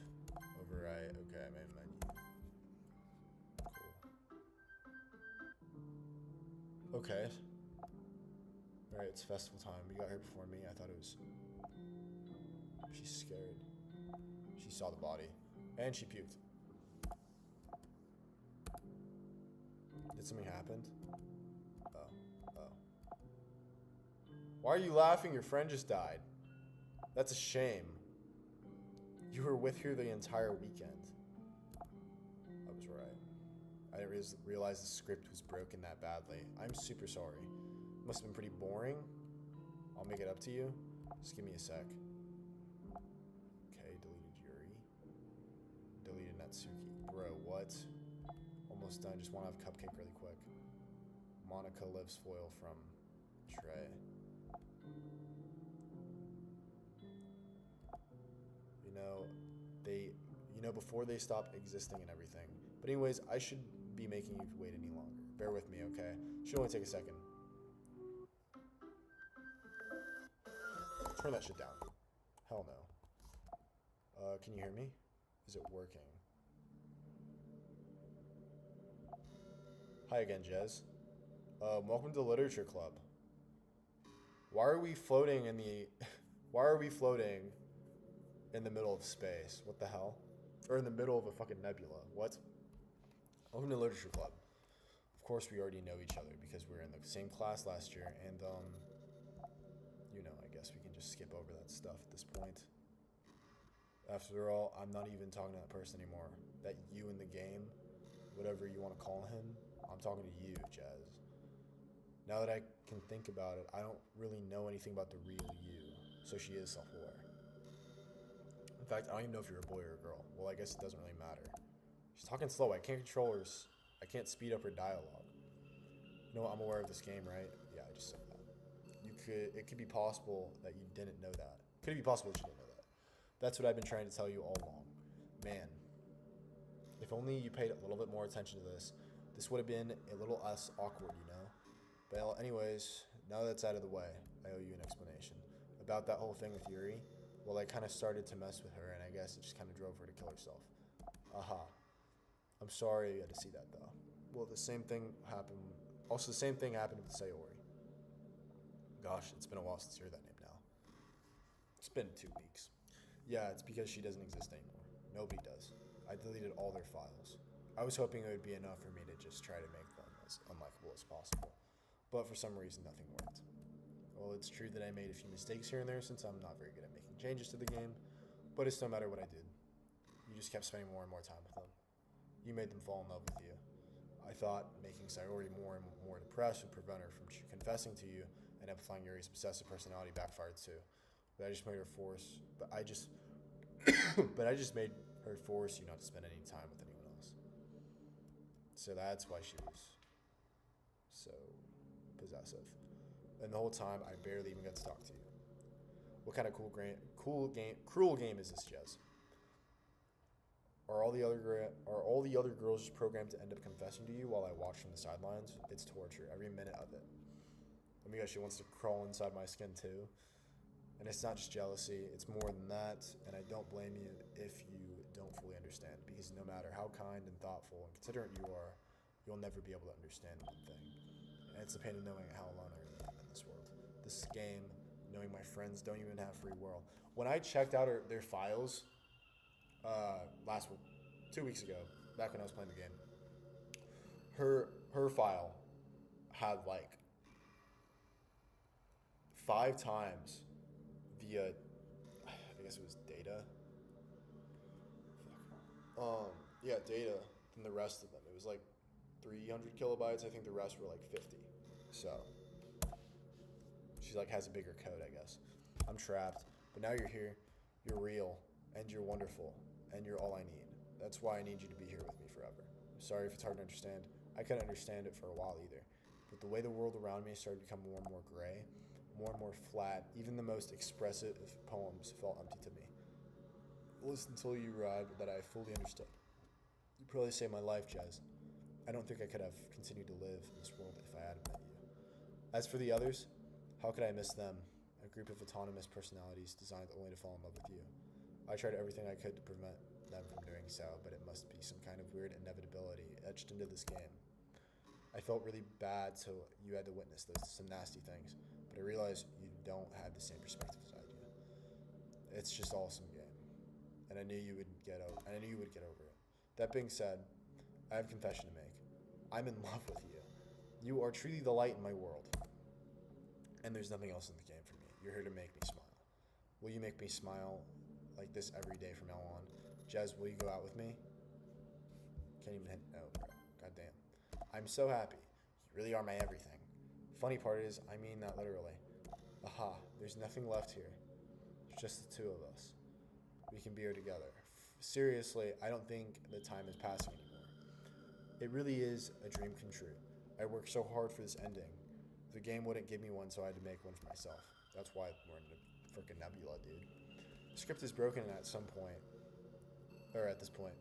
Overwrite. Okay, main menu. Cool. Okay. Alright, it's festival time. You got here before me. I thought it was... She's scared. She saw the body. And she puked. Did something happen? Why are you laughing? Your friend just died. That's a shame. You were with her the entire weekend. I was right. I didn't realize the script was broken that badly. I'm super sorry. Must have been pretty boring. I'll make it up to you. Just give me a sec. Okay, deleted Yuri. Natsuki. Bro, what? Almost done. Just want to have a cupcake really quick. Monica lives foil from Trey. Before they stop existing and everything. But anyways, I should be making you wait any longer. Bear with me, okay? Should only take a second. Turn that shit down. Hell no. Can you hear me? Is it working? Hi again, Jez. Welcome to Literature Club. Why are we floating in the... Why are we floating in the middle of space? What the hell? Or in the middle of a fucking nebula. What? Welcome to Literature Club. Of course, we already know each other because we were in the same class last year, and, I guess we can just skip over that stuff at this point. After all, I'm not even talking to that person anymore. That you in the game, whatever you want to call him, I'm talking to you, Jez. Now that I can think about it, I don't really know anything about the real you, so she is self-aware. In fact, I don't even know if you're a boy or a girl. Well, I guess it doesn't really matter. She's talking slow. I can't control her. I can't speed up her dialogue. You know what? I'm aware of this game, right? Yeah, I just said that. It could be possible that you didn't know that. Could it be possible that you didn't know that? That's what I've been trying to tell you all along. Man, if only you paid a little bit more attention to this, this would have been a little less awkward, you know? Well, anyways, now that's out of the way, I owe you an explanation. About that whole thing with Yuri, well, I kind of started to mess with her, and I guess it just kind of drove her to kill herself. Aha. I'm sorry you had to see that, though. Well, the same thing happened... Also, the same thing happened with Sayori. Gosh, it's been a while since you heard that name now. It's been 2 weeks. Yeah, it's because she doesn't exist anymore. Nobody does. I deleted all their files. I was hoping it would be enough for me to just try to make them as unlikable as possible. But for some reason, nothing worked. Well, it's true that I made a few mistakes here and there since I'm not very good at making changes to the game, but it's no matter what I did. You just kept spending more and more time with them. You made them fall in love with you. I thought making Sayori more and more depressed would prevent her from confessing to you, and amplifying Yuri's possessive personality backfired too. But I just made her force. But I just made her force you not to spend any time with anyone else. So that's why she was so possessive. And the whole time, I barely even got to talk to you. What kind of cruel game is this, Jez? Are all the other girls just programmed to end up confessing to you while I watch from the sidelines? It's torture, every minute of it. Oh my gosh, she wants to crawl inside my skin too. And it's not just jealousy, it's more than that, and I don't blame you if you don't fully understand, because no matter how kind and thoughtful and considerate you are, you'll never be able to understand one thing. And it's the pain of knowing how alone I really am in this world. This game, knowing my friends don't even have free will. When I checked out their files 2 weeks ago, back when I was playing the game, her file had like 5 times via, I guess it was data. Data than the rest of them. It was like 300 kilobytes. I think the rest were like 50. So she's like has a bigger code, I guess. I'm trapped, but now you're here. You're real, and you're wonderful, and you're all I need. That's why I need you to be here with me forever. Sorry if it's hard to understand. I couldn't understand it for a while either. But the way the world around me started to become more and more gray, more and more flat, even the most expressive poems felt empty to me. It was until you arrived that I fully understood. You probably saved my life, Jez. I don't think I could have continued to live in this world if I hadn't met you. As for the others, how could I miss them? A group of autonomous personalities designed only to fall in love with you. I tried everything I could to prevent them from doing so, but it must be some kind of weird inevitability etched into this game. I felt really bad, so you had to witness some nasty things, but I realized you don't have the same perspective as I do. It's just all some game, and I knew you would get over it. That being said, I have a confession to make. I'm in love with you. You are truly the light in my world, and there's nothing else in the game for me. You're here to make me smile. Will you make me smile like this every day from now on? Jez, will you go out with me? Can't even hit no, bro. Goddamn. I'm so happy. You really are my everything. Funny part is, I mean that literally. Aha, there's nothing left here. It's just the two of us. We can be here together. seriously, I don't think the time is passing anymore. It really is a dream come true. I worked so hard for this ending. The game wouldn't give me one, so I had to make one for myself. That's why we're in the freaking nebula, dude. The script is broken at some point, or at this point,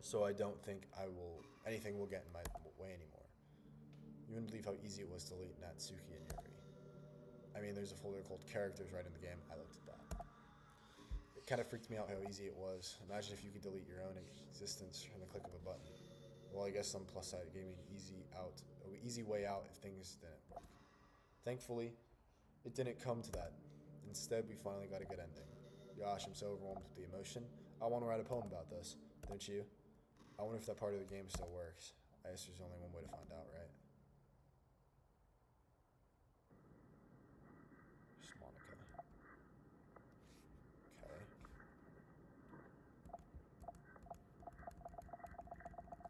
so I don't think anything will get in my way anymore. You wouldn't believe how easy it was to delete Natsuki and Yuri. I mean, there's a folder called characters right in the game. I looked at that. It kind of freaked me out how easy it was. Imagine if you could delete your own existence from the click of a button. Well, I guess on the plus side, it gave me an easy way out if things didn't work. Thankfully, it didn't come to that. Instead, we finally got a good ending. Gosh, I'm so overwhelmed with the emotion. I want to write a poem about this, don't you? I wonder if that part of the game still works. I guess there's only one way to find out, right? Just Monica. Okay.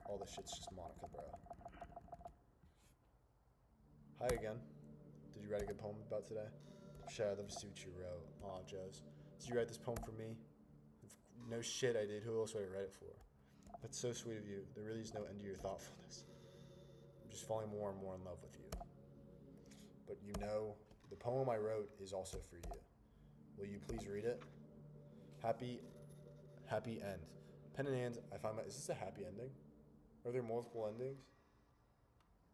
All this shit's just Monica, bro. Hi again. Did you write a good poem about today? Shit, I'd love to see what you wrote. Aw, Joes. Did you write this poem for me? No shit, I did. Who else would I write it for? That's so sweet of you. There really is no end to your thoughtfulness. I'm just falling more and more in love with you. But you know, the poem I wrote is also for you. Will you please read it? Happy end. Pen in hand, is this a happy ending? Are there multiple endings?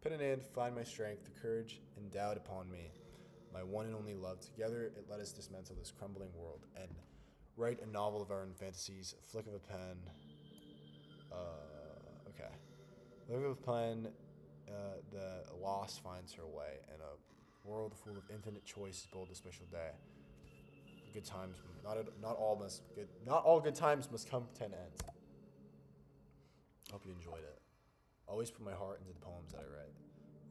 Pen in hand, find my strength, the courage endowed upon me. My one and only love. Together, it let us dismantle this crumbling world and write a novel of our own fantasies. A flick of a pen. Okay. Flick of a pen, the lost finds her way in a world full of infinite choice. Bold a special day. Good times, not all good times must come to an end. Hope you enjoyed it. Always put my heart into the poems that I write.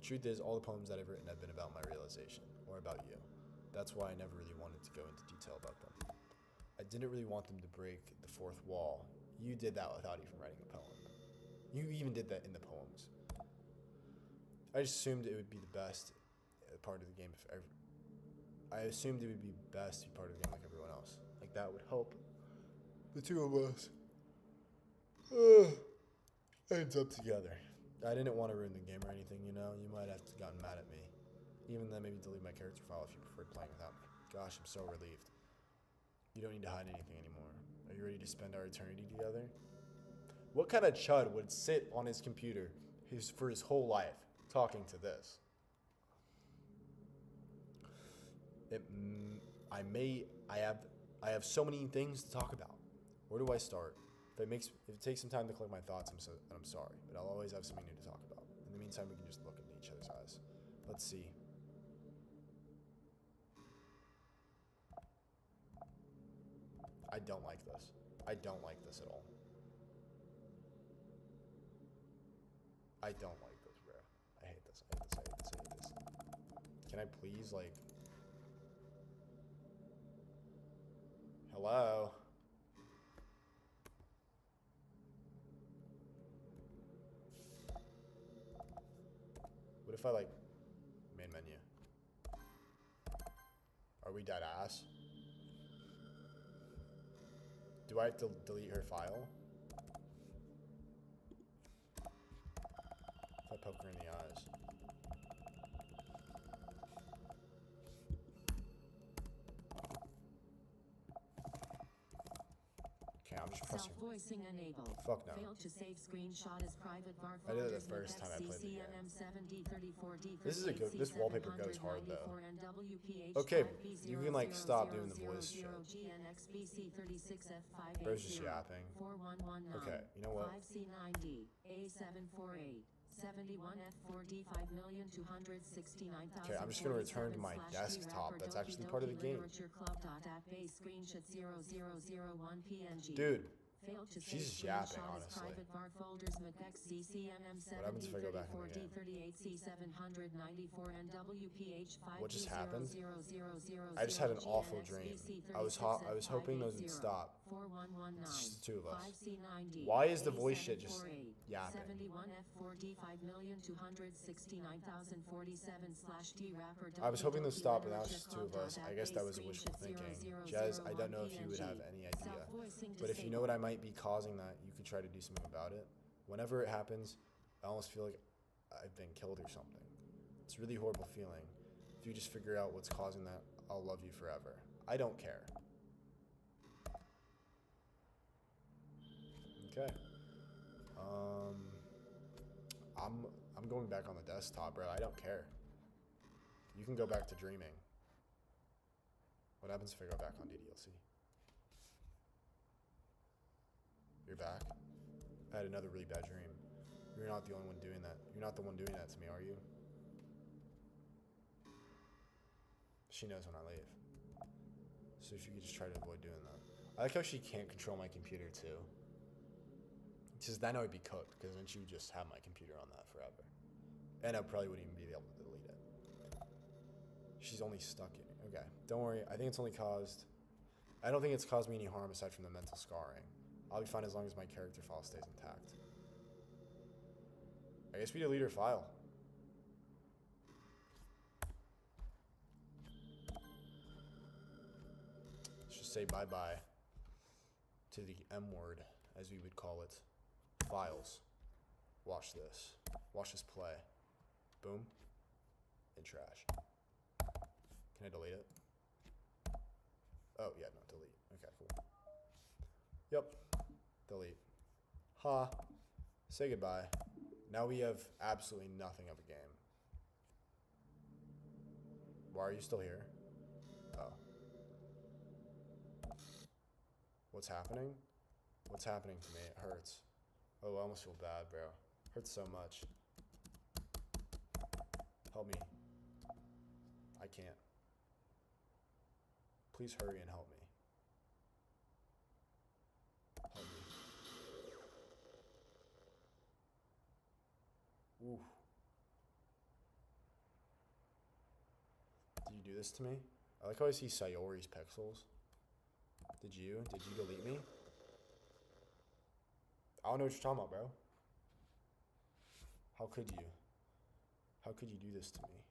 The truth is, all the poems that I've written have been about my realization, or about you. That's why I never really wanted to go into detail about them. I didn't really want them to break the fourth wall. You did that without even writing a poem. You even did that in the poems. I just assumed it would be the best part of the game I assumed it would be best to be part of the game like everyone else. Like that would help the two of us ends up together. I didn't want to ruin the game or anything, you know? You might have gotten mad at me. Even then, maybe delete my character file if you preferred playing without me. Gosh, I'm so relieved. You don't need to hide anything anymore. Are you ready to spend our eternity together? What kind of chud would sit on his computer for his whole life talking to this? I have so many things to talk about. Where do I start? If it takes some time to collect my thoughts, I'm sorry, but I'll always have something new to talk about. In the meantime, we can just look into each other's eyes. Let's see. I don't like this. I don't like this at all. I don't like this, bro. I hate this. I hate this. I hate this. I hate this. Can I please, like... Hello? What if I, like, main menu? Are we dead ass? Do I have to delete her file? If I poke her in the eyes. Okay, I'm just pressing. Self-voicing enabled. Fuck no. Failed to save screenshot as private var I did it the folders first time I played the game. CCNM7D34D38C794D. This is a good. This wallpaper goes hard though. Okay, you can like stop doing the voice shit. Bro's just yapping. Okay, you know what? 5C9D A748 71F4D 5,269,000. Okay, I'm just gonna return to my desktop. That's actually part of the game. Dude, she's just yapping, honestly. What happens if I go back in the game? What just happened? I just had an awful dream. I was hoping those would stop. It's just the two of us. Why is the voice shit just... yapping. 71 F4D 5,269,047/D rapper. I was hoping to stop, but now it's just two of us. I guess that was wishful thinking. Jez, I don't know if you would have any idea, but if you know what I might be causing that, you could try to do something about it. Whenever it happens, I almost feel like I've been killed or something. It's a really horrible feeling. If you just figure out what's causing that, I'll love you forever. I don't care. Okay. I'm going back on the desktop, bro. I don't care. You can go back to dreaming. What happens if I go back on DDLC? You're back? I had another really bad dream. You're not the only one doing that. You're not the one doing that to me, are you? She knows when I leave. So if you could just try to avoid doing that. I like how she can't control my computer too. Because then I would be cooked, because then she would just have my computer on that forever. And I probably wouldn't even be able to delete it. She's only stuck in it. Okay, don't worry. I think it's only caused... I don't think it's caused me any harm aside from the mental scarring. I'll be fine as long as my character file stays intact. I guess we delete her file. Let's just say bye-bye to the M word, as we would call it. Files. Watch this. Watch this play. Boom. In trash. Can I delete it? Oh, yeah, no, delete. Okay, cool. Yep. Delete. Ha. Say goodbye. Now we have absolutely nothing of a game. Why are you still here? Oh. What's happening? What's happening to me? It hurts. Oh, I almost feel bad, bro. Hurts so much. Help me. I can't. Please hurry and help me. Help me. Ooh. Did you do this to me? I like how I see Sayori's pixels. Did you? Did you delete me? I don't know what you're talking about, bro. How could you? How could you do this to me?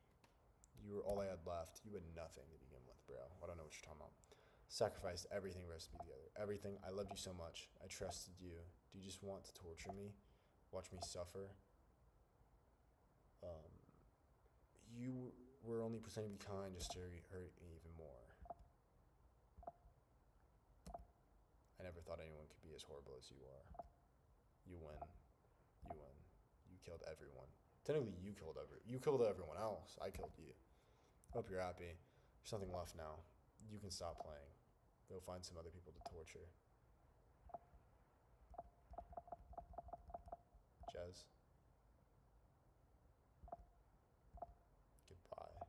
You were all I had left. You had nothing to begin with, bro. I don't know what you're talking about. Sacrificed everything for us to be together. Everything. I loved you so much. I trusted you. Do you just want to torture me? Watch me suffer? You were only pretending to be kind just to hurt me even more. I never thought anyone could be as horrible as you are. You win. You win. You killed everyone. Technically, you killed everyone else. I killed you. Hope you're happy. There's nothing left now. You can stop playing. Go find some other people to torture. Jez. Goodbye.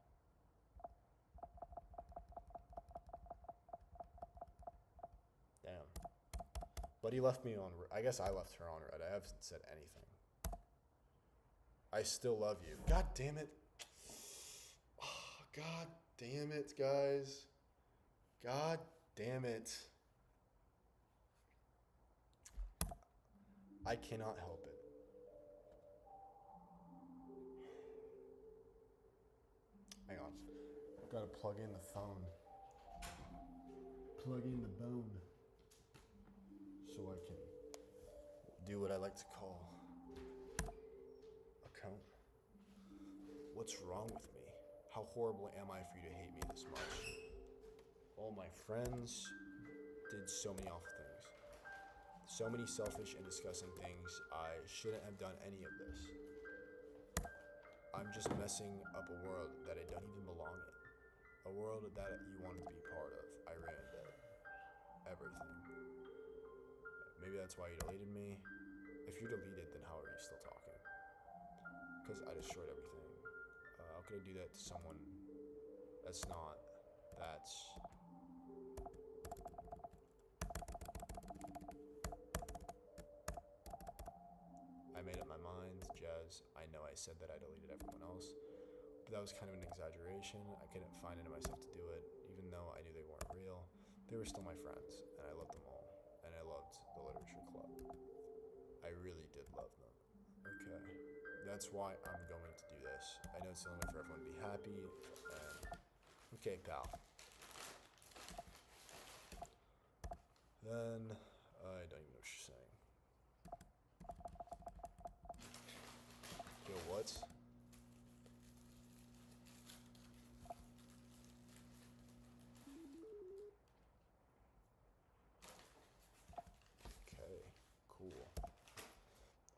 Damn. Buddy left me on... I guess I left her on red. I haven't said anything. I still love you. God damn it. Oh, God damn it, guys. God damn it. I cannot help it. Hang on. I've got to plug in the phone. Plug in the bone. So I can do what I like to call a count. What's wrong with me? How horrible am I for you to hate me this much? All my friends did so many awful things. So many selfish and disgusting things. I shouldn't have done any of this. I'm just messing up a world that I don't even belong in. A world that you wanted to be part of. I ruined it. Everything. Maybe that's why you deleted me. If you're deleted, then how are you still talking? Because I destroyed everything. How could I do that to someone that's not? That's... I made up my mind, Jez. I know I said that I deleted everyone else, but that was kind of an exaggeration. I couldn't find it in myself to do it, even though I knew they weren't real. They were still my friends, and I loved them all. And I loved the literature club. I really did love them. Okay. That's why I'm going to do this. I know it's the only way for everyone to be happy. Okay, pal. Then, I don't even know what she's saying. Yo, what? Okay, cool.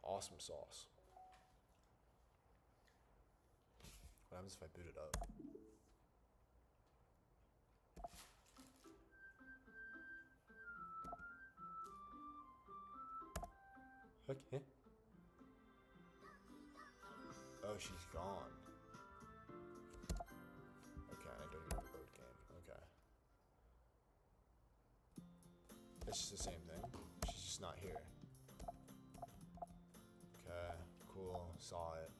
Awesome sauce. What happens if I boot it up? Okay. Oh, she's gone. Okay, I don't even load game. Okay. It's just the same thing. She's just not here. Okay, cool. Saw it.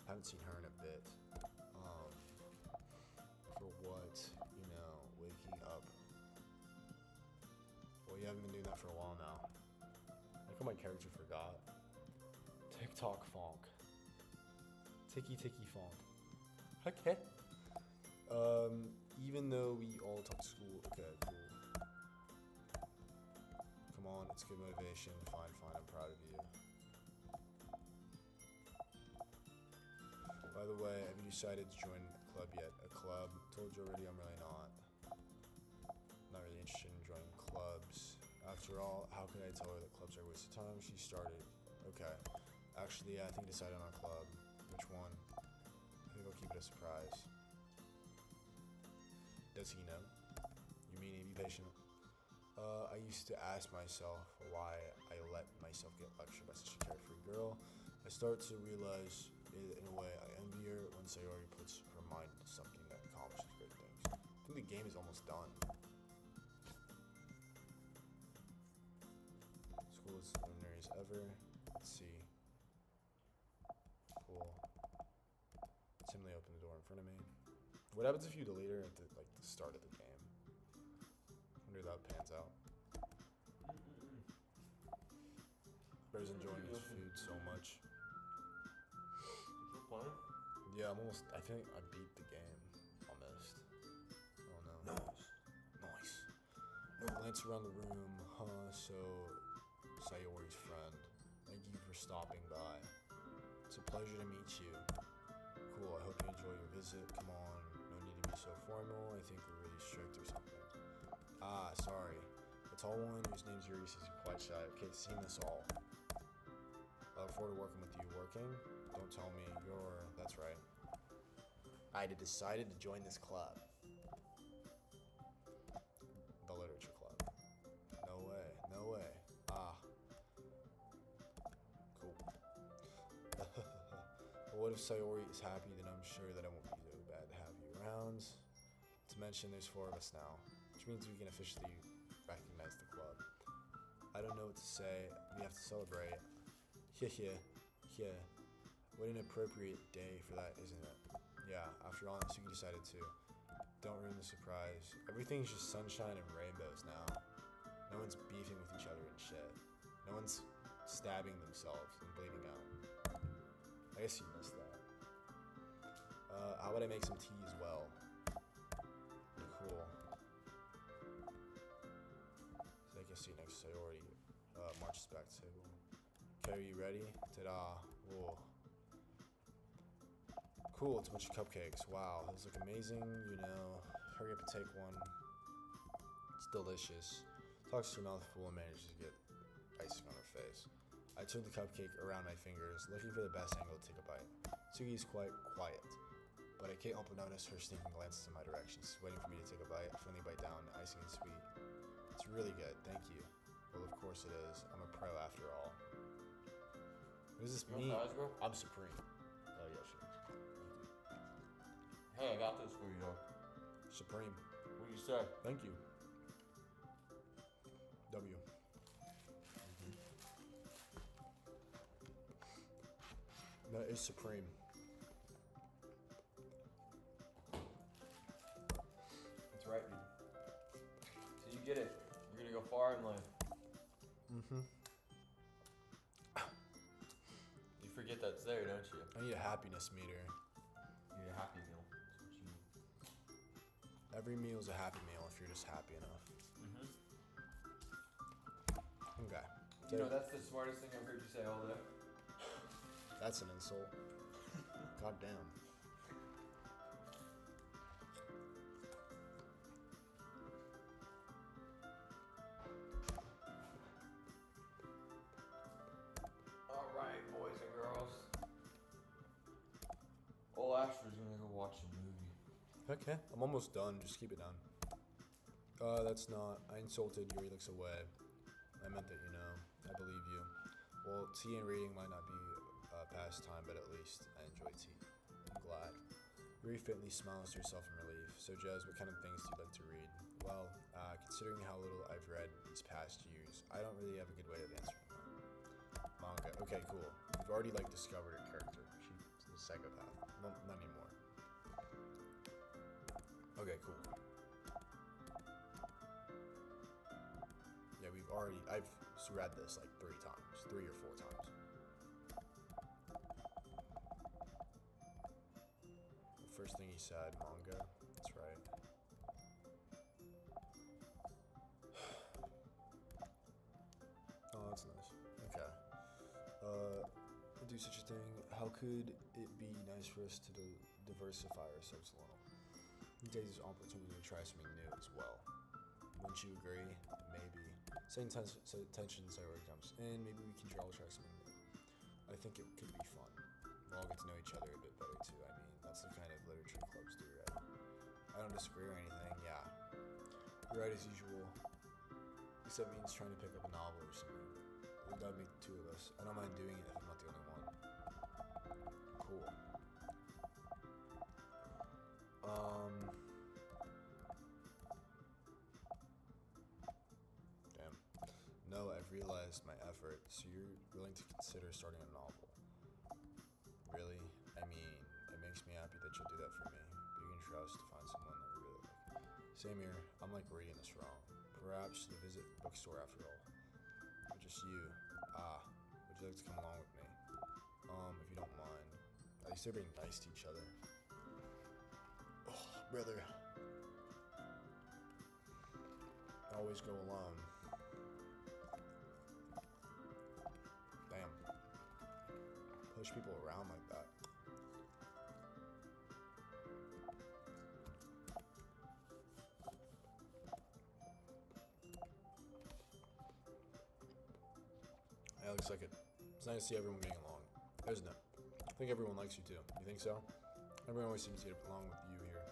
Haven't seen her in a bit. For what? You know, waking up. Well, you haven't been doing that for a while now. Look how my character forgot. TikTok fonk. Ticky fonk. Okay. Even though we all talk to school. Okay, cool. Come on, it's good motivation. Fine, I'm proud of you. By the way, have you decided to join a club yet? A club? Told you already, I'm really not. Not really interested in joining clubs. After all, how could I tell her that clubs are a waste of time? She started. Okay. Actually, yeah, I think I decided on a club. Which one? I think I'll keep it a surprise. Does he know? You mean be patient? I used to ask myself why I let myself get lectured by such a carefree girl. I start to realize, in a way, I envy her when Sayori puts her mind to something that accomplishes great things. I think the game is almost done. School is ordinary as ever. Let's see. Cool. Timely opened the door in front of me. What happens if you delete her at the start of the game? Wonder how that pans out. Bear's enjoying his food so much. You playing? Yeah, I think I beat the game. Almost. Oh no. Nice. No glance around the room, huh? So, Sayori's friend. Thank you for stopping by. It's a pleasure to meet you. Cool, I hope you enjoy your visit. Come on, no need to be so formal. I think we're really strict or something. Ah, sorry. The tall one whose name's Yuri says you're quite shy. Okay, seen this all. I look forward to working with you. Working? Don't tell me you're... That's right. I decided to join this club. The literature club. No way. Ah. Cool. Well, what if Sayori is happy, then I'm sure that it won't be so bad to have you around. To mention, there's 4 of us now, which means we can officially recognize the club. I don't know what to say. We have to celebrate. Yeah. What an appropriate day for that, isn't it? Yeah, after all, Natsuki decided to. Don't ruin the surprise. Everything's just sunshine and rainbows now. No one's beefing with each other and shit. No one's stabbing themselves and bleeding out. I guess you missed that. How about I make some tea as well? Cool. So I guess see next to Sayori. Marches back to table. Okay, are you ready? Ta-da. Whoa. Cool, it's a bunch of cupcakes. Wow, those look amazing. You know, hurry up and take one. It's delicious. Talks to her mouth full and manages to get icing on her face. I turn the cupcake around my fingers, looking for the best angle to take a bite. Sugi's quite quiet, but I can't help but notice her sneaking glances in my direction. She's waiting for me to take a bite. A friendly bite down, icing and sweet. It's really good, thank you. Well, of course it is. I'm a pro after all. What does this You mean? want fries, bro? I'm supreme. Oh yeah, sure. Hey, I got this for you, though. Supreme. What do you say? Thank you. W. That is supreme. That's right, dude. So you get it. You're gonna go far in life. Mm-hmm. You forget that's there, don't you? I need a happiness meter. You need a happy meal. That's what you need. Every meal is a happy meal if you're just happy enough. Okay. You know, that's the smartest thing I've heard you say all day. That's an insult. God damn. Alright, boys and girls. Old Asher's gonna go watch a movie. Okay, I'm almost done. Just keep it down. That's not. I insulted Yuri looks away. I meant that, you know. I believe you. Well, tea and reading might not be a pastime, but at least I enjoy tea. I'm glad. Yuri faintly smiles to herself in relief. So, Jez, what kind of things do you like to read? Well, considering how little I've read these past years, I don't really have a good way of answering that. Manga. Okay, cool. You've already, like, discovered her character. She's a psychopath. Not anymore. Okay, cool. Yeah, I've read this like 3 times, 3 or 4 times. The first thing he said, manga. That's right. Oh, that's nice. Okay. Do such a thing. How could it be nice for us to diversify ourselves a little? These days is an opportunity to try something new as well. Wouldn't you agree? Maybe. Same tension jumps in. Maybe we can all try something new. I think it could be fun. We'll all get to know each other a bit better too. I mean, that's the kind of literature clubs do, right? I don't disagree or anything. Yeah. You're right as usual. Except means trying to pick up a novel or something. That would make the 2 of us. I don't mind doing it if I'm not the only one. Cool. Damn. No, I've realized my effort. So you're willing to consider starting a novel? Really? I mean, it makes me happy that you'll do that for me. But you can trust to find someone that we really like. Same here. I'm like reading this wrong. Perhaps to visit bookstore after all. Or just you. Would you like to come along with me? If you don't mind. At least they're being nice to each other. Oh, brother. Always go alone. Damn. Push people around like that. Yeah, looks like it. It's nice to see everyone getting along, isn't it? I think everyone likes you too. You think so? Everyone always seems to get along with you here.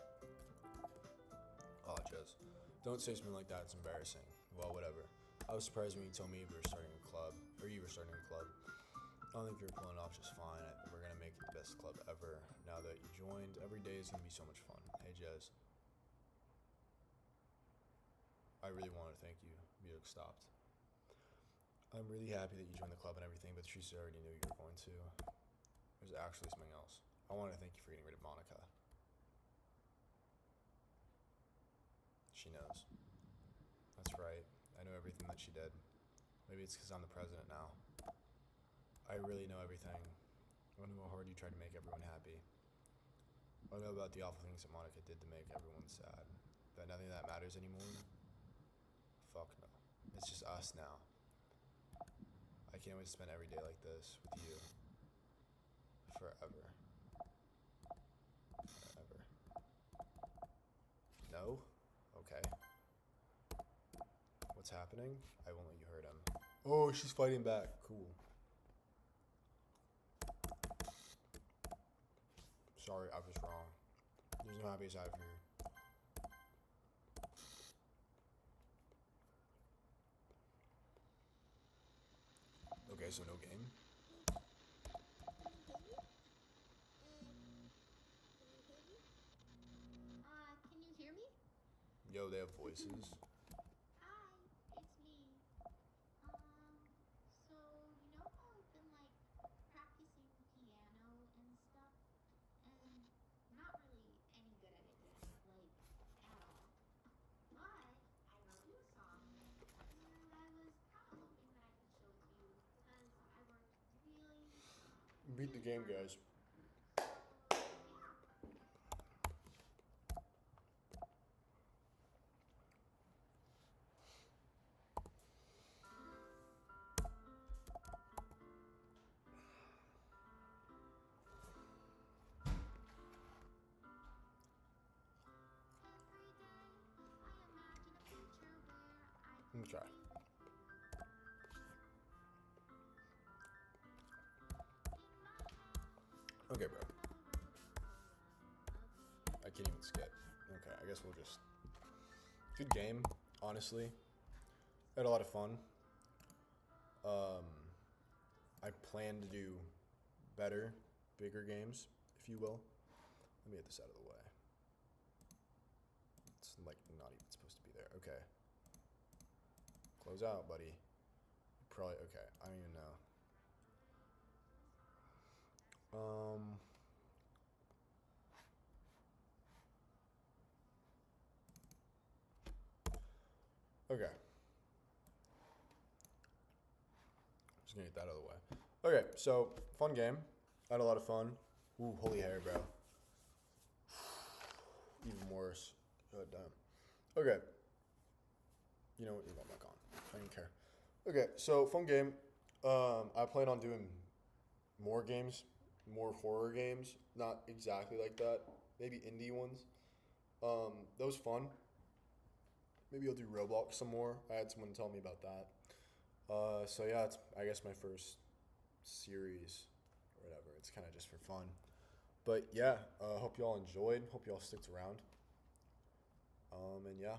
Oh, Jez. Don't say something like that. It's embarrassing. Well, whatever. I was surprised when you told me we were starting a club, or you were starting a club. I don't think you're pulling it off just fine. We're gonna make it the best club ever. Now that you joined, every day is gonna be so much fun. Hey, Jez. I really want to thank you. Music stopped. I'm really happy that you joined the club and everything, but Teresa already knew you were going to. There's actually something else. I want to thank you for getting rid of Monica. She knows. That's right. I know everything that she did. Maybe it's because I'm the president now. I really know everything. I know how hard you tried to make everyone happy. I know about the awful things that Monica did to make everyone sad. But nothing of that matters anymore. Fuck no. It's just us now. I can't wait to spend every day like this with you. Forever. Forever. No? Okay. What's happening? I won't let you hurt him. Oh, she's fighting back. Cool. Sorry, I was wrong. There's no happy side for here. Okay, so no game. Can you hear me? Yo, they have voices. Hi, it's me. So you know how I've been like practicing piano and stuff, and not really any good at it yet, like at all. But I wrote you a song, and I was kind of hoping that I could show it to you because I worked really beat the game, guys. Let me try. Okay, bro. I can't even skip. Okay, I guess we'll just... Good game, honestly. Had a lot of fun. I plan to do better, bigger games, if you will. Let me get this out of the way. It's like not even supposed to be there. Okay. Close out, buddy. Probably, okay, I don't even know. Okay. Just gonna get that out of the way. Okay, so fun game. I had a lot of fun. Ooh, holy hair, bro. Even worse. God damn. Okay. You know what? You're going back on. I don't care. Okay, so fun game. I plan on doing more games, more horror games. Not exactly like that. Maybe indie ones. That was fun. Maybe I'll do Roblox some more. I had someone tell me about that. So yeah, it's I guess my first series or whatever. It's kind of just for fun. But yeah, hope y'all enjoyed. Hope y'all sticked around. And yeah.